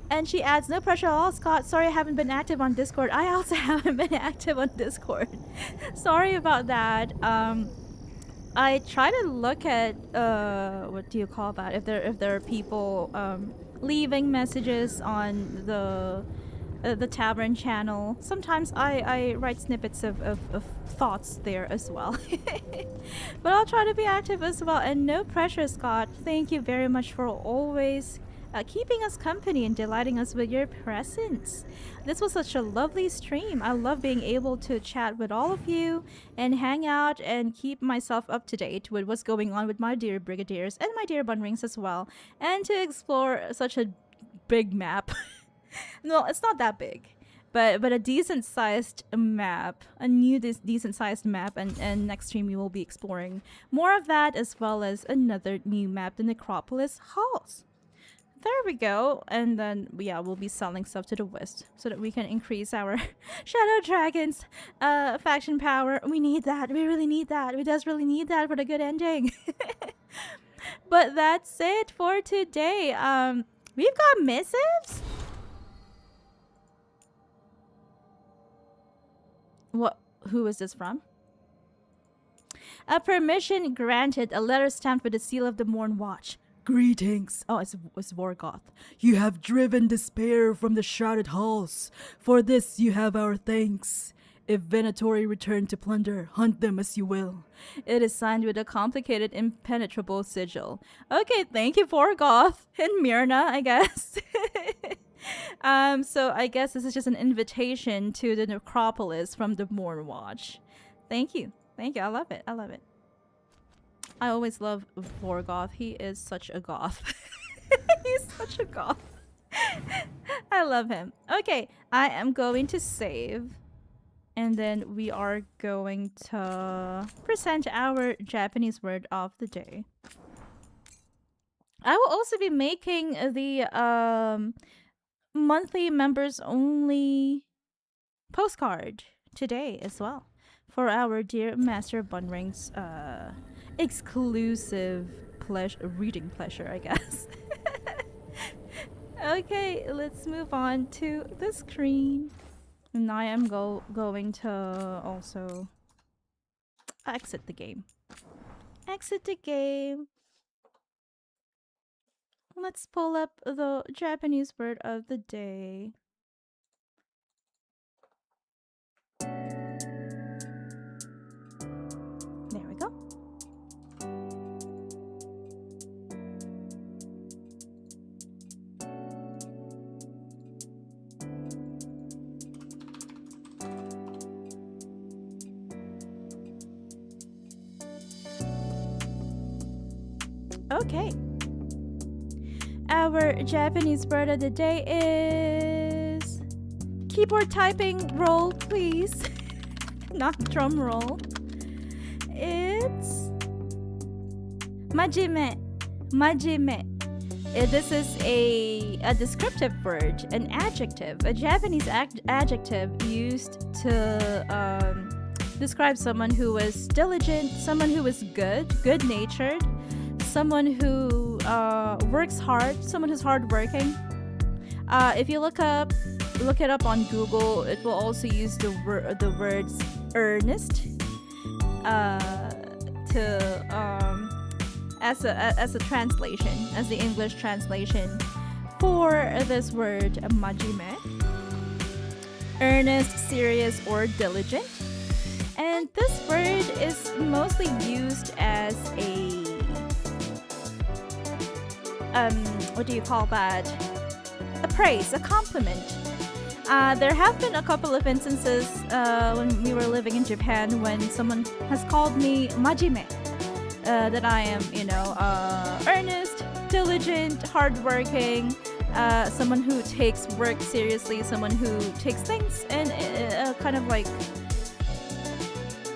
S1: And she adds, no pressure at all, Scott. Sorry I haven't been active on Discord. I also haven't been active on Discord. Sorry about that. I try to look at, what do you call that? If there are people leaving messages on the Tavern channel. Sometimes I write snippets of thoughts there as well. But I'll try to be active as well. And no pressure, Scott. Thank you very much for always keeping us company and delighting us with your presence. This was such a lovely stream. I love being able to chat with all of you and hang out and keep myself up to date with what's going on with my dear Brigadiers and my dear Bunnrings as well. And to explore such a big map. No, it's not that big, but a decent sized map, a new decent sized map, and next stream we will be exploring more of that, as well as another new map, the Necropolis Halls. There we go. And then yeah, we'll be selling stuff to the west so that we can increase our Shadow Dragons faction power. We need that. We really need that. We just really need that for the good ending. But that's it for today. We've got missives. What? Who is this from? A permission granted. A letter stamped with the seal of the Morn Watch. Greetings. Oh, it's Veilguard. You have driven despair from the shrouded halls. For this you have our thanks. If Venatori return to plunder, hunt them as you will. It is signed with a complicated, impenetrable sigil. Okay, thank you, Veilguard and Myrna, I guess. So I guess this is just an invitation to the Necropolis from the Morn Watch. Thank you. Thank you. I love it. I love it. I always love Veilguard. He is such a goth. He's such a goth. I love him. Okay, I am going to save. And then we are going to present our Japanese word of the day. I will also be making the monthly members only postcard today as well for our dear Master Bunnring's exclusive reading pleasure, I guess. Okay, let's move on to the screen. And I am going to also exit the game. Exit the game. Let's pull up the Japanese word of the day. There we go. Okay. Our Japanese word of the day is keyboard typing roll, please. Not drum roll. It's majime. Majime. This is a descriptive word, an adjective, a Japanese adjective used to describe someone who is diligent, someone who is good-natured, someone who works hard, someone who's hardworking. If you look it up on Google, it will also use the words earnest as a translation, as the English translation for this word majime. Earnest, serious, or diligent. And this word is mostly used as a what do you call that? A praise, a compliment. There have been a couple of instances when we were living in Japan when someone has called me majime. That I am, earnest, diligent, hardworking, someone who takes work seriously, someone who takes things and kind of like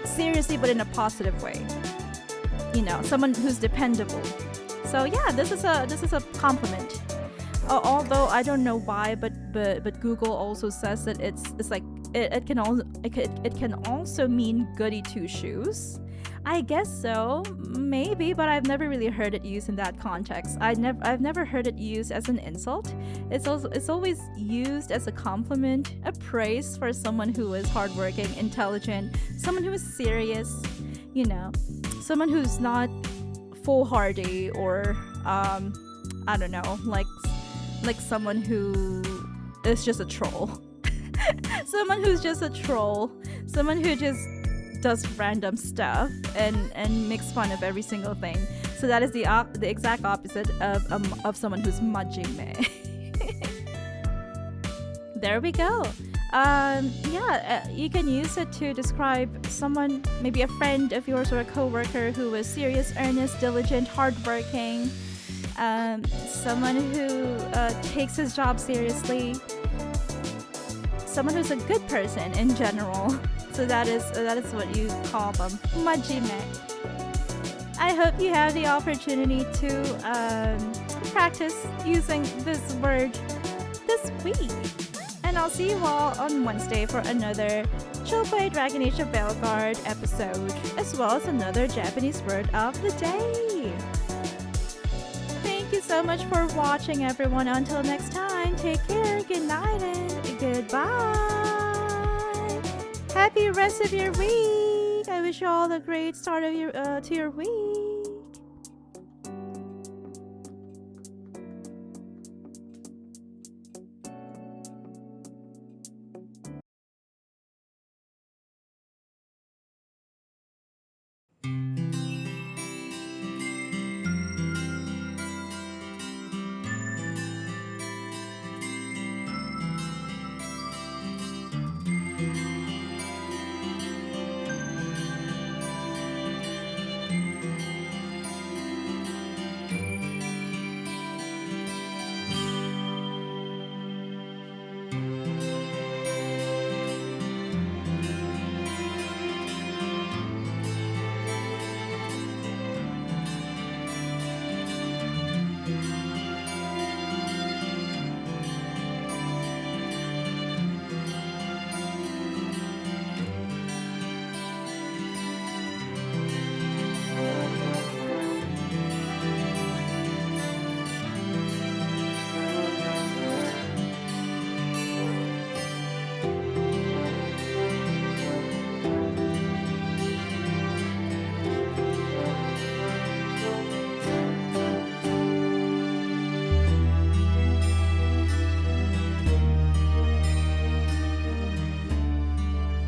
S1: seriously, but in a positive way. Someone who's dependable. So yeah, this is a compliment. Although I don't know why, but Google also says that it's like it can also mean goody two shoes. I guess so, maybe, but I've never really heard it used in that context. I've never heard it used as an insult. It's always used as a compliment, a praise for someone who is hardworking, intelligent, someone who is serious, someone who's not foolhardy or I don't know, like someone who is just a troll. Someone who's just a troll, someone who just does random stuff and makes fun of every single thing. So that is the exact opposite of someone who's majime. There we go. You can use it to describe someone, maybe a friend of yours or a coworker who is serious, earnest, diligent, hardworking. Someone who takes his job seriously. Someone who's a good person in general. So that is what you call them, majime. I hope you have the opportunity to practice using this word this week. And I'll see you all on Wednesday for another Chillplay Dragon Age of Veilguard episode, as well as another Japanese word of the day. Thank you so much for watching, everyone. Until next time, take care, good night, and goodbye. Happy rest of your week. I wish you all a great start of to your week.